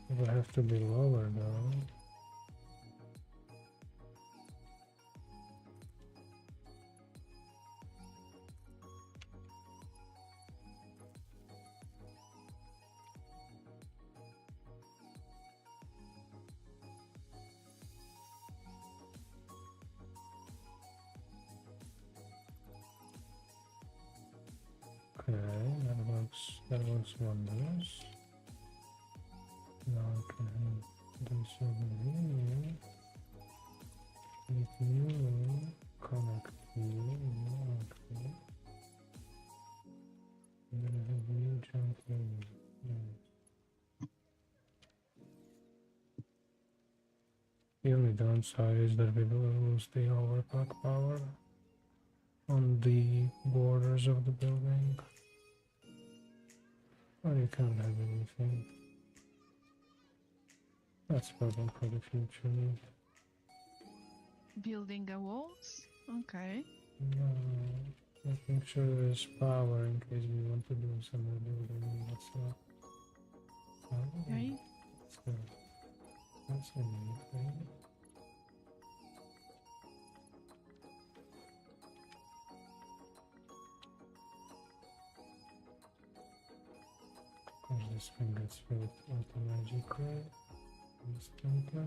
A: It will have to be lower though. Okay, that works wonders. Now I can have this over here. With you, connect you, okay. And then I have you jump in. Yeah. The only downside is that we will lose the overclock power on the borders of the building. But you can't have anything. That's a problem for the future.
E: Building a walls? Okay.
A: No, making sure there's power in case we want to do some rebuilding. That's
E: Okay.
A: That's a new thing. Of course, this thing gets built automatically. Instantly.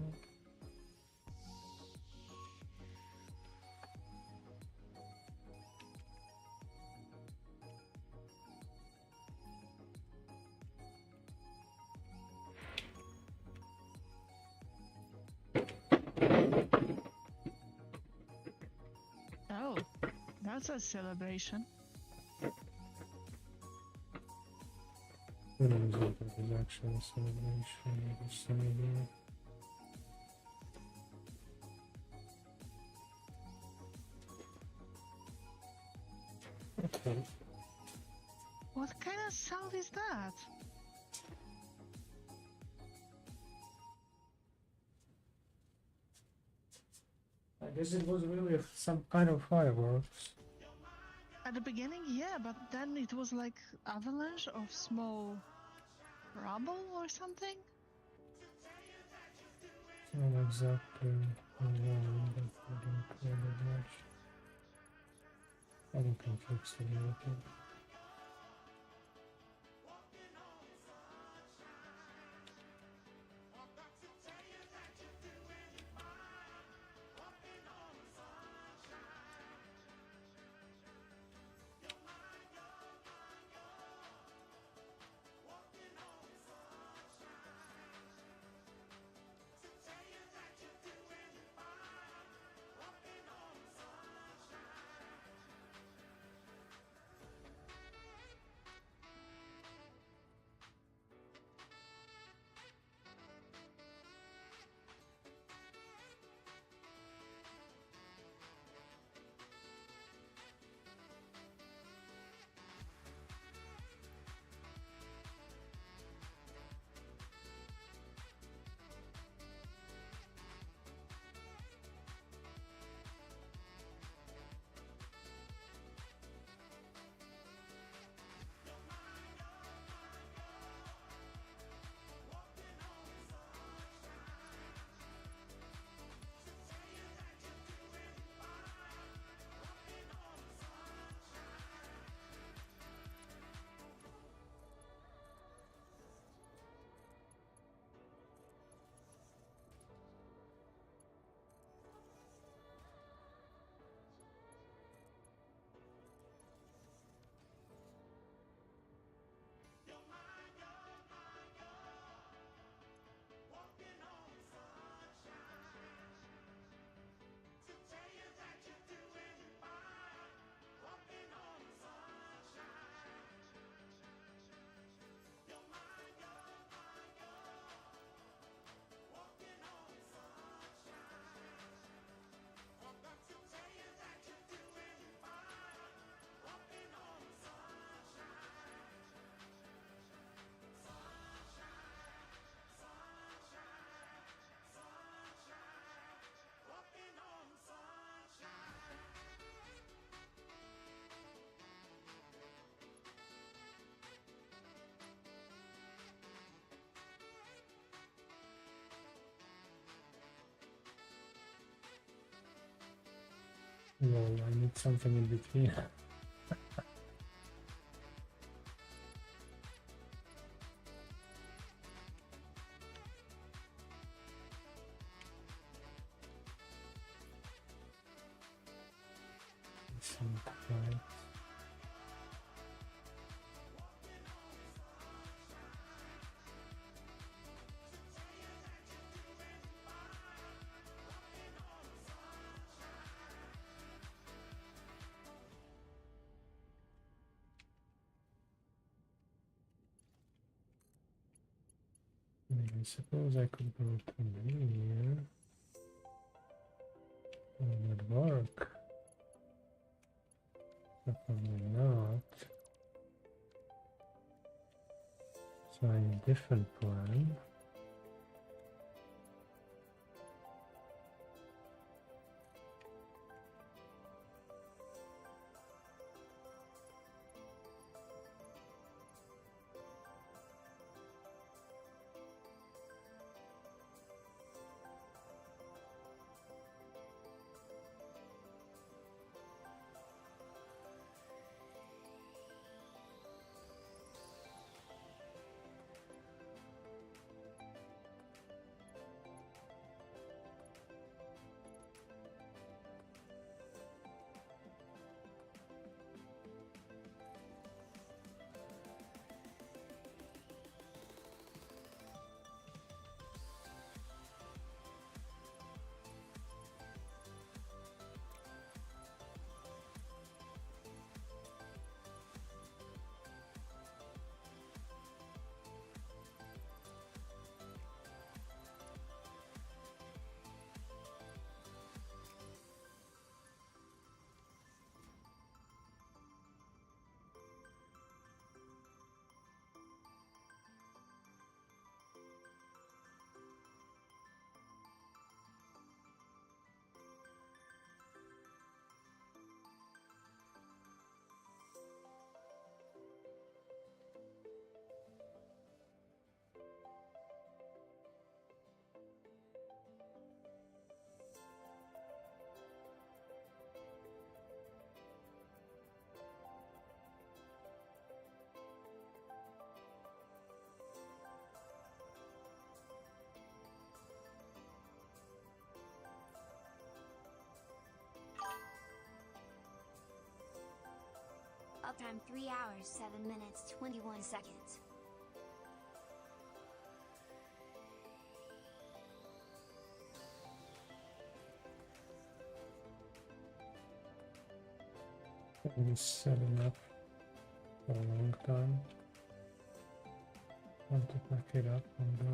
E: Oh, that's a celebration.
A: What is it? It is actually a celebration of the Sunday. Okay.
E: What kind of sound is that?
A: I guess it was really some kind of fireworks.
E: At the beginning, yeah, but then it was like avalanche of small rubble or something.
A: It's not exactly around, but I don't care that much. I think I'm fixed it okay. No, I need something in between. Some quiet. I suppose I could go to here. It would work. But probably not. So I need a different plan.
C: Talk time 3 hours, 7 minutes, 21 seconds.
A: Been setting up for a long time. Want to pack it up and go.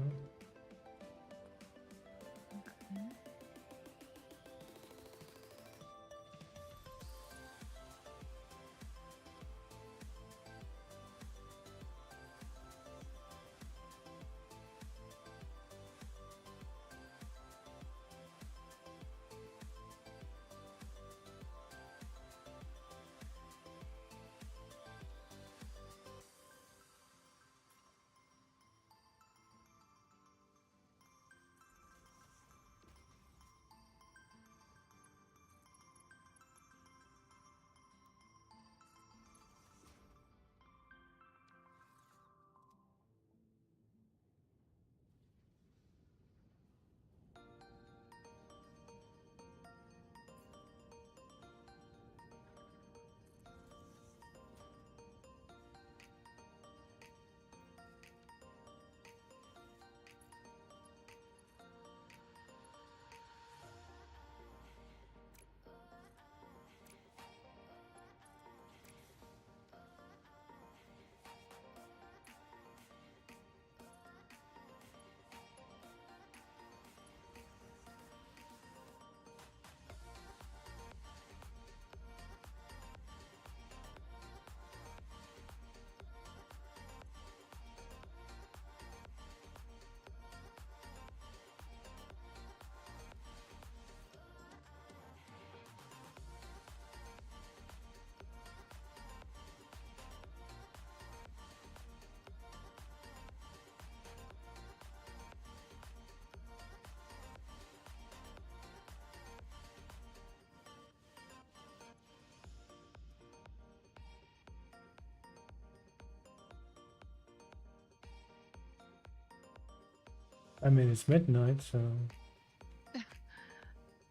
A: I mean, it's midnight, so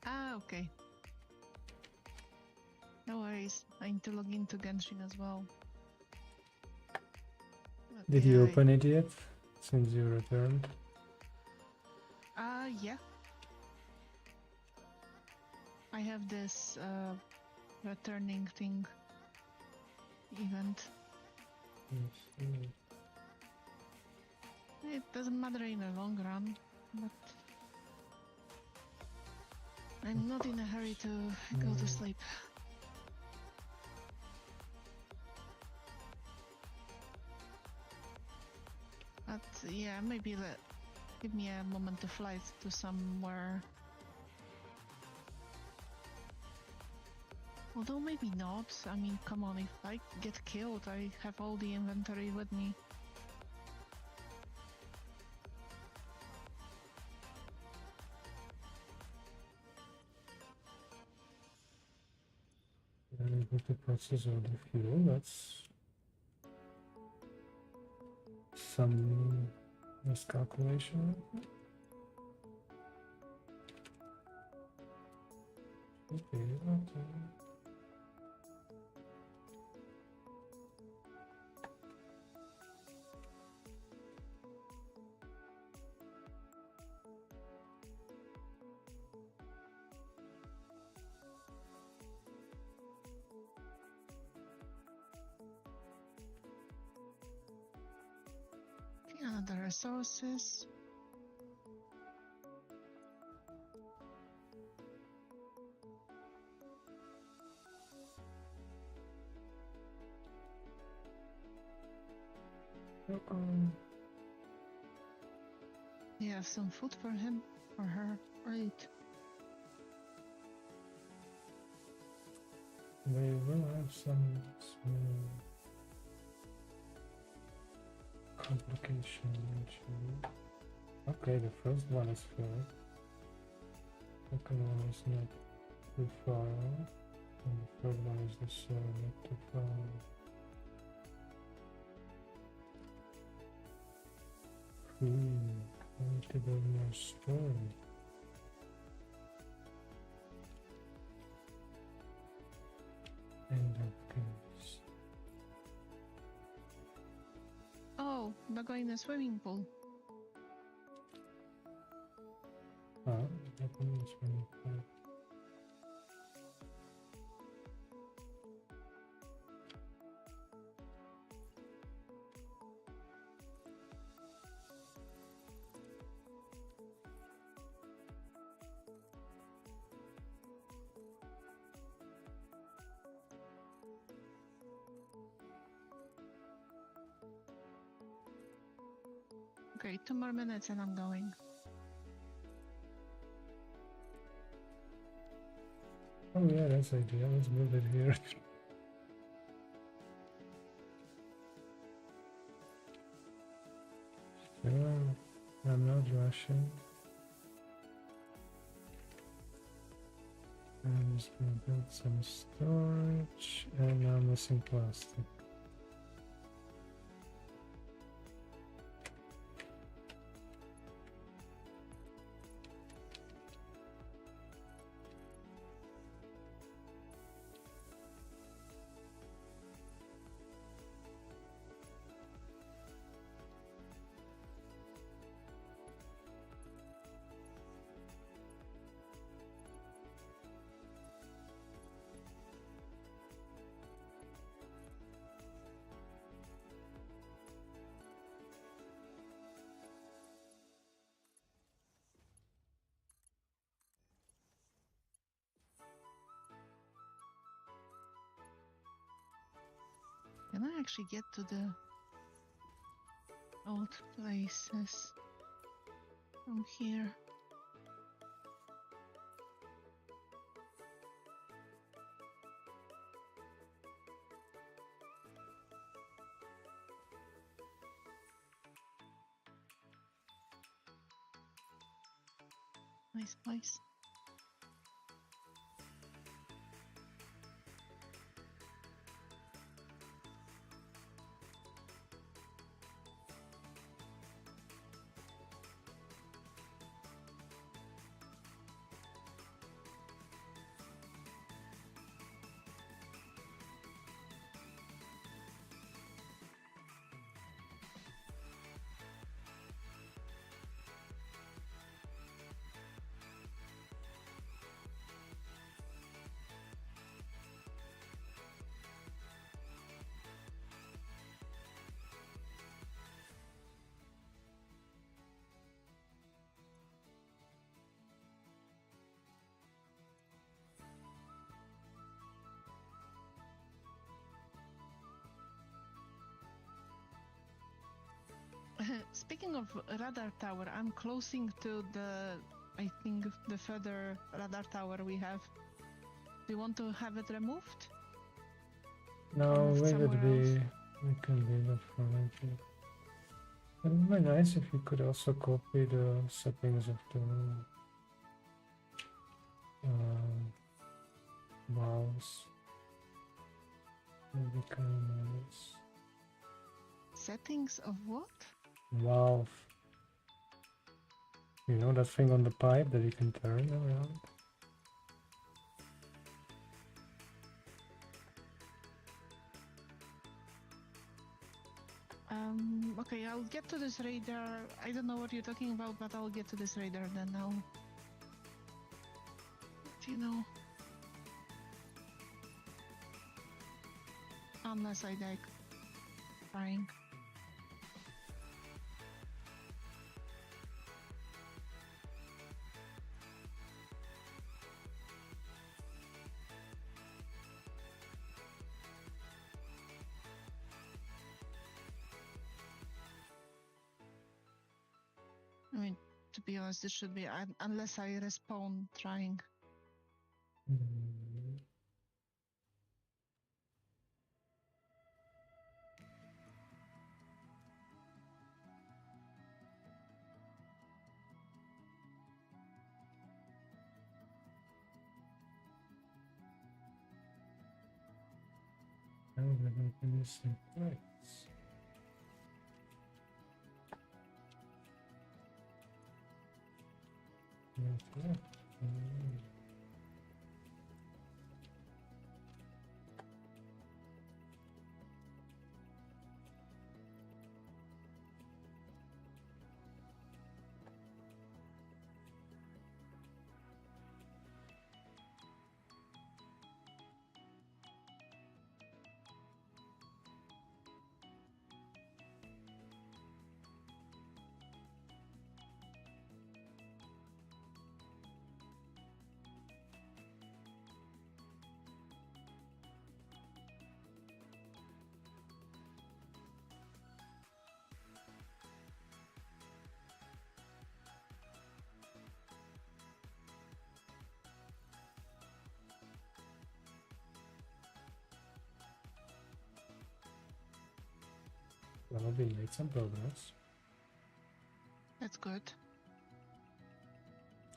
E: Ah, okay. No worries. I need to log into Genshin as well. But
A: did you
E: yeah,
A: open it yet? Since you returned?
E: yeah. I have this returning thing event. It doesn't matter in the long run, but I'm not in a hurry to go to sleep. But yeah, maybe give me a moment to fly to somewhere. Although maybe not. I mean, come on, if I get killed, I have all the inventory with me.
A: Able to process all the fuel, that's some miscalculation. Okay, okay.
E: The resources. You have some food for him or her, right?
A: We will have some small complication actually. Okay, the first one is filled. Second one is not too far off. And the third one is the same, not too far off. I need to build more storage. In that case,
E: Oh, we're going to swimming pool.
A: Oh, Japanese swimming pool.
E: Okay, 2 more minutes and I'm going.
A: Oh yeah, that's idea. Let's build it here. Sure, I'm not rushing. I'm just gonna build some storage, and now I'm missing plastic.
E: Can I actually get to the old places from here? Nice place. Speaking of radar tower, I'm closing to the, I think, the further radar tower we have. Do you want to have it removed?
A: No,
E: moved
A: leave it
E: somewhere
A: be.
E: else?
A: We can leave it for later. It would be nice if you could also copy the settings of the mouse. Maybe kind of nice.
E: Settings of what?
A: Valve. You know that thing on the pipe that you can turn around?
E: Okay, I'll get to this radar. I don't know what you're talking about, but I'll get to this radar then now. You know. Unless I die trying. I mean, to be honest, this should be unless I respawn trying.
A: Mm. Now we're going to do some plates. Okay. Well, we made some progress.
E: That's good.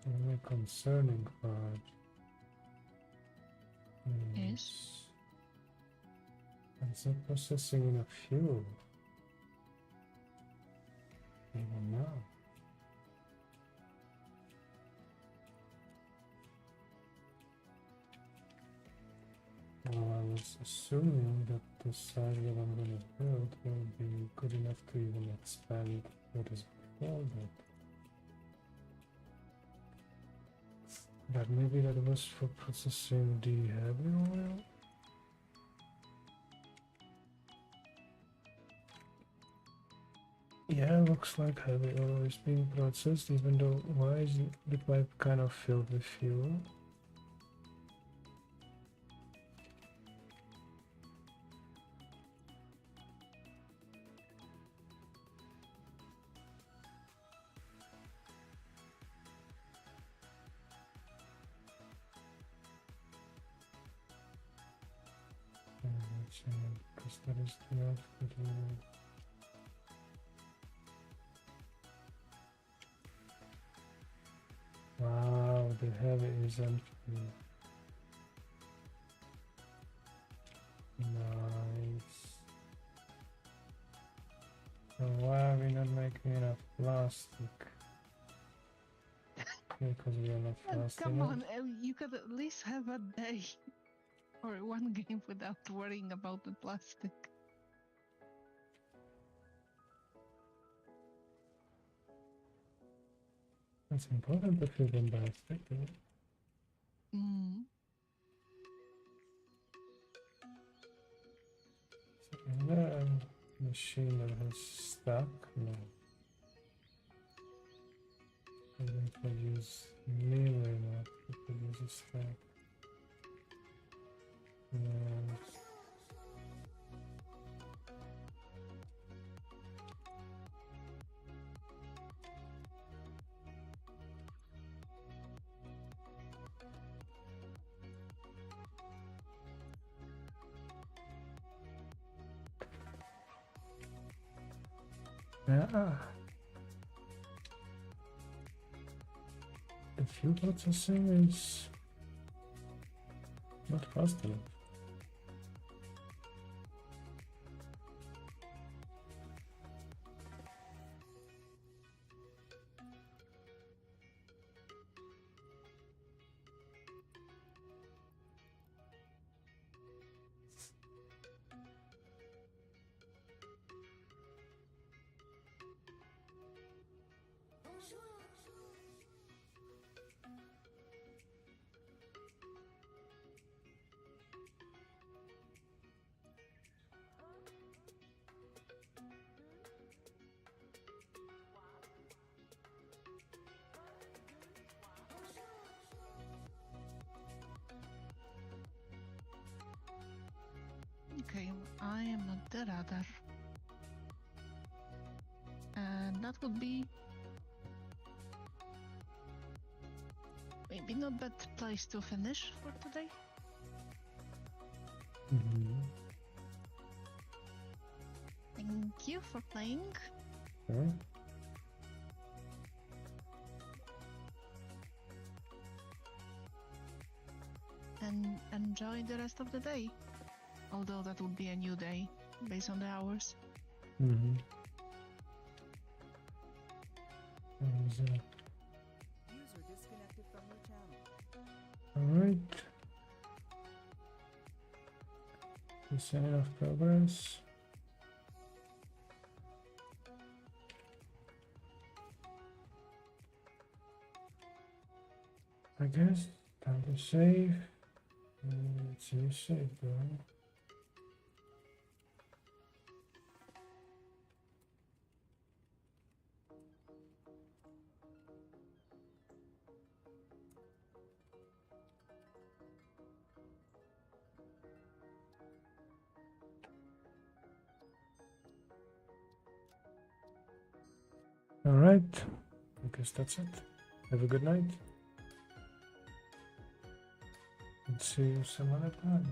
A: Only concerning part
E: Yes.
A: It's not processing enough fuel. Even now. Well, I was assuming that the size that I'm going to build will be good enough to even expand what is before that. But maybe that was for processing the heavy oil? Yeah, looks like heavy oil is being processed, even though why is the pipe kind of filled with fuel? Because that is enough to do. Wow, the heavy is empty. Nice. So why are we not making enough plastic? Because we are not fast
E: Come
A: enough.
E: on, you could at least have a day or one game without worrying about the plastic.
A: It's important to fill them plastic.
E: Mm.
A: Is there a machine that has stuck? No. I don't produce nearly enough to produce a stack. No. Ah. The fuel processing is not fast enough.
E: Okay, I am not the radar. And that would be maybe not bad place to finish for today. Thank you for playing.
A: Huh?
E: And enjoy the rest of the day. Although that would be a new day based on the hours.
D: User disconnected from your channel.
A: Alright. Is there enough progress? I guess time to save. Let's see, save though. Alright, I guess that's it. Have a good night. And see you some other time.